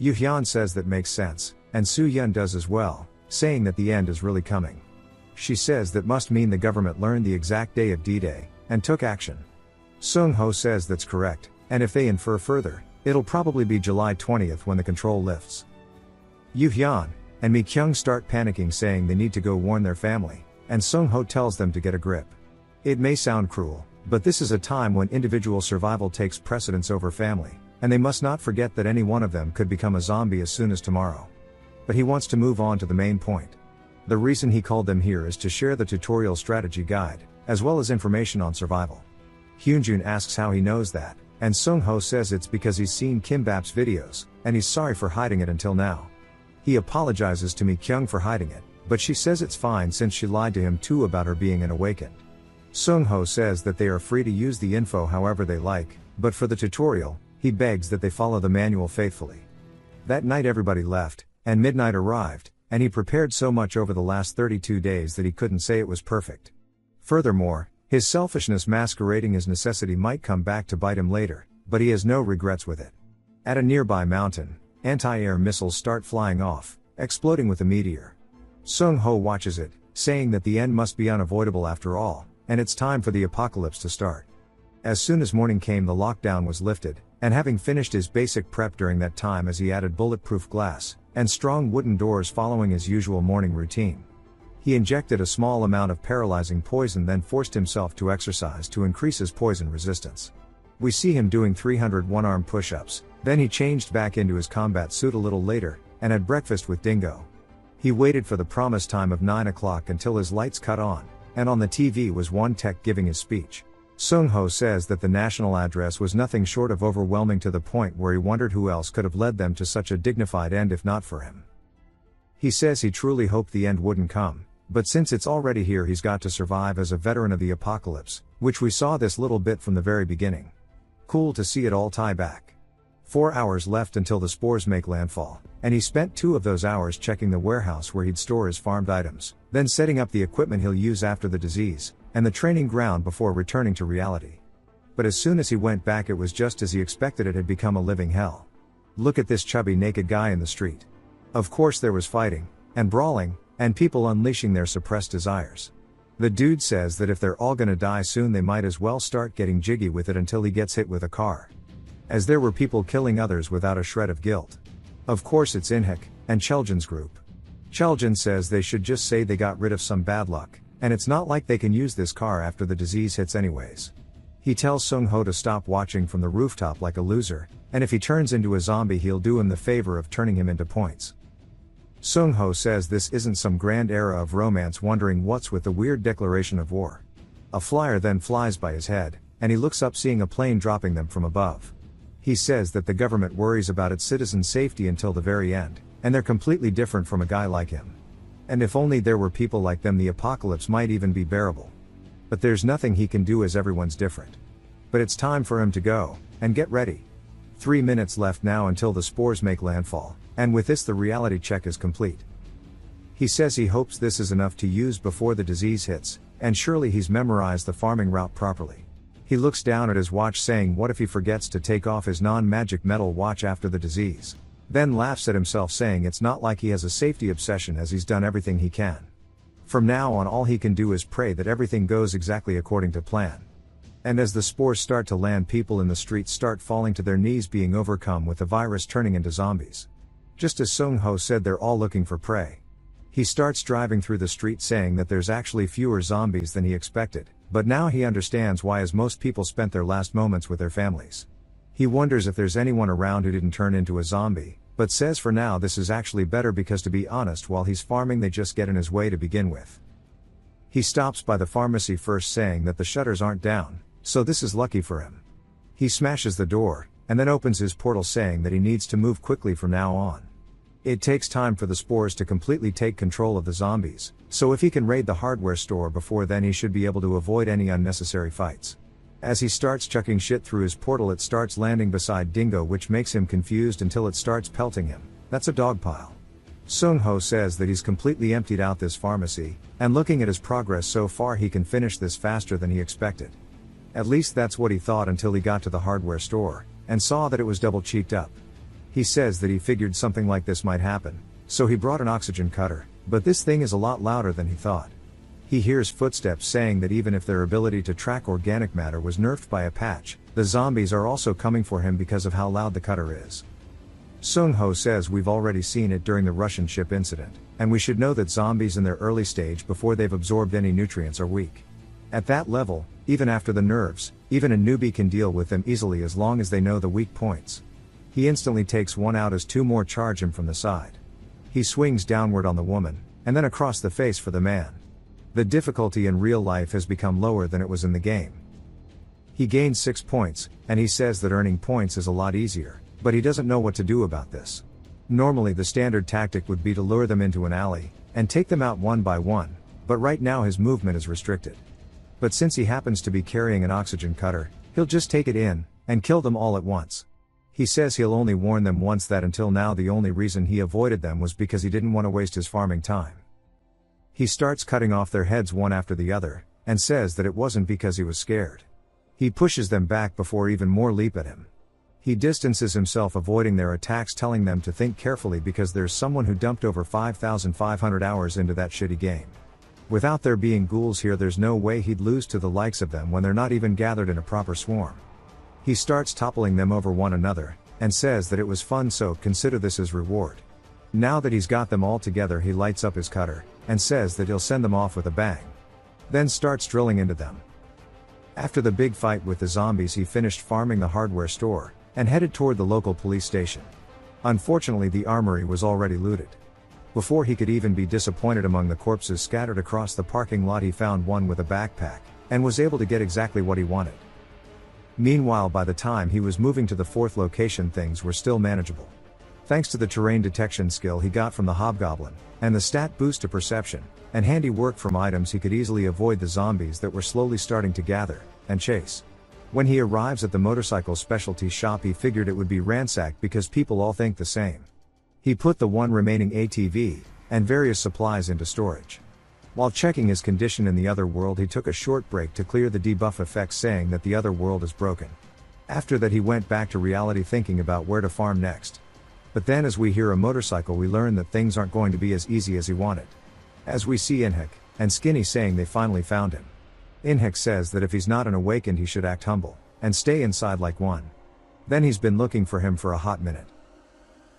Yuhyun says that makes sense, and Soo-yeon does as well, saying that the end is really coming. She says that must mean the government learned the exact day of D-Day, and took action. Sung-ho says that's correct, And if they infer further, it'll probably be July 20th when the control lifts. Yoo Hyun and Mi Kyung start panicking, saying they need to go warn their family, and Sung Ho tells them to get a grip. It may sound cruel, but this is a time when individual survival takes precedence over family, and they must not forget that any one of them could become a zombie as soon as tomorrow. But he wants to move on to the main point. The reason he called them here is to share the tutorial strategy guide, as well as information on survival. Hyunjun asks how he knows that, and Sung Ho says it's because he's seen Kimbap's videos, and he's sorry for hiding it until now. He apologizes to Mi Kyung for hiding it, but she says it's fine since she lied to him too about her being an awakened. Sung Ho says that they are free to use the info however they like, but for the tutorial, he begs that they follow the manual faithfully. That night everybody left, and midnight arrived, and he prepared so much over the last 32 days that he couldn't say it was perfect. Furthermore, his selfishness masquerading as necessity might come back to bite him later, but he has no regrets with it. At a nearby mountain, anti-air missiles start flying off, exploding with a meteor. Sung Ho watches it, saying that the end must be unavoidable after all, and it's time for the apocalypse to start. As soon as morning came, the lockdown was lifted, and having finished his basic prep during that time, as he added bulletproof glass and strong wooden doors following his usual morning routine. He injected a small amount of paralyzing poison, then forced himself to exercise to increase his poison resistance. We see him doing 300 one-arm push-ups, then he changed back into his combat suit a little later, and had breakfast with Dingo. He waited for the promised time of 9 o'clock until his lights cut on, and on the TV was one tech giving his speech. Sung Ho says that the national address was nothing short of overwhelming, to the point where he wondered who else could have led them to such a dignified end if not for him. He says he truly hoped the end wouldn't come, but since it's already here, he's got to survive as a veteran of the apocalypse, which we saw this little bit from the very beginning. Cool to see it all tie back. 4 hours left until the spores make landfall, and he spent 2 of those hours checking the warehouse where he'd store his farmed items, then setting up the equipment he'll use after the disease, and the training ground before returning to reality. But as soon as he went back, it was just as he expected. It had become a living hell. Look at this chubby naked guy in the street. Of course there was fighting, and brawling, and people unleashing their suppressed desires. The dude says that if they're all gonna die soon, they might as well start getting jiggy with it until he gets hit with a car. As there were people killing others without a shred of guilt. Of course it's Inhik and Cheljin's group. Cheljin says they should just say they got rid of some bad luck, and it's not like they can use this car after the disease hits anyways. He tells Sung Ho to stop watching from the rooftop like a loser, and if he turns into a zombie, he'll do him the favor of turning him into points. Sung Ho says this isn't some grand era of romance, wondering what's with the weird declaration of war. A flyer then flies by his head, and he looks up, seeing a plane dropping them from above. He says that the government worries about its citizens' safety until the very end, and they're completely different from a guy like him. And if only there were people like them, the apocalypse might even be bearable. But there's nothing he can do as everyone's different. But it's time for him to go, and get ready. 3 minutes left now until the spores make landfall, and with this the reality check is complete. He says he hopes this is enough to use before the disease hits, and surely he's memorized the farming route properly. He looks down at his watch, saying what if he forgets to take off his non-magic metal watch after the disease? Then laughs at himself, saying it's not like he has a safety obsession, as he's done everything he can. From now on, all he can do is pray that everything goes exactly according to plan. And as the spores start to land, people in the streets start falling to their knees, being overcome with the virus, turning into zombies. Just as Sung Ho said, they're all looking for prey. He starts driving through the street, saying that there's actually fewer zombies than he expected, but now he understands why, as most people spent their last moments with their families. He wonders if there's anyone around who didn't turn into a zombie, but says for now this is actually better, because to be honest, while he's farming they just get in his way to begin with. He stops by the pharmacy first, saying that the shutters aren't down, so this is lucky for him. He smashes the door, and then opens his portal, saying that he needs to move quickly from now on. It takes time for the spores to completely take control of the zombies, so if he can raid the hardware store before then, he should be able to avoid any unnecessary fights. As he starts chucking shit through his portal, it starts landing beside Dingo, which makes him confused until it starts pelting him. That's a dog pile. Sung Ho says that he's completely emptied out this pharmacy, and looking at his progress so far, he can finish this faster than he expected. At least that's what he thought until he got to the hardware store, and saw that it was double cheeked up. He says that he figured something like this might happen, so he brought an oxygen cutter, but this thing is a lot louder than he thought. He hears footsteps, saying that even if their ability to track organic matter was nerfed by a patch, The zombies are also coming for him because of how loud the cutter is. Sung-ho says we've already seen it during the Russian ship incident, and we should know that zombies in their early stage before they've absorbed any nutrients are weak. At that level, even after the nerves, even a newbie can deal with them easily as long as they know the weak points. He instantly takes one out as two more charge him from the side. He swings downward on the woman, and then across the face for the man. The difficulty in real life has become lower than it was in the game. He gains 6 points, and he says that earning points is a lot easier, but he doesn't know what to do about this. Normally the standard tactic would be to lure them into an alley, and take them out one by one, but right now his movement is restricted. But since he happens to be carrying an oxygen cutter, he'll just take it in, and kill them all at once. He says he'll only warn them once, that until now the only reason he avoided them was because he didn't want to waste his farming time. He starts cutting off their heads one after the other, and says that it wasn't because he was scared. He pushes them back before even more leap at him. He distances himself, avoiding their attacks, telling them to think carefully because there's someone who dumped over 5,500 hours into that shitty game. Without there being ghouls here, there's no way he'd lose to the likes of them when they're not even gathered in a proper swarm. He starts toppling them over one another, and says that it was fun, so consider this his reward. Now that he's got them all together, he lights up his cutter, and says that he'll send them off with a bang. Then starts drilling into them. After the big fight with the zombies, he finished farming the hardware store, and headed toward the local police station. Unfortunately, the armory was already looted. Before he could even be disappointed among the corpses scattered across the parking lot, he found one with a backpack, and was able to get exactly what he wanted. Meanwhile, by the time he was moving to the fourth location, things were still manageable. Thanks to the terrain detection skill he got from the hobgoblin, and the stat boost to perception, and handy work from items, he could easily avoid the zombies that were slowly starting to gather and chase. When he arrives at the motorcycle specialty shop, he figured it would be ransacked because people all think the same. He put the one remaining ATV and various supplies into storage. While checking his condition in the other world, he took a short break to clear the debuff effects, saying that the other world is broken. After that, he went back to reality, thinking about where to farm next. But then, as we hear a motorcycle, we learn that things aren't going to be as easy as he wanted. As we see Inhek and Skinny saying they finally found him. Inhek says that if he's not an awakened, he should act humble and stay inside like one. Then he's been looking for him for a hot minute.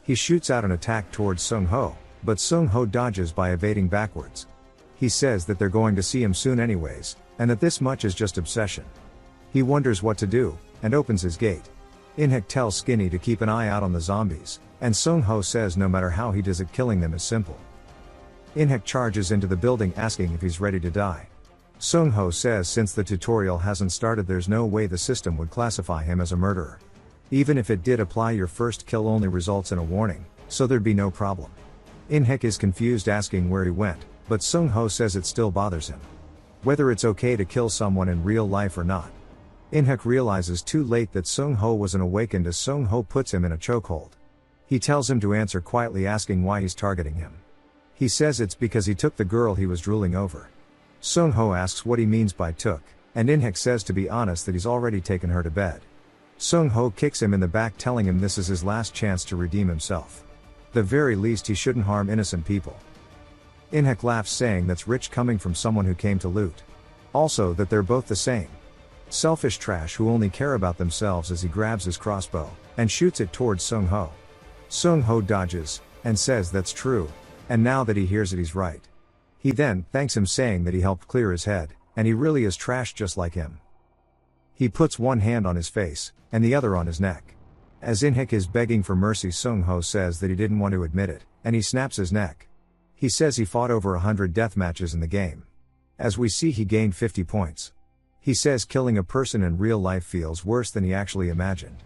He shoots out an attack towards Sung-ho, but Sung-ho dodges by evading backwards. He says that they're going to see him soon anyways, and that this much is just obsession. He wonders what to do, and opens his gate. Inhek tells Skinny to keep an eye out on the zombies, and Sung-ho says no matter how he does it, killing them is simple. Inhek charges into the building, asking if he's ready to die. Sung-ho says since the tutorial hasn't started, there's no way the system would classify him as a murderer. Even if it did apply, your first kill only results in a warning, so there'd be no problem. Inhek is confused, asking where he went, but Sung-ho says it still bothers him. Whether it's okay to kill someone in real life or not. Inhek realizes too late that Sung-ho was an awakened, as Sung-ho puts him in a chokehold. He tells him to answer quietly, asking why he's targeting him. He says it's because he took the girl he was drooling over. Sung-ho asks what he means by took, and Inhek says to be honest that he's already taken her to bed. Sung-ho kicks him in the back, telling him this is his last chance to redeem himself. The very least, he shouldn't harm innocent people. Inhek laughs, saying that's rich coming from someone who came to loot. Also that they're both the same. Selfish trash who only care about themselves, as he grabs his crossbow and shoots it towards Sung-ho. Sung-ho dodges, and says that's true, and now that he hears it, he's right. He then thanks him, saying that he helped clear his head, and he really is trash just like him. He puts one hand on his face, and the other on his neck. As Inhek is begging for mercy, Sung-ho says that he didn't want to admit it, and he snaps his neck. He says he fought over 100 death matches in the game. As we see, he gained 50 points. He says killing a person in real life feels worse than he actually imagined.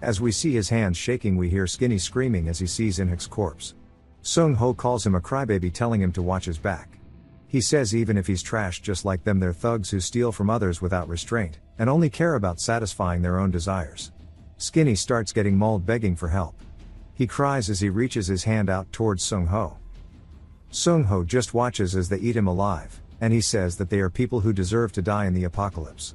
As we see his hands shaking, we hear Skinny screaming as he sees Inhek's corpse. Sung-ho calls him a crybaby, telling him to watch his back. He says even if he's trash just like them, they're thugs who steal from others without restraint, and only care about satisfying their own desires. Skinny starts getting mauled, begging for help. He cries as he reaches his hand out towards Sung-ho. Sung-ho just watches as they eat him alive, and he says that they are people who deserve to die in the apocalypse.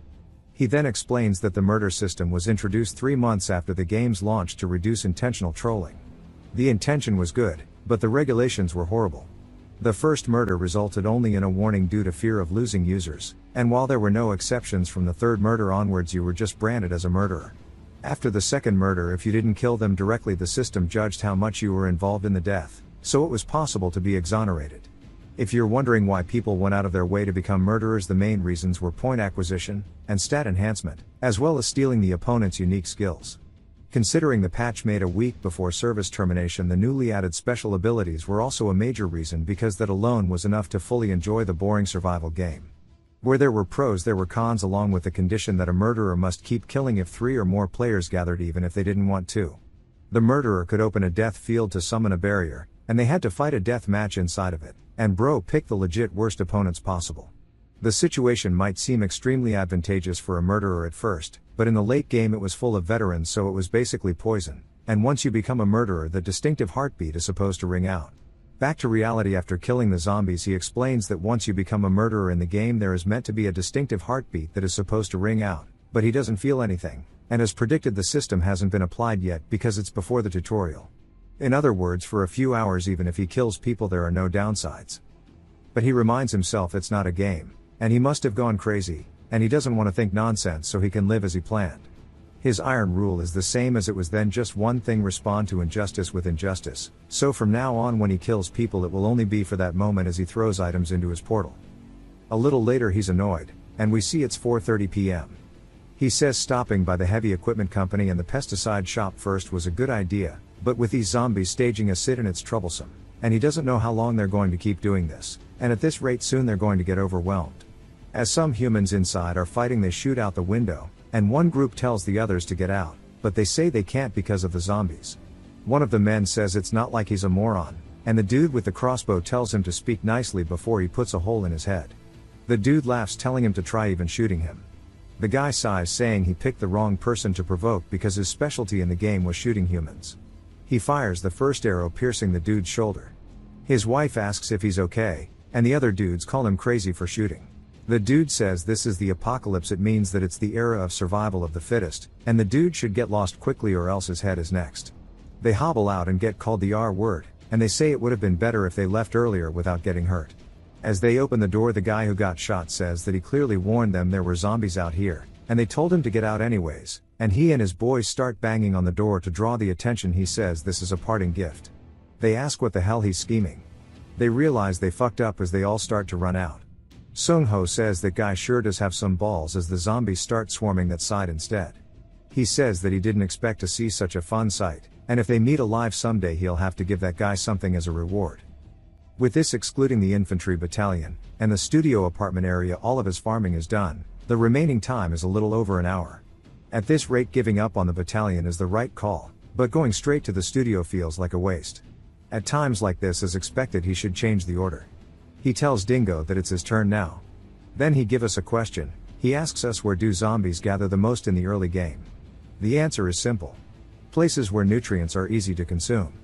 He then explains that the murder system was introduced 3 months after the game's launch to reduce intentional trolling. The intention was good, but the regulations were horrible. The first murder resulted only in a warning due to fear of losing users, and while there were no exceptions from the third murder onwards, you were just branded as a murderer. After the second murder, if you didn't kill them directly, the system judged how much you were involved in the death, so it was possible to be exonerated. If you're wondering why people went out of their way to become murderers, the main reasons were point acquisition, and stat enhancement, as well as stealing the opponent's unique skills. Considering the patch made a week before service termination, the newly added special abilities were also a major reason, because that alone was enough to fully enjoy the boring survival game. Where there were pros, there were cons, along with the condition that a murderer must keep killing if 3 or more players gathered, even if they didn't want to. The murderer could open a death field to summon a barrier, and they had to fight a death match inside of it, and bro pick the legit worst opponents possible. The situation might seem extremely advantageous for a murderer at first, but in the late game it was full of veterans, so it was basically poison, and once you become a murderer, the distinctive heartbeat is supposed to ring out. Back to reality. After killing the zombies, he explains that once you become a murderer in the game, there is meant to be a distinctive heartbeat that is supposed to ring out, but he doesn't feel anything, and as predicted, the system hasn't been applied yet because it's before the tutorial. In other words, for a few hours, even if he kills people, there are no downsides. But he reminds himself it's not a game, and he must have gone crazy, and he doesn't want to think nonsense, so he can live as he planned. His iron rule is the same as it was then, just one thing: respond to injustice with injustice, so from now on when he kills people, it will only be for that moment as he throws items into his portal. A little later he's annoyed, and we see it's 4:30 p.m. He says stopping by the heavy equipment company and the pesticide shop first was a good idea, but with these zombies staging a sit-in, it's troublesome, and he doesn't know how long they're going to keep doing this, and at this rate soon they're going to get overwhelmed. As some humans inside are fighting, they shoot out the window, and one group tells the others to get out, but they say they can't because of the zombies. One of the men says it's not like he's a moron, and the dude with the crossbow tells him to speak nicely before he puts a hole in his head. The dude laughs, telling him to try even shooting him. The guy sighs, saying he picked the wrong person to provoke because his specialty in the game was shooting humans. He fires the first arrow, piercing the dude's shoulder. His wife asks if he's okay, and the other dudes call him crazy for shooting. The dude says this is the apocalypse, it means that it's the era of survival of the fittest, and the dude should get lost quickly or else his head is next. They hobble out and get called the R word, and they say it would have been better if they left earlier without getting hurt. As they open the door, the guy who got shot says that he clearly warned them there were zombies out here, and they told him to get out anyways, and he and his boys start banging on the door to draw the attention. He says this is a parting gift. They ask what the hell he's scheming. They realize they fucked up as they all start to run out. Sung-ho says that guy sure does have some balls as the zombies start swarming that side instead. He says that he didn't expect to see such a fun sight, and if they meet alive someday he'll have to give that guy something as a reward. With this excluding the infantry battalion, and the studio apartment area, all of his farming is done. The remaining time is a little over an hour. At this rate, giving up on the battalion is the right call, but going straight to the studio feels like a waste. At times like this, as expected, he should change the order. He tells Dingo that it's his turn now. Then he gives us a question. He asks us where do zombies gather the most in the early game. The answer is simple. Places where nutrients are easy to consume.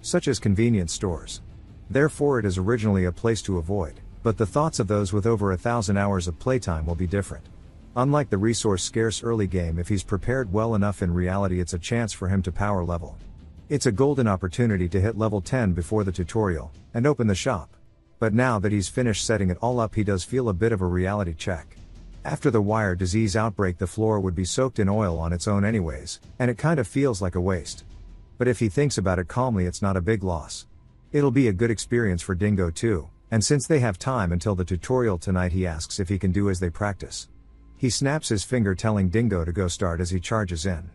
Such as convenience stores. Therefore it is originally a place to avoid, but the thoughts of those with over 1,000 hours of playtime will be different. Unlike the resource-scarce early game, if he's prepared well enough, in reality it's a chance for him to power level. It's a golden opportunity to hit level 10 before the tutorial, and open the shop. But now that he's finished setting it all up, he does feel a bit of a reality check. After the wire disease outbreak, the floor would be soaked in oil on its own anyways, and it kind of feels like a waste. But if he thinks about it calmly, it's not a big loss. It'll be a good experience for Dingo too, and since they have time until the tutorial tonight, he asks if he can do as they practice. He snaps his finger, telling Dingo to go start as he charges in.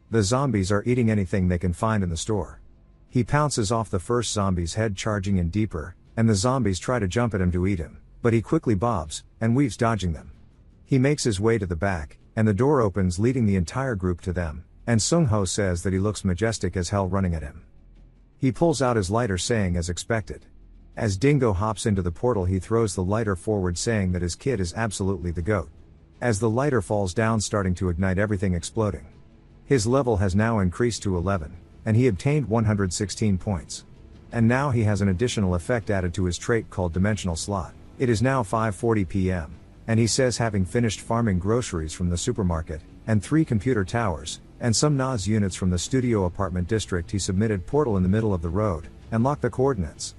The zombies are eating anything they can find in the store. He pounces off the first zombie's head, charging in deeper, and the zombies try to jump at him to eat him, but he quickly bobs and weaves, dodging them. He makes his way to the back, and the door opens, leading the entire group to them, and Sung-ho says that he looks majestic as hell running at him. He pulls out his lighter, saying as expected. As Dingo hops into the portal, he throws the lighter forward, saying that his kid is absolutely the GOAT. As the lighter falls down, starting to ignite, everything exploding. His level has now increased to 11, and he obtained 116 points. And now he has an additional effect added to his trait called Dimensional Slot. It is now 5:40 p.m, and he says, having finished farming groceries from the supermarket, and 3 computer towers, and some NAS units from the studio apartment district, he submitted portal in the middle of the road, and locked the coordinates.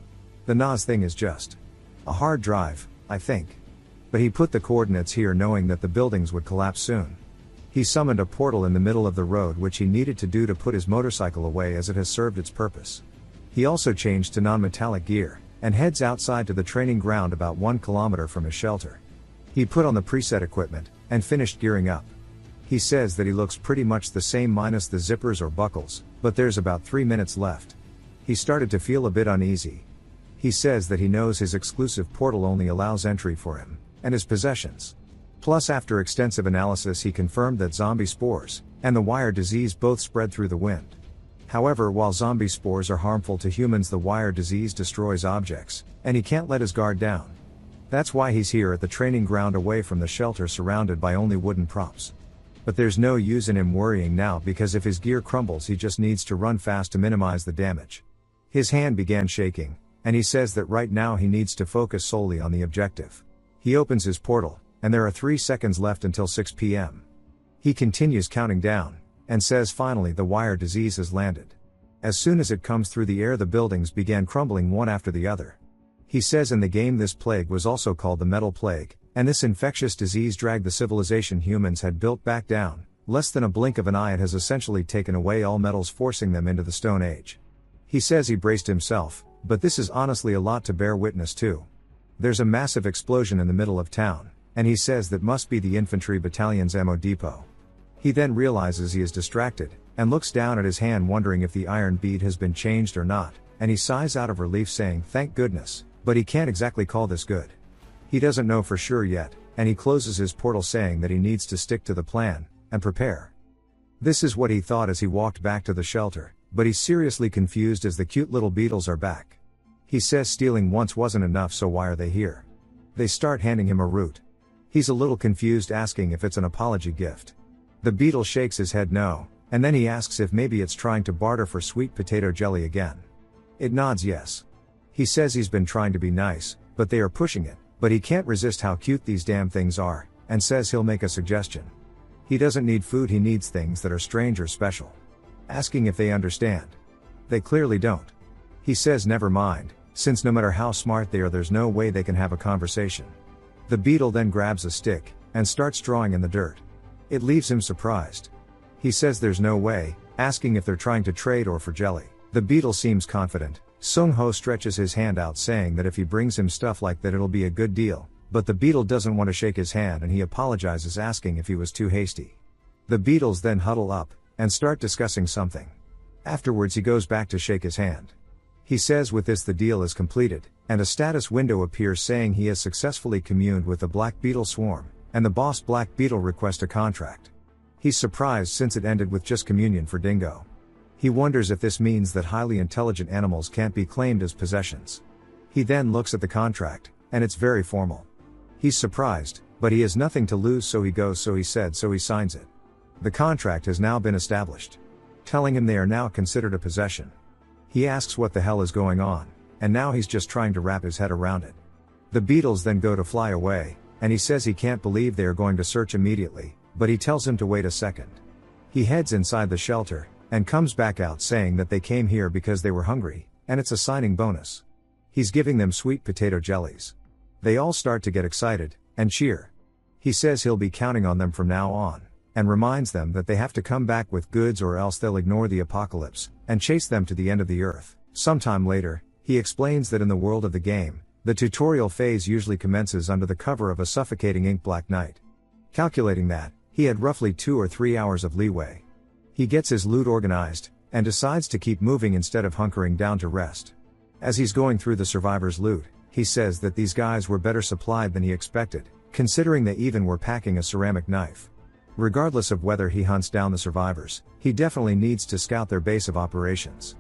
The NAS thing is just a hard drive, I think. But he put the coordinates here knowing that the buildings would collapse soon. He summoned a portal in the middle of the road which he needed to do to put his motorcycle away as it has served its purpose. He also changed to non-metallic gear, and heads outside to the training ground about 1 kilometer from his shelter. He put on the preset equipment, and finished gearing up. He says that he looks pretty much the same minus the zippers or buckles, but there's about 3 minutes left. He started to feel a bit uneasy. He says that he knows his exclusive portal only allows entry for him and his possessions. Plus, after extensive analysis, he confirmed that zombie spores and the wire disease both spread through the wind. However, while zombie spores are harmful to humans, the wire disease destroys objects, and he can't let his guard down. That's why he's here at the training ground away from the shelter, surrounded by only wooden props. But there's no use in him worrying now, because if his gear crumbles, he just needs to run fast to minimize the damage. His hand began shaking, and he says that right now he needs to focus solely on the objective. He opens his portal, and there are 3 seconds left until 6 p.m. He continues counting down, and says finally the wire disease has landed. As soon as it comes through the air, the buildings began crumbling one after the other. He says in the game this plague was also called the Metal Plague, and this infectious disease dragged the civilization humans had built back down. Less than a blink of an eye, it has essentially taken away all metals, forcing them into the Stone Age. He says he braced himself, but this is honestly a lot to bear witness to. There's a massive explosion in the middle of town, and he says that must be the infantry battalion's ammo depot. He then realizes he is distracted, and looks down at his hand wondering if the iron bead has been changed or not, and he sighs out of relief saying thank goodness, but he can't exactly call this good. He doesn't know for sure yet, and he closes his portal saying that he needs to stick to the plan, and prepare. This is what he thought as he walked back to the shelter, but he's seriously confused as the cute little beetles are back. He says stealing once wasn't enough, so why are they here? They start handing him a root. He's a little confused, asking if it's an apology gift. The beetle shakes his head no, and then he asks if maybe it's trying to barter for sweet potato jelly again. It nods yes. He says he's been trying to be nice, but they are pushing it, but he can't resist how cute these damn things are, and says he'll make a suggestion. He doesn't need food, he needs things that are strange or special. Asking if they understand. They clearly don't. He says never mind, since no matter how smart they are, there's no way they can have a conversation. The beetle then grabs a stick, and starts drawing in the dirt. It leaves him surprised. He says there's no way, asking if they're trying to trade or for jelly. The beetle seems confident. Sung Ho stretches his hand out saying that if he brings him stuff like that it'll be a good deal, but the beetle doesn't want to shake his hand and he apologizes, asking if he was too hasty. The beetles then huddle up, and start discussing something. Afterwards he goes back to shake his hand. He says with this the deal is completed, and a status window appears saying he has successfully communed with the Black Beetle swarm, and the boss Black Beetle requests a contract. He's surprised since it ended with just communion for Dingo. He wonders if this means that highly intelligent animals can't be claimed as possessions. He then looks at the contract, and it's very formal. He's surprised, but he has nothing to lose, so he goes, so he said, so he signs it. The contract has now been established, telling him they are now considered a possession. He asks what the hell is going on, and now he's just trying to wrap his head around it. The beetles then go to fly away, and he says he can't believe they are going to search immediately, but he tells him to wait a second. He heads inside the shelter, and comes back out saying that they came here because they were hungry, and it's a signing bonus. He's giving them sweet potato jellies. They all start to get excited, and cheer. He says he'll be counting on them from now on, and reminds them that they have to come back with goods or else they'll ignore the apocalypse, and chase them to the end of the earth. Sometime later, he explains that in the world of the game, the tutorial phase usually commences under the cover of a suffocating ink-black night. Calculating that, he had roughly 2 or 3 hours of leeway. He gets his loot organized, and decides to keep moving instead of hunkering down to rest. As he's going through the survivors' loot, he says that these guys were better supplied than he expected, considering they even were packing a ceramic knife. Regardless of whether he hunts down the survivors, he definitely needs to scout their base of operations.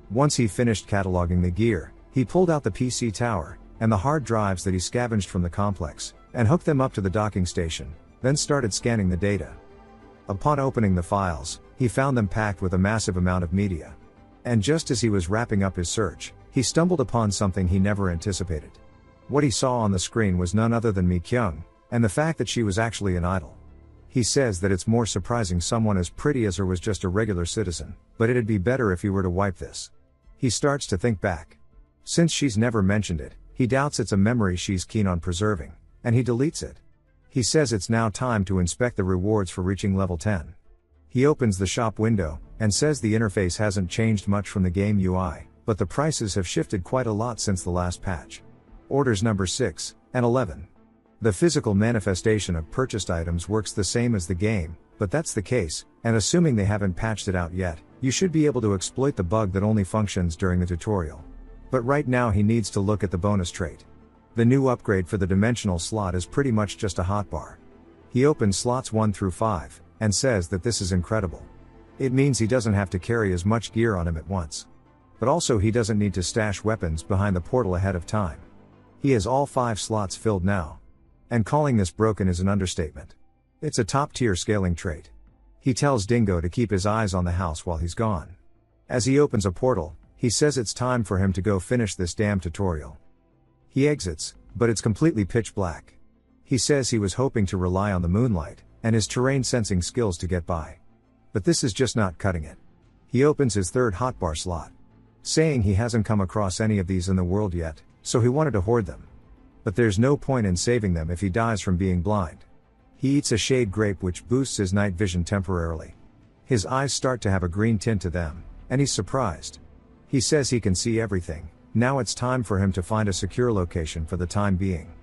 Once he finished cataloging the gear, he pulled out the PC tower, and the hard drives that he scavenged from the complex, and hooked them up to the docking station, then started scanning the data. Upon opening the files, he found them packed with a massive amount of media. And just as he was wrapping up his search, he stumbled upon something he never anticipated. What he saw on the screen was none other than Mi Kyung, and the fact that she was actually an idol. He says that it's more surprising someone as pretty as her was just a regular citizen, but it'd be better if he were to wipe this. He starts to think back. Since she's never mentioned it, he doubts it's a memory she's keen on preserving, and he deletes it. He says it's now time to inspect the rewards for reaching level 10. He opens the shop window, and says the interface hasn't changed much from the game UI, but the prices have shifted quite a lot since the last patch. Orders number 6 and 11. The physical manifestation of purchased items works the same as the game, but that's the case, and assuming they haven't patched it out yet, you should be able to exploit the bug that only functions during the tutorial. But right now he needs to look at the bonus trait. The new upgrade for the dimensional slot is pretty much just a hotbar. He opens slots 1 through 5, and says that this is incredible. It means he doesn't have to carry as much gear on him at once. But also he doesn't need to stash weapons behind the portal ahead of time. He has all 5 slots filled now. And calling this broken is an understatement. It's a top-tier scaling trait. He tells Dingo to keep his eyes on the house while he's gone. As he opens a portal, he says it's time for him to go finish this damn tutorial. He exits, but it's completely pitch black. He says he was hoping to rely on the moonlight and his terrain sensing skills to get by. But this is just not cutting it. He opens his 3rd hotbar slot, saying he hasn't come across any of these in the world yet, so he wanted to hoard them. But there's no point in saving them if he dies from being blind. He eats a shade grape which boosts his night vision temporarily. His eyes start to have a green tint to them, and he's surprised. He says he can see everything. Now it's time for him to find a secure location for the time being.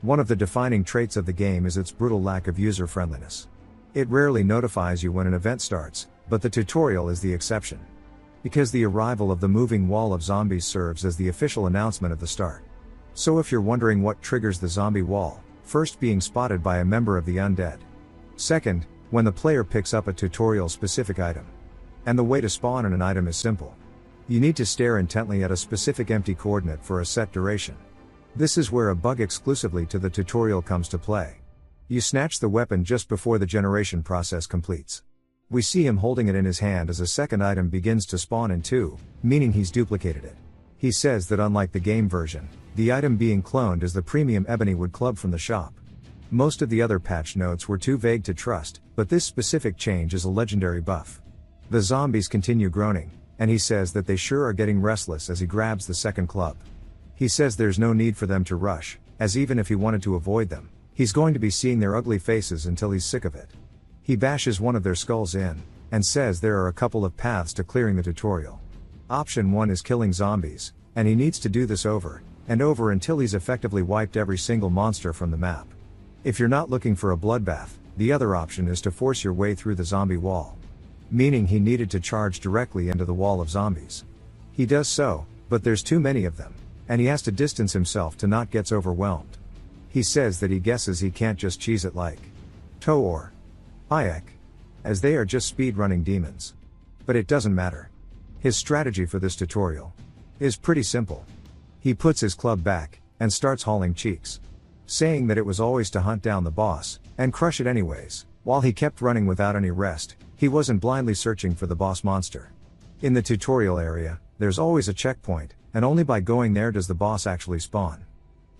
One of the defining traits of the game is its brutal lack of user-friendliness. It rarely notifies you when an event starts, but the tutorial is the exception. Because the arrival of the moving wall of zombies serves as the official announcement of the start. So if you're wondering what triggers the zombie wall, first being spotted by a member of the undead. Second, when the player picks up a tutorial-specific item. And the way to spawn in an item is simple. You need to stare intently at a specific empty coordinate for a set duration. This is where a bug exclusively to the tutorial comes to play. You snatch the weapon just before the generation process completes. We see him holding it in his hand as a second item begins to spawn in 2, meaning he's duplicated it. He says that unlike the game version, the item being cloned is the premium ebony wood club from the shop. Most of the other patch notes were too vague to trust, but this specific change is a legendary buff. The zombies continue groaning, and he says that they sure are getting restless as he grabs the second club. He says there's no need for them to rush, as even if he wanted to avoid them, he's going to be seeing their ugly faces until he's sick of it. He bashes one of their skulls in, and says there are a couple of paths to clearing the tutorial. Option 1 is killing zombies, and he needs to do this over and over until he's effectively wiped every single monster from the map. If you're not looking for a bloodbath, the other option is to force your way through the zombie wall. Meaning he needed to charge directly into the wall of zombies. He does so, but there's too many of them, and he has to distance himself to not get overwhelmed. He says that he guesses he can't just cheese it like Toe or Hayek, as they are just speedrunning demons. But it doesn't matter. His strategy for this tutorial is pretty simple. He puts his club back, and starts hauling cheeks. Saying that it was always to hunt down the boss, and crush it anyways. While he kept running without any rest, he wasn't blindly searching for the boss monster. In the tutorial area, there's always a checkpoint, and only by going there does the boss actually spawn.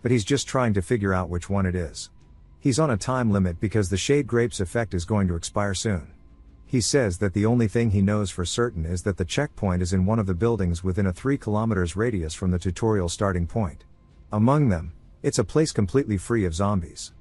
But he's just trying to figure out which one it is. He's on a time limit because the Shade Grape's effect is going to expire soon. He says that the only thing he knows for certain is that the checkpoint is in one of the buildings within a 3 kilometers radius from the tutorial starting point. Among them, it's a place completely free of zombies.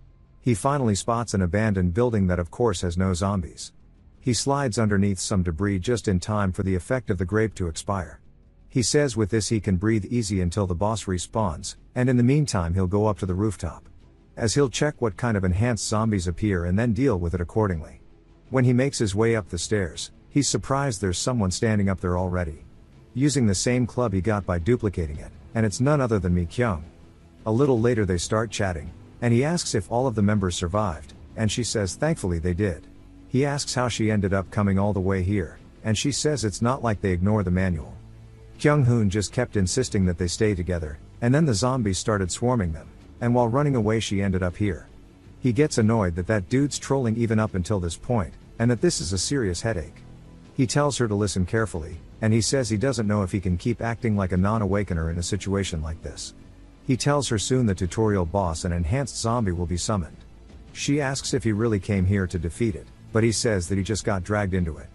He finally spots an abandoned building that of course has no zombies. He slides underneath some debris just in time for the effect of the grape to expire. He says with this he can breathe easy until the boss respawns, and in the meantime he'll go up to the rooftop. As he'll check what kind of enhanced zombies appear and then deal with it accordingly. When he makes his way up the stairs, he's surprised there's someone standing up there already. Using the same club he got by duplicating it, and it's none other than Mi Kyung. A little later they start chatting, and he asks if all of the members survived, and she says thankfully they did. He asks how she ended up coming all the way here, and she says it's not like they ignore the manual. Kyung-hoon just kept insisting that they stay together, and then the zombies started swarming them, and while running away she ended up here. He gets annoyed that that dude's trolling even up until this point, and that this is a serious headache. He tells her to listen carefully, and he says he doesn't know if he can keep acting like a non-awakener in a situation like this. He tells her soon the tutorial boss and enhanced zombie will be summoned. She asks if he really came here to defeat it, but he says that he just got dragged into it.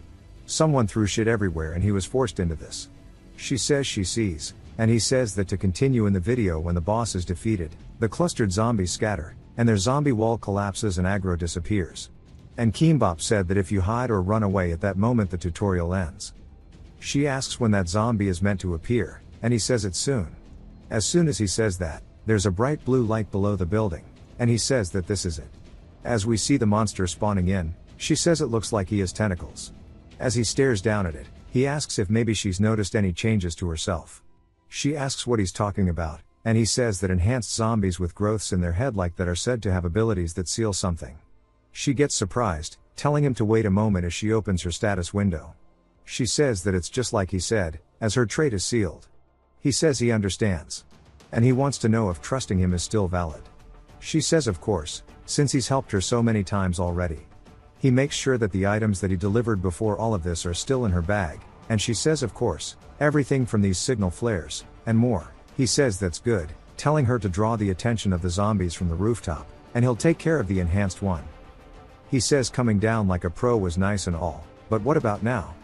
Someone threw shit everywhere and he was forced into this. She says she sees and he says that to continue in the video when the boss is defeated, the clustered zombies scatter, and their zombie wall collapses and aggro disappears. And Kimbop said that if you hide or run away at that moment the tutorial ends. She asks when that zombie is meant to appear, and he says it's soon. As soon as he says that, there's a bright blue light below the building, and he says that this is it. As we see the monster spawning in, she says it looks like he has tentacles. As he stares down at it, he asks if maybe she's noticed any changes to herself. She asks what he's talking about, and he says that enhanced zombies with growths in their head like that are said to have abilities that seal something. She gets surprised, telling him to wait a moment as she opens her status window. She says that it's just like he said, as her trait is sealed. He says he understands. And he wants to know if trusting him is still valid. She says of course, since he's helped her so many times already. He makes sure that the items that he delivered before all of this are still in her bag, and she says of course, everything from these signal flares, and more. He says that's good, telling her to draw the attention of the zombies from the rooftop, and he'll take care of the enhanced one. He says coming down like a pro was nice and all, but what about now?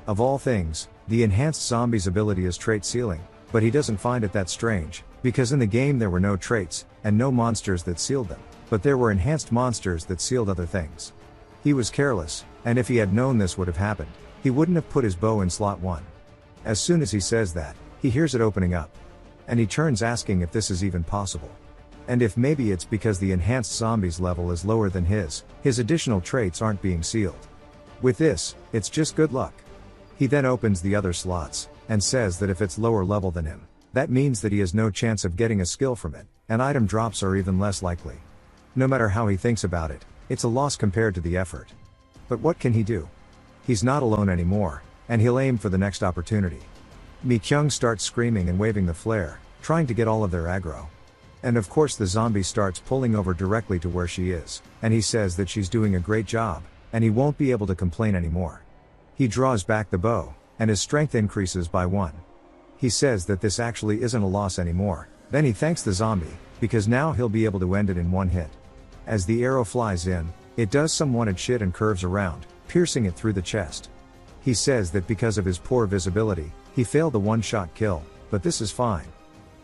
Of all things, the enhanced zombie's ability is trait sealing, but he doesn't find it that strange, because in the game there were no traits, and no monsters that sealed them, but there were enhanced monsters that sealed other things. He was careless, and if he had known this would have happened, he wouldn't have put his bow in slot 1. As soon as he says that, he hears it opening up. And he turns asking if this is even possible. And if maybe it's because the enhanced zombies level is lower than his additional traits aren't being sealed. With this, it's just good luck. He then opens the other slots, and says that if it's lower level than him, that means that he has no chance of getting a skill from it, and item drops are even less likely. No matter how he thinks about it, it's a loss compared to the effort. But what can he do? He's not alone anymore, and he'll aim for the next opportunity. Mi-kyung starts screaming and waving the flare, trying to get all of their aggro. And of course the zombie starts pulling over directly to where she is, and he says that she's doing a great job, and he won't be able to complain anymore. He draws back the bow, and his strength increases by 1. He says that this actually isn't a loss anymore, then he thanks the zombie, because now he'll be able to end it in one hit. As the arrow flies in, it does some wanted shit and curves around, piercing it through the chest. He says that because of his poor visibility, he failed the one-shot kill, but this is fine.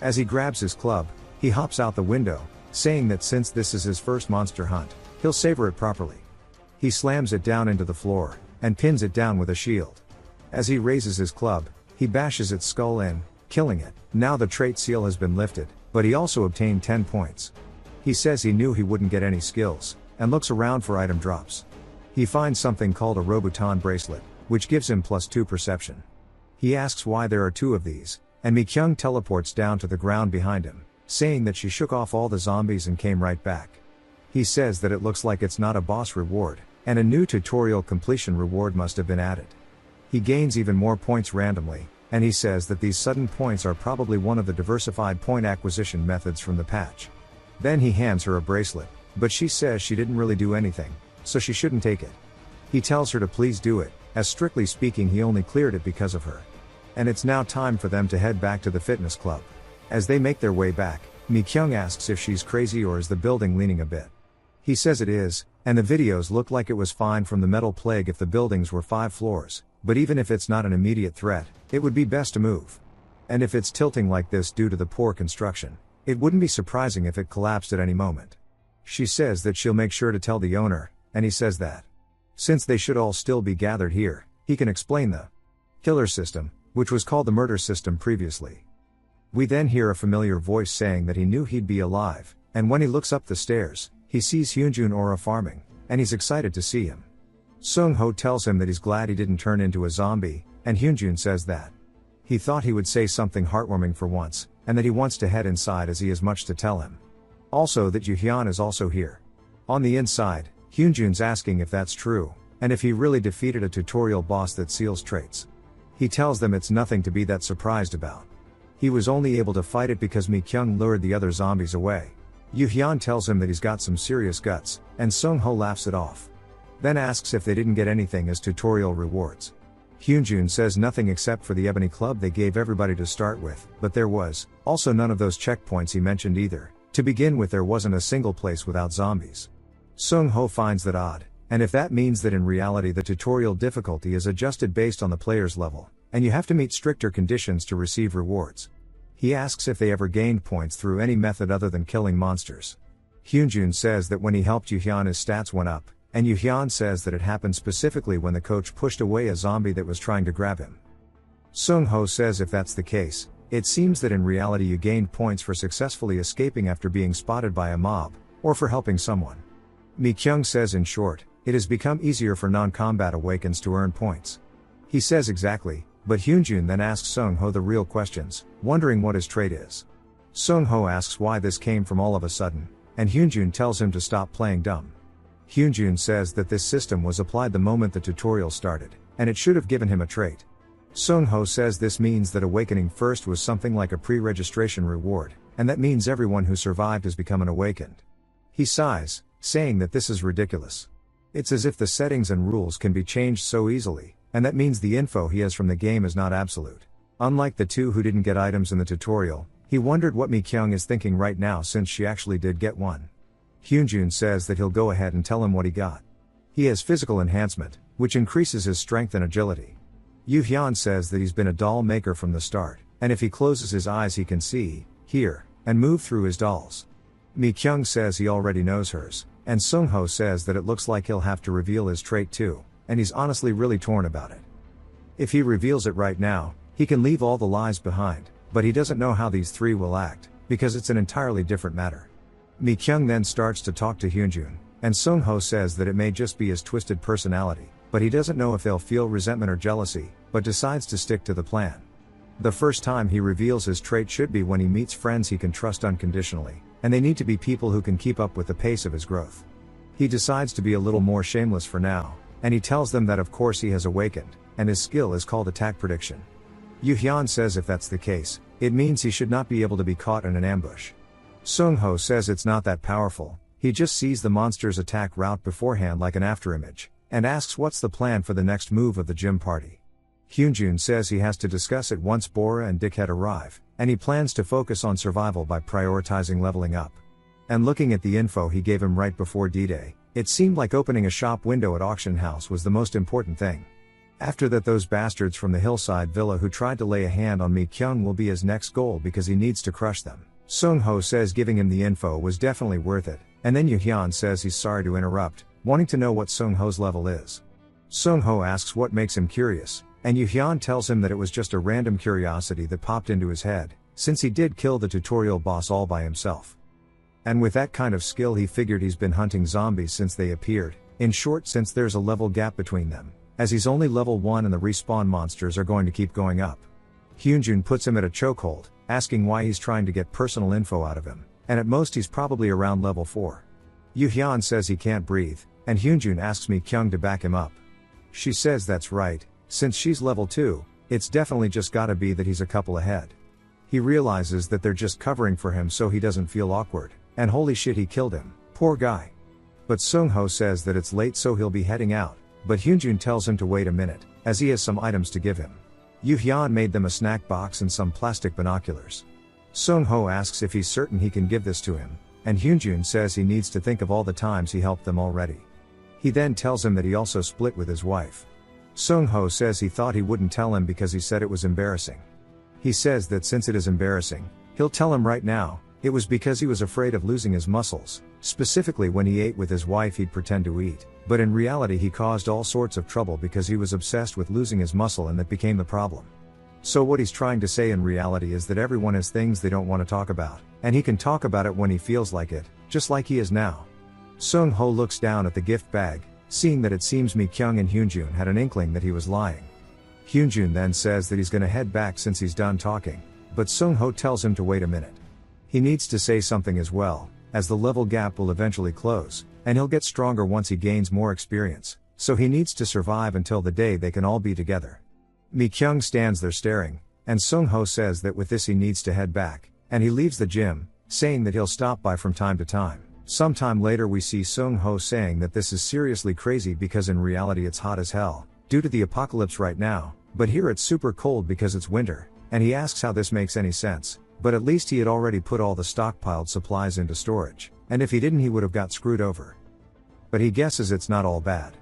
As he grabs his club, he hops out the window, saying that since this is his first monster hunt, he'll savor it properly. He slams it down into the floor, and pins it down with a shield. As he raises his club, he bashes its skull in, killing it. Now the trait seal has been lifted, but he also obtained 10 points. He says he knew he wouldn't get any skills, and looks around for item drops. He finds something called a Robuton bracelet, which gives him +2 perception. He asks why there are 2 of these, and Mi-kyung teleports down to the ground behind him, saying that she shook off all the zombies and came right back. He says that it looks like it's not a boss reward, and a new tutorial completion reward must have been added. He gains even more points randomly, and he says that these sudden points are probably one of the diversified point acquisition methods from the patch. Then he hands her a bracelet, but she says she didn't really do anything, so she shouldn't take it. He tells her to please do it, as strictly speaking he only cleared it because of her. And it's now time for them to head back to the fitness club. As they make their way back, Mi-kyung asks if she's crazy or is the building leaning a bit. He says it is, and the videos look like it was fine from the metal plague if the buildings were 5 floors, but even if it's not an immediate threat, it would be best to move. And if it's tilting like this due to the poor construction, it wouldn't be surprising if it collapsed at any moment. She says that she'll make sure to tell the owner, and he says that since they should all still be gathered here, he can explain the killer system, which was called the murder system previously. We then hear a familiar voice saying that he knew he'd be alive, and when he looks up the stairs, he sees Hyunjun Aura farming, and he's excited to see him. Sung-ho tells him that he's glad he didn't turn into a zombie, and Hyunjun says that he thought he would say something heartwarming for once, and that he wants to head inside as he has much to tell him. Also that Yuhyun is also here. On the inside, Hyunjun's asking if that's true, and if he really defeated a tutorial boss that seals traits. He tells them it's nothing to be that surprised about. He was only able to fight it because Mi-kyung lured the other zombies away. Yuhyun tells him that he's got some serious guts, and Sung-ho laughs it off. Then asks if they didn't get anything as tutorial rewards. Hyunjun says nothing except for the Ebony Club they gave everybody to start with, but there was also none of those checkpoints he mentioned either. To begin with, there wasn't a single place without zombies. Sung-ho finds that odd, and if that means that in reality the tutorial difficulty is adjusted based on the player's level, and you have to meet stricter conditions to receive rewards. He asks if they ever gained points through any method other than killing monsters. Hyunjun says that when he helped Yuhyun his stats went up, and Yuhyun says that it happened specifically when the coach pushed away a zombie that was trying to grab him. Sung-ho says if that's the case, it seems that in reality you gained points for successfully escaping after being spotted by a mob, or for helping someone. Mi-kyung says in short, it has become easier for non-combat awakens to earn points. He says exactly, but Hyunjun then asks Sung-ho the real questions, wondering what his trait is. Sung-ho asks why this came from all of a sudden, and Hyunjun tells him to stop playing dumb. Hyunjun says that this system was applied the moment the tutorial started, and it should have given him a trait. Sung-ho says this means that awakening first was something like a pre-registration reward, and that means everyone who survived has become an awakened. He sighs, saying that this is ridiculous. It's as if the settings and rules can be changed so easily, and that means the info he has from the game is not absolute. Unlike the two who didn't get items in the tutorial, he wondered what Mi-kyung is thinking right now since she actually did get one. Hyunjun says that he'll go ahead and tell him what he got. He has physical enhancement, which increases his strength and agility. Yuhyun says that he's been a doll maker from the start, and if he closes his eyes he can see, hear, and move through his dolls. Mi-kyung says he already knows hers, and Sung-ho says that it looks like he'll have to reveal his trait too, and he's honestly really torn about it. If he reveals it right now, he can leave all the lies behind, but he doesn't know how these three will act, because it's an entirely different matter. Mi-kyung then starts to talk to Hyunjun, and Sung-ho says that it may just be his twisted personality, but he doesn't know if they'll feel resentment or jealousy, but decides to stick to the plan. The first time he reveals his trait should be when he meets friends he can trust unconditionally, and they need to be people who can keep up with the pace of his growth. He decides to be a little more shameless for now, and he tells them that of course he has awakened, and his skill is called attack prediction. Yuhyun says if that's the case, it means he should not be able to be caught in an ambush. Sung-ho says it's not that powerful, he just sees the monster's attack route beforehand like an afterimage, and asks what's the plan for the next move of the gym party. Hyunjun says he has to discuss it once Bora and Dickhead arrive, and he plans to focus on survival by prioritizing leveling up. And looking at the info he gave him right before D-Day, it seemed like opening a shop window at auction house was the most important thing. After that, those bastards from the hillside villa who tried to lay a hand on Mi-kyung will be his next goal because he needs to crush them. Sung-ho says giving him the info was definitely worth it, and then Yuhyun says he's sorry to interrupt, wanting to know what Sung-ho's level is. Sung-ho asks what makes him curious, and Yuhyun tells him that it was just a random curiosity that popped into his head, since he did kill the tutorial boss all by himself. And with that kind of skill he figured he's been hunting zombies since they appeared, in short since there's a level gap between them, as he's only level 1 and the respawn monsters are going to keep going up. Hyunjun puts him at a chokehold, asking why he's trying to get personal info out of him, and at most he's probably around level 4. Yuhyun says he can't breathe, and Hyunjun asks Mi-kyung to back him up. She says that's right, since she's level 2, it's definitely just gotta be that he's a couple ahead. He realizes that they're just covering for him so he doesn't feel awkward, and holy shit he killed him, poor guy. But Sung-ho says that it's late so he'll be heading out, but Hyunjun tells him to wait a minute, as he has some items to give him. Yuhyun made them a snack box and some plastic binoculars. Sung-ho asks if he's certain he can give this to him, and Hyunjun says he needs to think of all the times he helped them already. He then tells him that he also split with his wife. Sung-ho says he thought he wouldn't tell him because he said it was embarrassing. He says that since it is embarrassing, he'll tell him right now, it was because he was afraid of losing his muscles, specifically when he ate with his wife he'd pretend to eat, but in reality he caused all sorts of trouble because he was obsessed with losing his muscle and that became the problem. So what he's trying to say in reality is that everyone has things they don't want to talk about, and he can talk about it when he feels like it, just like he is now. Sung-ho looks down at the gift bag, seeing that it seems Mi-kyung and Hyunjun had an inkling that he was lying. Hyunjun then says that he's gonna head back since he's done talking, but Sung-ho tells him to wait a minute. He needs to say something as well, as the level gap will eventually close, and he'll get stronger once he gains more experience, so he needs to survive until the day they can all be together. Mi-kyung stands there staring, and Sung-ho says that with this he needs to head back, and he leaves the gym, saying that he'll stop by from time to time. Sometime later we see Sung-ho saying that this is seriously crazy because in reality it's hot as hell, due to the apocalypse right now, but here it's super cold because it's winter, and he asks how this makes any sense, but at least he had already put all the stockpiled supplies into storage, and if he didn't he would have got screwed over. But he guesses it's not all bad.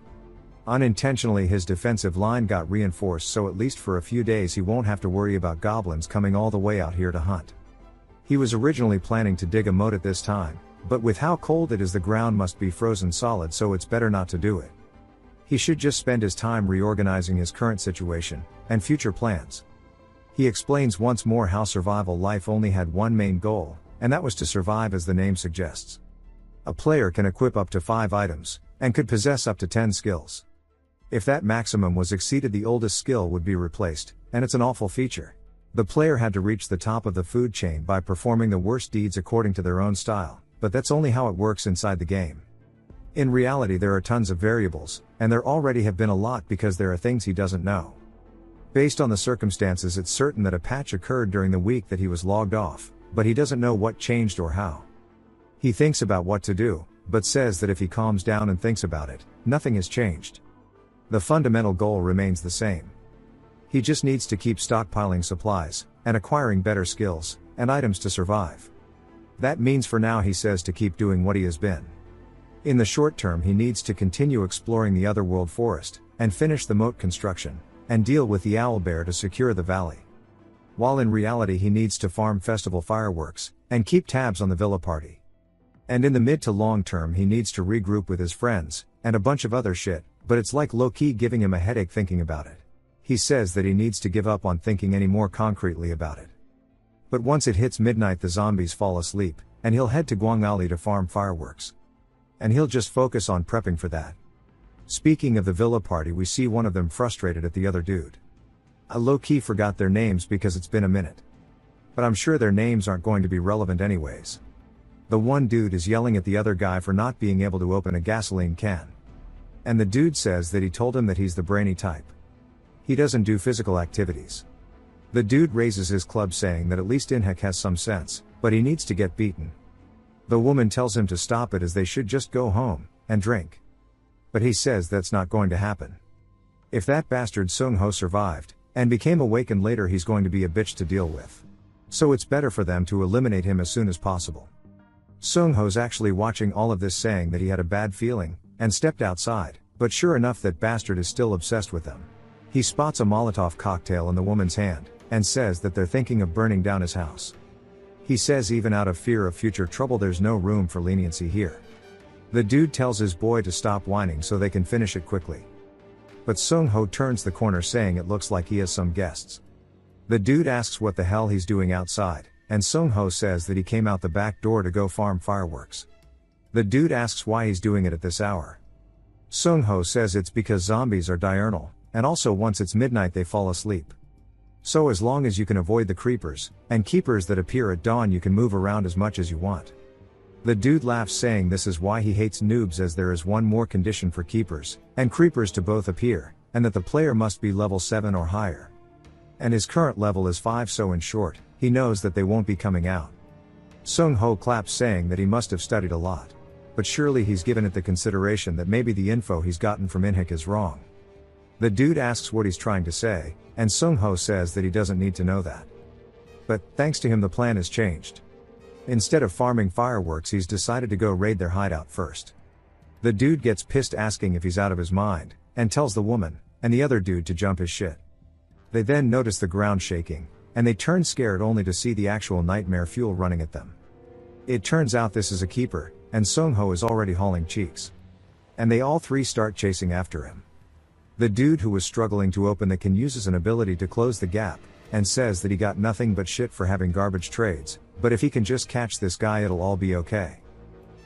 Unintentionally his defensive line got reinforced, so at least for a few days he won't have to worry about goblins coming all the way out here to hunt. He was originally planning to dig a moat at this time, but with how cold it is the ground must be frozen solid, so it's better not to do it. He should just spend his time reorganizing his current situation and future plans. He explains once more how survival life only had one main goal, and that was to survive, as the name suggests. A player can equip up to 5 items, and could possess up to 10 skills. If that maximum was exceeded, the oldest skill would be replaced, and it's an awful feature. The player had to reach the top of the food chain by performing the worst deeds according to their own style, but that's only how it works inside the game. In reality there are tons of variables, and there already have been a lot because there are things he doesn't know. Based on the circumstances, it's certain that a patch occurred during the week that he was logged off, but he doesn't know what changed or how. He thinks about what to do, but says that if he calms down and thinks about it, nothing has changed. The fundamental goal remains the same. He just needs to keep stockpiling supplies, and acquiring better skills, and items to survive. That means for now, he says, to keep doing what he has been. In the short term he needs to continue exploring the otherworld forest, and finish the moat construction, and deal with the owlbear to secure the valley. While in reality he needs to farm festival fireworks, and keep tabs on the villa party. And in the mid to long term he needs to regroup with his friends, and a bunch of other shit, but it's like low-key giving him a headache thinking about it. He says that he needs to give up on thinking any more concretely about it. But once it hits midnight the zombies fall asleep, and he'll head to Guangali to farm fireworks. And he'll just focus on prepping for that. Speaking of the villa party, we see one of them frustrated at the other dude. I low-key forgot their names because it's been a minute. But I'm sure their names aren't going to be relevant anyways. The one dude is yelling at the other guy for not being able to open a gasoline can. And the dude says that he told him that he's the brainy type. He doesn't do physical activities. The dude raises his club saying that at least Inhek has some sense, but he needs to get beaten. The woman tells him to stop it, as they should just go home and drink. But he says that's not going to happen. If that bastard Sung Ho survived and became awakened later, he's going to be a bitch to deal with. So it's better for them to eliminate him as soon as possible. Sung Ho's actually watching all of this, saying that he had a bad feeling and stepped outside, but sure enough that bastard is still obsessed with them. He spots a Molotov cocktail in the woman's hand, and says that they're thinking of burning down his house. He says even out of fear of future trouble there's no room for leniency here. The dude tells his boy to stop whining so they can finish it quickly. But Sung Ho turns the corner saying it looks like he has some guests. The dude asks what the hell he's doing outside, and Sung Ho says that he came out the back door to go farm fireworks. The dude asks why he's doing it at this hour. Sung Ho says it's because zombies are diurnal, and also once it's midnight they fall asleep. So as long as you can avoid the creepers and keepers that appear at dawn, you can move around as much as you want. The dude laughs, saying this is why he hates noobs, as there is one more condition for keepers and creepers to both appear, and that the player must be level 7 or higher. And his current level is 5, so in short, he knows that they won't be coming out. Sung Ho claps, saying that he must have studied a lot. But surely he's given it the consideration that maybe the info he's gotten from Inhik is wrong. The dude asks what he's trying to say, and Sung Ho says that he doesn't need to know that. But, thanks to him, the plan has changed. Instead of farming fireworks, he's decided to go raid their hideout first. The dude gets pissed, asking if he's out of his mind, and tells the woman and the other dude to jump his shit. They then notice the ground shaking, and they turn scared only to see the actual nightmare fuel running at them. It turns out this is a keeper, and Sung Ho is already hauling cheeks. And they all three start chasing after him. The dude who was struggling to open the can uses an ability to close the gap, and says that he got nothing but shit for having garbage trades, but if he can just catch this guy it'll all be okay.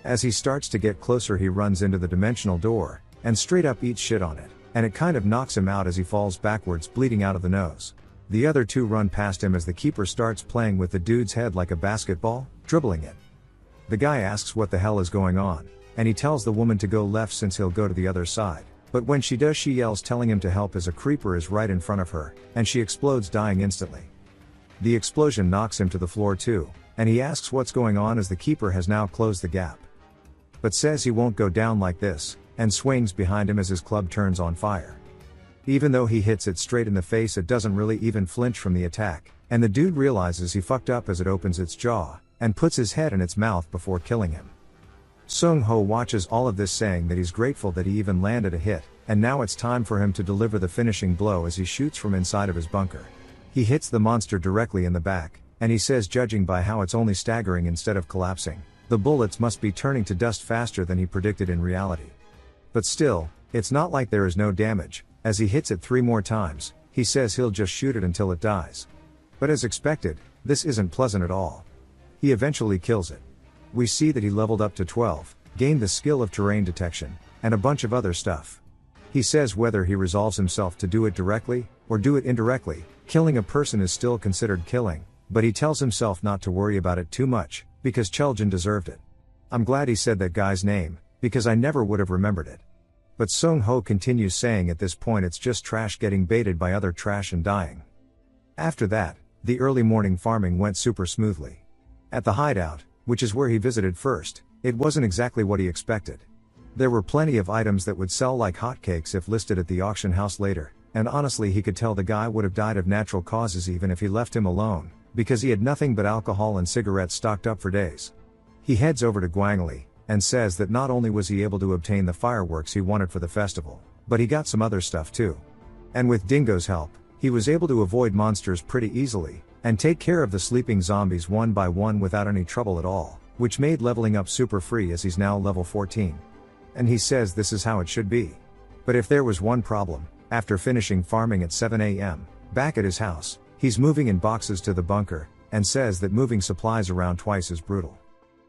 As he starts to get closer, he runs into the dimensional door, and straight up eats shit on it, and it kind of knocks him out as he falls backwards, bleeding out of the nose. The other two run past him as the keeper starts playing with the dude's head like a basketball, dribbling it. The guy asks what the hell is going on, and he tells the woman to go left since he'll go to the other side. But when she does, she yells, telling him to help, as a creeper is right in front of her, and she explodes, dying instantly. The explosion knocks him to the floor too, and he asks what's going on, as the keeper has now closed the gap. But says he won't go down like this, and swings behind him as his club turns on fire. Even though he hits it straight in the face, it doesn't really even flinch from the attack, and the dude realizes he fucked up as it opens its jaw, and puts his head in its mouth before killing him. Sung-ho watches all of this, saying that he's grateful that he even landed a hit, and now it's time for him to deliver the finishing blow as he shoots from inside of his bunker. He hits the monster directly in the back, and he says, judging by how it's only staggering instead of collapsing, the bullets must be turning to dust faster than he predicted in reality. But still, it's not like there is no damage. As he hits it 3 more times, he says he'll just shoot it until it dies. But as expected, this isn't pleasant at all. He eventually kills it. We see that he leveled up to 12, gained the skill of terrain detection, and a bunch of other stuff. He says whether he resolves himself to do it directly, or do it indirectly, killing a person is still considered killing, but he tells himself not to worry about it too much, because Cheljin deserved it. I'm glad he said that guy's name, because I never would have remembered it. But Sung-ho continues, saying at this point it's just trash getting baited by other trash and dying. After that, the early morning farming went super smoothly. At the hideout, which is where he visited first, it wasn't exactly what he expected. There were plenty of items that would sell like hotcakes if listed at the auction house later, and honestly he could tell the guy would have died of natural causes even if he left him alone, because he had nothing but alcohol and cigarettes stocked up for days. He heads over to Gwangli, and says that not only was he able to obtain the fireworks he wanted for the festival, but he got some other stuff too. And with Dingo's help, he was able to avoid monsters pretty easily, and take care of the sleeping zombies one by one without any trouble at all, which made leveling up super free as he's now level 14. And he says this is how it should be. But if there was one problem, after finishing farming at 7 AM, back at his house, he's moving in boxes to the bunker, and says that moving supplies around twice is brutal.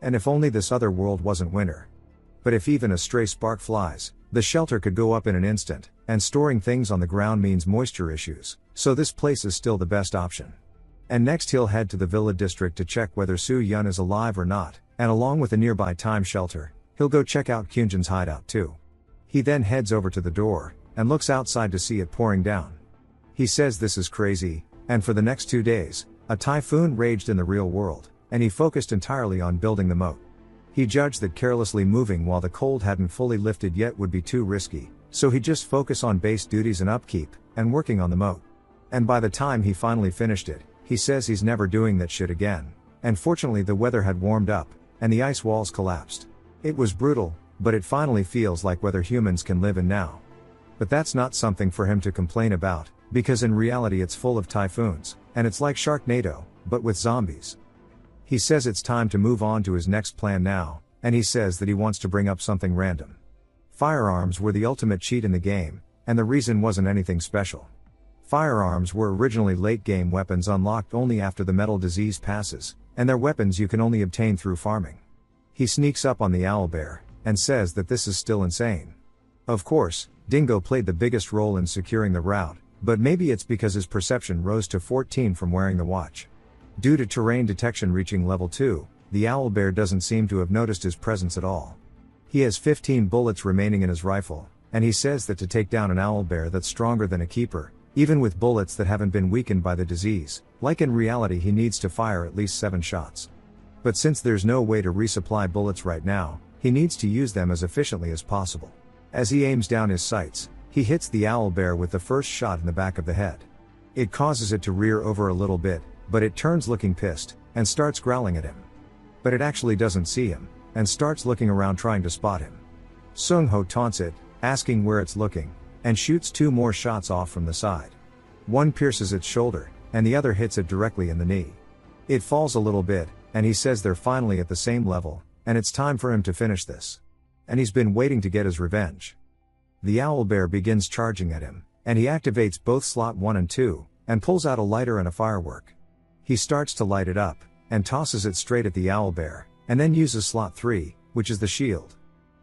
And if only this other world wasn't winter. But if even a stray spark flies, the shelter could go up in an instant, and storing things on the ground means moisture issues, so this place is still the best option. And next he'll head to the Villa district to check whether Su Yun is alive or not, and along with a nearby time shelter, he'll go check out Kyunjin's hideout too. He then heads over to the door, and looks outside to see it pouring down. He says this is crazy, and for the next 2 days, a typhoon raged in the real world, and he focused entirely on building the moat. He judged that carelessly moving while the cold hadn't fully lifted yet would be too risky, so he'd just focus on base duties and upkeep, and working on the moat. And by the time he finally finished it, he says he's never doing that shit again, and fortunately the weather had warmed up, and the ice walls collapsed. It was brutal, but it finally feels like whether humans can live in now. But that's not something for him to complain about, because in reality it's full of typhoons, and it's like Sharknado, but with zombies. He says it's time to move on to his next plan now, and he says that he wants to bring up something random. Firearms were the ultimate cheat in the game, and the reason wasn't anything special. Firearms were originally late-game weapons unlocked only after the metal disease passes, and they're weapons you can only obtain through farming. He sneaks up on the owlbear, and says that this is still insane. Of course, Dingo played the biggest role in securing the route, but maybe it's because his perception rose to 14 from wearing the watch. Due to terrain detection reaching level 2, the owlbear doesn't seem to have noticed his presence at all. He has 15 bullets remaining in his rifle, and he says that to take down an owlbear that's stronger than a keeper, even with bullets that haven't been weakened by the disease, like in reality he needs to fire at least 7 shots. But since there's no way to resupply bullets right now, he needs to use them as efficiently as possible. As he aims down his sights, he hits the owlbear with the first shot in the back of the head. It causes it to rear over a little bit, but it turns looking pissed, and starts growling at him. But it actually doesn't see him, and starts looking around trying to spot him. Sung-ho taunts it, asking where it's looking, and shoots 2 more shots off from the side. One pierces its shoulder, and the other hits it directly in the knee. It falls a little bit, and he says they're finally at the same level, and it's time for him to finish this. And he's been waiting to get his revenge. The owlbear begins charging at him, and he activates both slot 1 and 2, and pulls out a lighter and a firework. He starts to light it up, and tosses it straight at the owlbear, and then uses slot 3, which is the shield.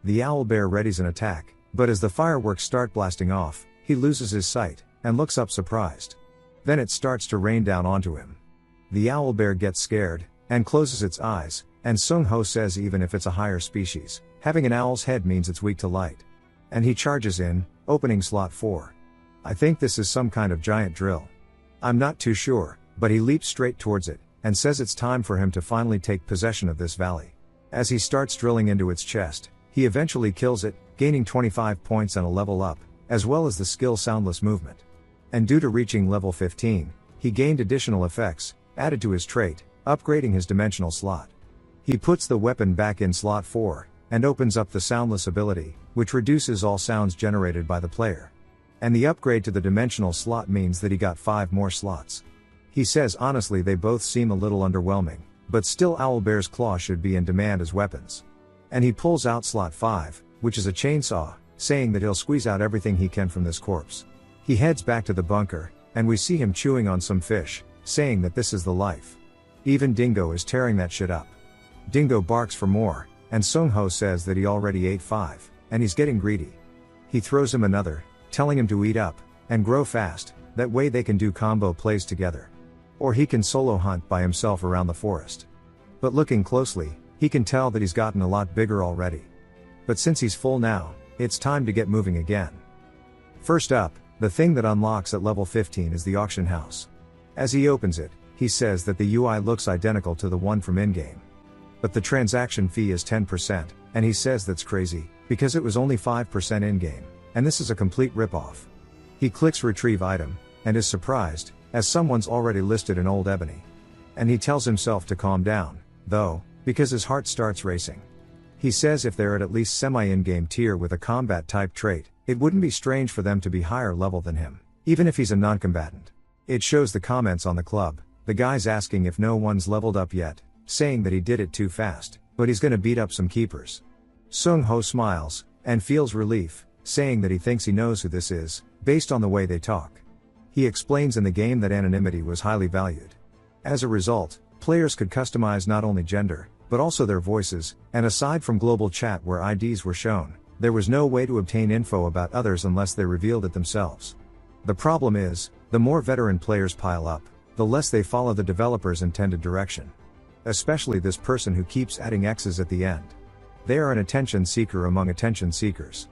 The owlbear readies an attack, but as the fireworks start blasting off, he loses his sight, and looks up surprised. Then it starts to rain down onto him. The owlbear gets scared, and closes its eyes, and Sung-ho says even if it's a higher species, having an owl's head means it's weak to light. And he charges in, opening slot 4. I think this is some kind of giant drill. I'm not too sure, but he leaps straight towards it, and says it's time for him to finally take possession of this valley. As he starts drilling into its chest, he eventually kills it, gaining 25 points and a level up, as well as the skill Soundless Movement. And due to reaching level 15, he gained additional effects, added to his trait, upgrading his dimensional slot. He puts the weapon back in slot 4, and opens up the soundless ability, which reduces all sounds generated by the player. And the upgrade to the dimensional slot means that he got 5 more slots. He says honestly they both seem a little underwhelming, but still Owlbear's claw should be in demand as weapons. And he pulls out slot 5, which is a chainsaw, saying that he'll squeeze out everything he can from this corpse. He heads back to the bunker, and we see him chewing on some fish, saying that this is the life. Even Dingo is tearing that shit up. Dingo barks for more, and Sung-ho says that he already ate 5, and he's getting greedy. He throws him another, telling him to eat up, and grow fast, that way they can do combo plays together. Or he can solo hunt by himself around the forest. But looking closely, he can tell that he's gotten a lot bigger already. But since he's full now, it's time to get moving again. First up, the thing that unlocks at level 15 is the auction house. As he opens it, he says that the UI looks identical to the one from in-game. But the transaction fee is 10%, and he says that's crazy, because it was only 5% in-game, and this is a complete rip-off. He clicks retrieve item, and is surprised, as someone's already listed an old ebony. And he tells himself to calm down, though, because his heart starts racing. He says if they're at least semi-in-game tier with a combat type trait, it wouldn't be strange for them to be higher level than him, even if he's a non-combatant. It shows the comments on the club, the guy's asking if no one's leveled up yet, saying that he did it too fast, but he's gonna beat up some keepers. Sung-ho smiles, and feels relief, saying that he thinks he knows who this is, based on the way they talk. He explains in the game that anonymity was highly valued. As a result, players could customize not only gender, but also their voices, and aside from global chat where IDs were shown, there was no way to obtain info about others unless they revealed it themselves. The problem is, the more veteran players pile up, the less they follow the developer's intended direction. Especially this person who keeps adding X's at the end. They are an attention seeker among attention seekers.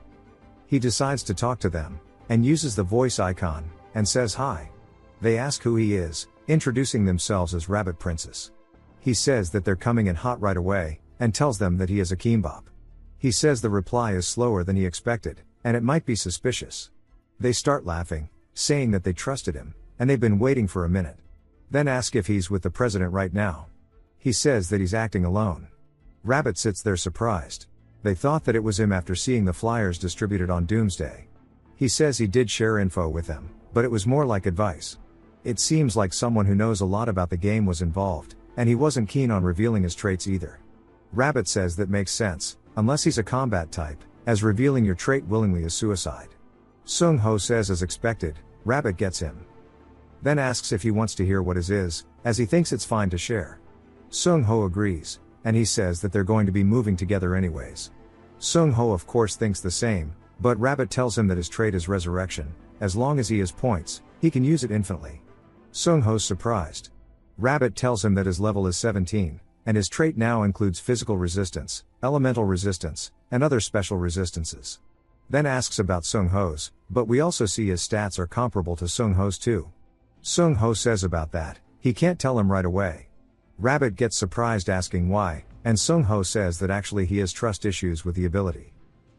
He decides to talk to them, and uses the voice icon, and says hi. They ask who he is, introducing themselves as Rabbit Princess. He says that they're coming in hot right away, and tells them that he is a Kimbop. He says the reply is slower than he expected, and it might be suspicious. They start laughing, saying that they trusted him, and they've been waiting for a minute. Then ask if he's with the president right now. He says that he's acting alone. Rabbit sits there surprised. They thought that it was him after seeing the flyers distributed on Doomsday. He says he did share info with them, but it was more like advice. It seems like someone who knows a lot about the game was involved, and he wasn't keen on revealing his traits either. Rabbit says that makes sense, unless he's a combat type, as revealing your trait willingly is suicide. Sung-ho says as expected, Rabbit gets him. Then asks if he wants to hear what his is, as he thinks it's fine to share. Sung-ho agrees, and he says that they're going to be moving together anyways. Sung-ho of course thinks the same, but Rabbit tells him that his trait is resurrection. As long as he has points, he can use it infinitely. Sung-ho's surprised. Rabbit tells him that his level is 17, and his trait now includes physical resistance, elemental resistance, and other special resistances. Then asks about Sung-ho's, but we also see his stats are comparable to Sung-ho's too. Sung-ho says about that, he can't tell him right away. Rabbit gets surprised asking why, and Sung-ho says that actually he has trust issues with the ability.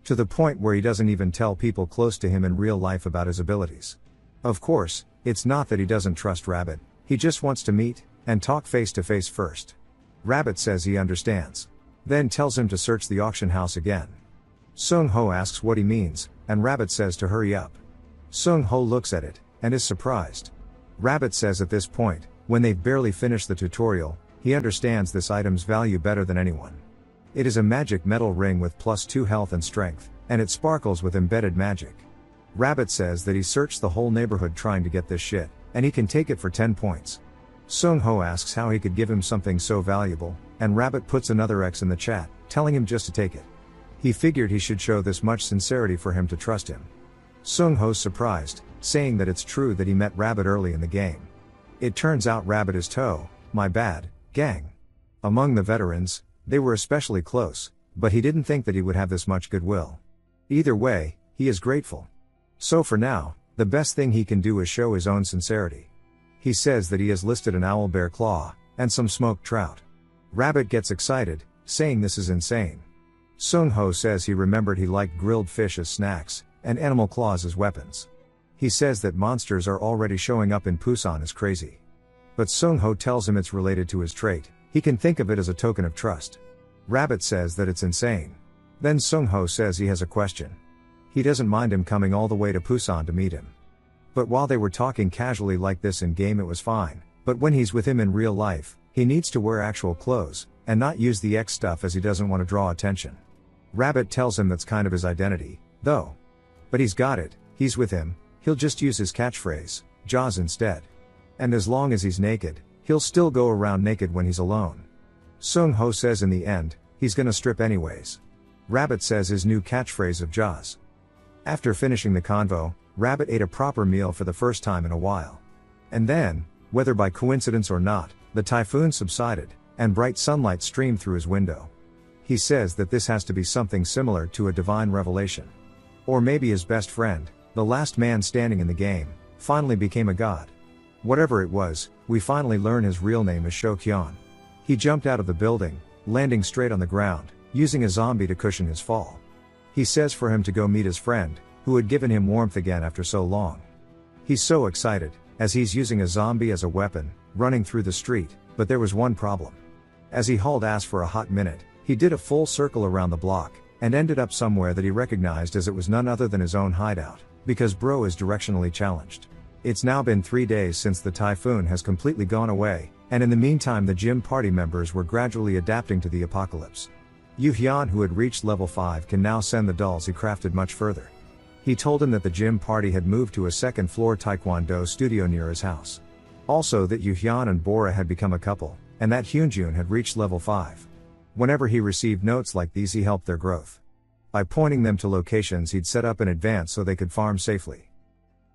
To the point where he doesn't even tell people close to him in real life about his abilities. Of course, it's not that he doesn't trust Rabbit, he just wants to meet, and talk face to face first. Rabbit says he understands. Then tells him to search the auction house again. Sung-ho asks what he means, and Rabbit says to hurry up. Sung-ho looks at it, and is surprised. Rabbit says at this point, when they've barely finished the tutorial, he understands this item's value better than anyone. It is a magic metal ring with +2 health and strength, and it sparkles with embedded magic. Rabbit says that he searched the whole neighborhood trying to get this shit, and he can take it for 10 points. Sung-ho asks how he could give him something so valuable, and Rabbit puts another X in the chat, telling him just to take it. He figured he should show this much sincerity for him to trust him. Sung-ho's surprised, saying that it's true that he met Rabbit early in the game. It turns out Rabbit is Toe, my bad, gang. Among the veterans, they were especially close, but he didn't think that he would have this much goodwill. Either way, he is grateful. So for now, the best thing he can do is show his own sincerity. He says that he has listed an owlbear claw, and some smoked trout. Rabbit gets excited, saying this is insane. Sung-ho says he remembered he liked grilled fish as snacks, and animal claws as weapons. He says that monsters are already showing up in Busan as crazy. But Sung-ho tells him it's related to his trait, he can think of it as a token of trust. Rabbit says that it's insane. Then Sung-ho says he has a question. He doesn't mind him coming all the way to Busan to meet him. But while they were talking casually like this in game it was fine, but when he's with him in real life, he needs to wear actual clothes, and not use the X stuff as he doesn't want to draw attention. Rabbit tells him that's kind of his identity, though. But he's got it, he's with him, he'll just use his catchphrase, Jaws instead. And as long as he's naked, he'll still go around naked when he's alone. Sung-ho says in the end, he's gonna strip anyways. Rabbit says his new catchphrase of Jaws. After finishing the convo, Rabbit ate a proper meal for the first time in a while. And then, whether by coincidence or not, the typhoon subsided, and bright sunlight streamed through his window. He says that this has to be something similar to a divine revelation. Or maybe his best friend, the last man standing in the game, finally became a god. Whatever it was, we finally learn his real name is Sho-kyun. He jumped out of the building, landing straight on the ground, using a zombie to cushion his fall. He says for him to go meet his friend, who had given him warmth again after so long. He's so excited, as he's using a zombie as a weapon, running through the street, but there was one problem. As he hauled ass for a hot minute, he did a full circle around the block, and ended up somewhere that he recognized as it was none other than his own hideout, because bro is directionally challenged. It's now been 3 days since the typhoon has completely gone away, and in the meantime the gym party members were gradually adapting to the apocalypse. Yoo-hyun, who had reached level 5, can now send the dolls he crafted much further. He told him that the gym party had moved to a second-floor taekwondo studio near his house. Also that Yoo-hyun and Bora had become a couple, and that Hyunjun had reached level 5. Whenever he received notes like these he helped their growth by pointing them to locations he'd set up in advance so they could farm safely.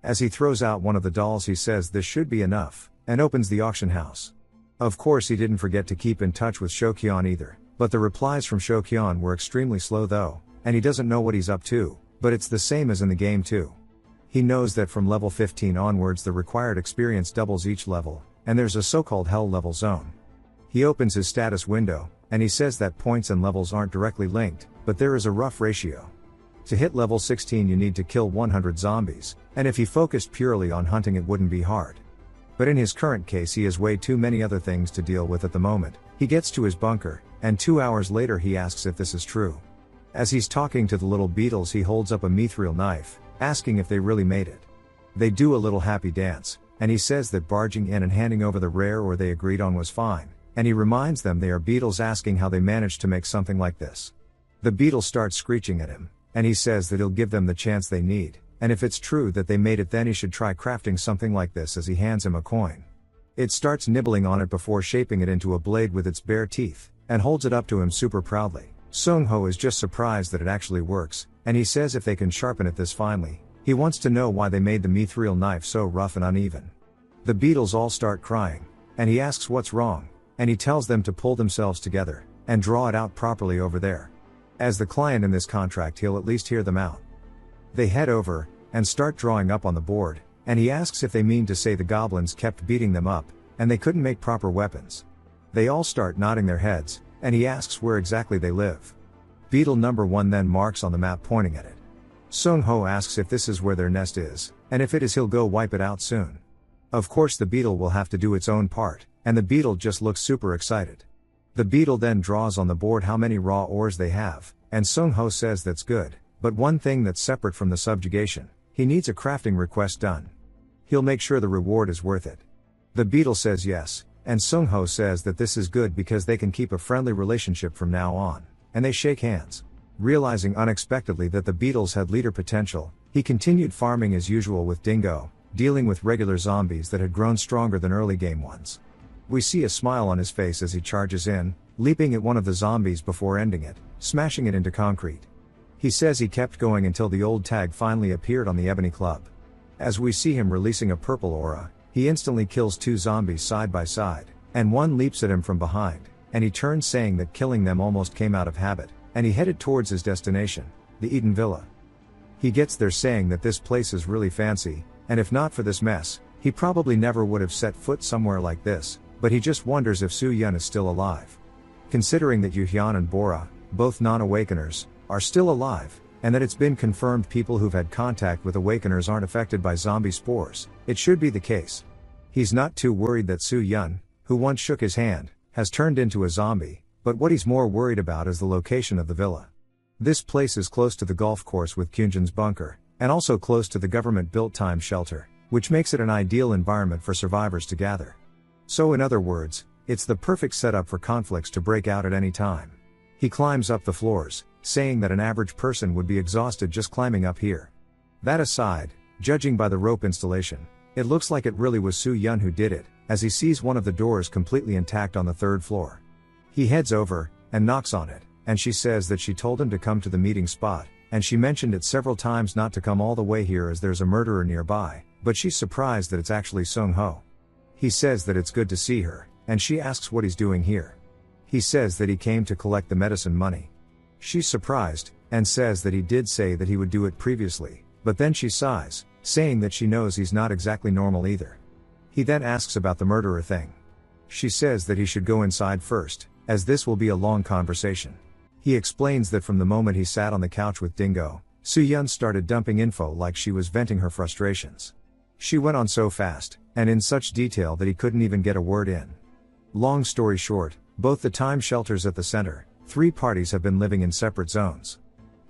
As he throws out one of the dolls he says this should be enough, and opens the auction house. Of course he didn't forget to keep in touch with Sho-kyun either, but the replies from Sho-kyun were extremely slow though, and he doesn't know what he's up to, but it's the same as in the game too. He knows that from level 15 onwards the required experience doubles each level, and there's a so-called hell level zone. He opens his status window, and he says that points and levels aren't directly linked, but there is a rough ratio. To hit level 16 you need to kill 100 zombies, and if he focused purely on hunting it wouldn't be hard. But in his current case he has way too many other things to deal with at the moment. He gets to his bunker, and 2 hours later he asks if this is true. As he's talking to the little beetles he holds up a mithril knife, asking if they really made it. They do a little happy dance, and he says that barging in and handing over the rare ore they agreed on was fine, and he reminds them they are beetles, asking how they managed to make something like this. The beetles start screeching at him, and he says that he'll give them the chance they need, and if it's true that they made it then he should try crafting something like this as he hands him a coin. It starts nibbling on it before shaping it into a blade with its bare teeth, and holds it up to him super proudly. Sung-ho is just surprised that it actually works, and he says if they can sharpen it this finely, he wants to know why they made the mithril knife so rough and uneven. The beetles all start crying, and he asks what's wrong, and he tells them to pull themselves together, and draw it out properly over there. As the client in this contract he'll at least hear them out. They head over, and start drawing up on the board, and he asks if they mean to say the goblins kept beating them up, and they couldn't make proper weapons. They all start nodding their heads, and he asks where exactly they live. Beetle number 1 then marks on the map pointing at it. Sung-ho asks if this is where their nest is, and if it is he'll go wipe it out soon. Of course the beetle will have to do its own part, and the beetle just looks super excited. The beetle then draws on the board how many raw ores they have, and Sung-ho says that's good, but one thing that's separate from the subjugation, he needs a crafting request done. He'll make sure the reward is worth it. The beetle says yes, and Sung-ho says that this is good because they can keep a friendly relationship from now on, and they shake hands. Realizing unexpectedly that the beetles had leader potential, he continued farming as usual with Dingo, dealing with regular zombies that had grown stronger than early game ones. We see a smile on his face as he charges in, leaping at one of the zombies before ending it, smashing it into concrete. He says he kept going until the old tag finally appeared on the Ebony Club. As we see him releasing a purple aura, he instantly kills 2 zombies side by side, and one leaps at him from behind, and he turns saying that killing them almost came out of habit, and he headed towards his destination, the Eden Villa. He gets there saying that this place is really fancy, and if not for this mess, he probably never would have set foot somewhere like this, but he just wonders if Soo-yeon is still alive. Considering that Yoo-hyun and Bora, both non-awakeners, are still alive, and that it's been confirmed people who've had contact with awakeners aren't affected by zombie spores, it should be the case. He's not too worried that Soo-yeon, who once shook his hand, has turned into a zombie, but what he's more worried about is the location of the villa. This place is close to the golf course with Kyunjin's bunker, and also close to the government-built time shelter, which makes it an ideal environment for survivors to gather. So in other words, it's the perfect setup for conflicts to break out at any time. He climbs up the floors, saying that an average person would be exhausted just climbing up here. That aside, judging by the rope installation, it looks like it really was Soo-yeon who did it, as he sees one of the doors completely intact on the third floor. He heads over, and knocks on it, and she says that she told him to come to the meeting spot, and she mentioned it several times not to come all the way here as there's a murderer nearby, but she's surprised that it's actually Sung-ho. He says that it's good to see her, and she asks what he's doing here. He says that he came to collect the medicine money. She's surprised, and says that he did say that he would do it previously, but then she sighs, saying that she knows he's not exactly normal either. He then asks about the murderer thing. She says that he should go inside first, as this will be a long conversation. He explains that from the moment he sat on the couch with Dingo, Soo-yeon started dumping info like she was venting her frustrations. She went on so fast, and in such detail that he couldn't even get a word in. Long story short, both the time shelters at the center, 3 parties have been living in separate zones.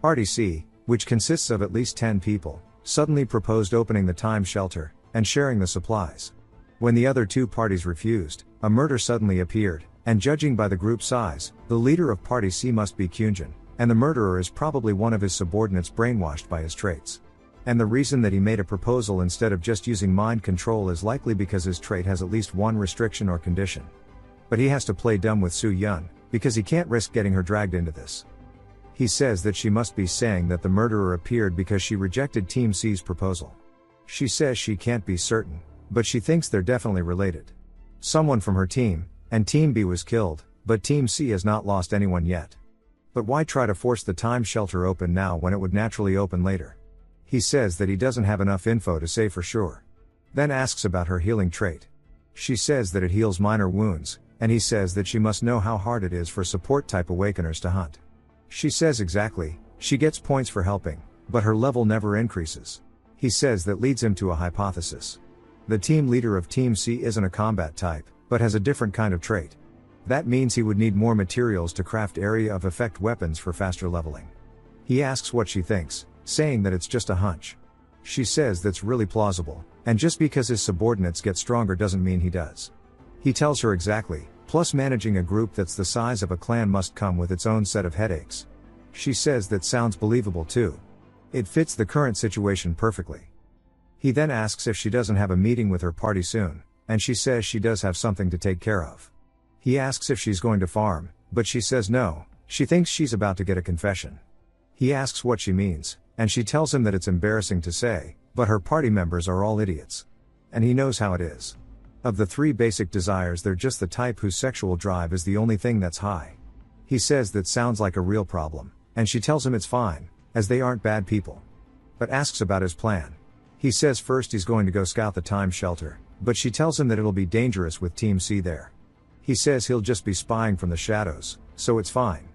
Party C, which consists of at least 10 people, suddenly proposed opening the time shelter, and sharing the supplies. When the other 2 parties refused, a murder suddenly appeared, and judging by the group size, the leader of Party C must be Kyunjin, and the murderer is probably one of his subordinates brainwashed by his traits. And the reason that he made a proposal instead of just using mind control is likely because his trait has at least one restriction or condition. But he has to play dumb with Soo-yeon, because he can't risk getting her dragged into this. He says that she must be saying that the murderer appeared because she rejected Team C's proposal. She says she can't be certain, but she thinks they're definitely related. Someone from her team, and Team B was killed, but Team C has not lost anyone yet. But why try to force the time shelter open now when it would naturally open later? He says that he doesn't have enough info to say for sure. Then asks about her healing trait. She says that it heals minor wounds, and he says that she must know how hard it is for support-type awakeners to hunt. She says exactly, she gets points for helping, but her level never increases. He says that leads him to a hypothesis. The team leader of Team C isn't a combat type, but has a different kind of trait. That means he would need more materials to craft area of effect weapons for faster leveling. He asks what she thinks, saying that it's just a hunch. She says that's really plausible, and just because his subordinates get stronger doesn't mean he does. He tells her exactly, plus managing a group that's the size of a clan must come with its own set of headaches. She says that sounds believable too. It fits the current situation perfectly. He then asks if she doesn't have a meeting with her party soon, and she says she does have something to take care of. He asks if she's going to farm, but she says no, she thinks she's about to get a confession. He asks what she means, and she tells him that it's embarrassing to say, but her party members are all idiots. And he knows how it is. Of the 3 basic desires, they're just the type whose sexual drive is the only thing that's high. He says that sounds like a real problem, and she tells him it's fine, as they aren't bad people. But asks about his plan. He says first he's going to go scout the time shelter, but she tells him that it'll be dangerous with Team C there. He says he'll just be spying from the shadows, so it's fine.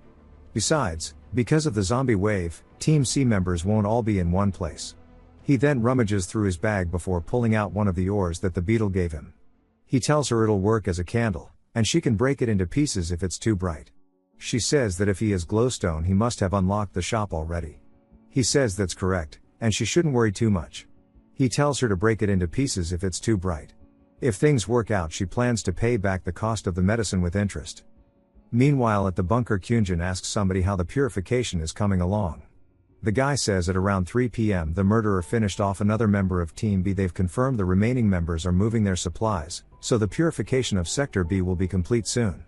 Besides, because of the zombie wave, Team C members won't all be in one place. He then rummages through his bag before pulling out one of the ores that the beetle gave him. He tells her it'll work as a candle, and she can break it into pieces if it's too bright. She says that if he has glowstone he must have unlocked the shop already. He says that's correct, and she shouldn't worry too much. He tells her to break it into pieces if it's too bright. If things work out she plans to pay back the cost of the medicine with interest. Meanwhile at the bunker, Kyunjin asks somebody how the purification is coming along. The guy says at around 3 p.m. the murderer finished off another member of Team B. They've confirmed the remaining members are moving their supplies, so the purification of Sector B will be complete soon.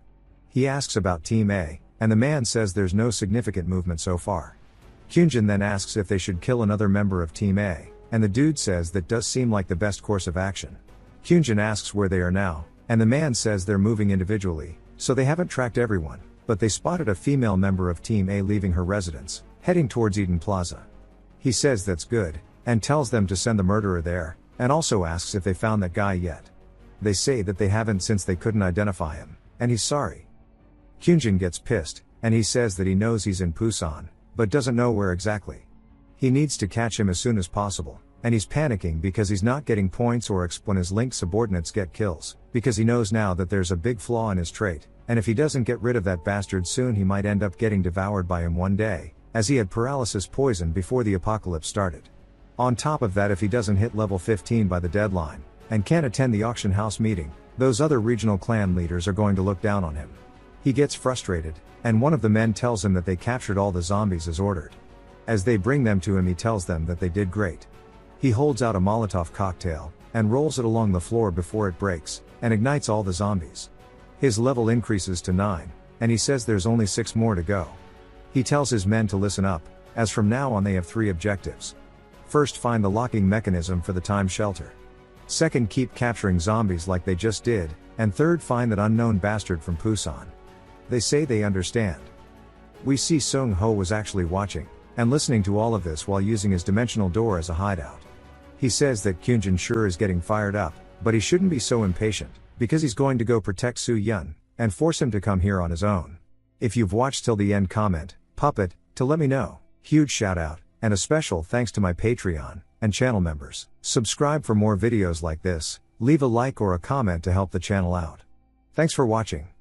He asks about Team A, and the man says there's no significant movement so far. Kyunjin then asks if they should kill another member of Team A, and the dude says that does seem like the best course of action. Kyunjin asks where they are now, and the man says they're moving individually, so they haven't tracked everyone, but they spotted a female member of Team A leaving her residence, heading towards Eden Plaza. He says that's good, and tells them to send the murderer there, and also asks if they found that guy yet. They say that they haven't since they couldn't identify him, and he's sorry. Kyunjin gets pissed, and he says that he knows he's in Busan, but doesn't know where exactly. He needs to catch him as soon as possible, and he's panicking because he's not getting points or exp when his linked subordinates get kills, because he knows now that there's a big flaw in his trait, and if he doesn't get rid of that bastard soon he might end up getting devoured by him one day, as he had paralysis poison before the apocalypse started. On top of that, if he doesn't hit level 15 by the deadline, and can't attend the auction house meeting, those other regional clan leaders are going to look down on him. He gets frustrated, and one of the men tells him that they captured all the zombies as ordered. As they bring them to him, he tells them that they did great. He holds out a Molotov cocktail, and rolls it along the floor before it breaks, and ignites all the zombies. His level increases to 9, and he says there's only 6 more to go. He tells his men to listen up, as from now on they have 3 objectives. First, find the locking mechanism for the time shelter. Second, keep capturing zombies like they just did, and third, find that unknown bastard from Busan. They say they understand. We see Sung Ho was actually watching, and listening to all of this while using his dimensional door as a hideout. He says that Kyunjin sure is getting fired up, but he shouldn't be so impatient, because he's going to go protect Soo Yun, and force him to come here on his own. If you've watched till the end, comment, Puppet, to let me know. Huge shout out, and a special thanks to my Patreon and channel members. Subscribe for more videos like this, leave a like or a comment to help the channel out. Thanks for watching.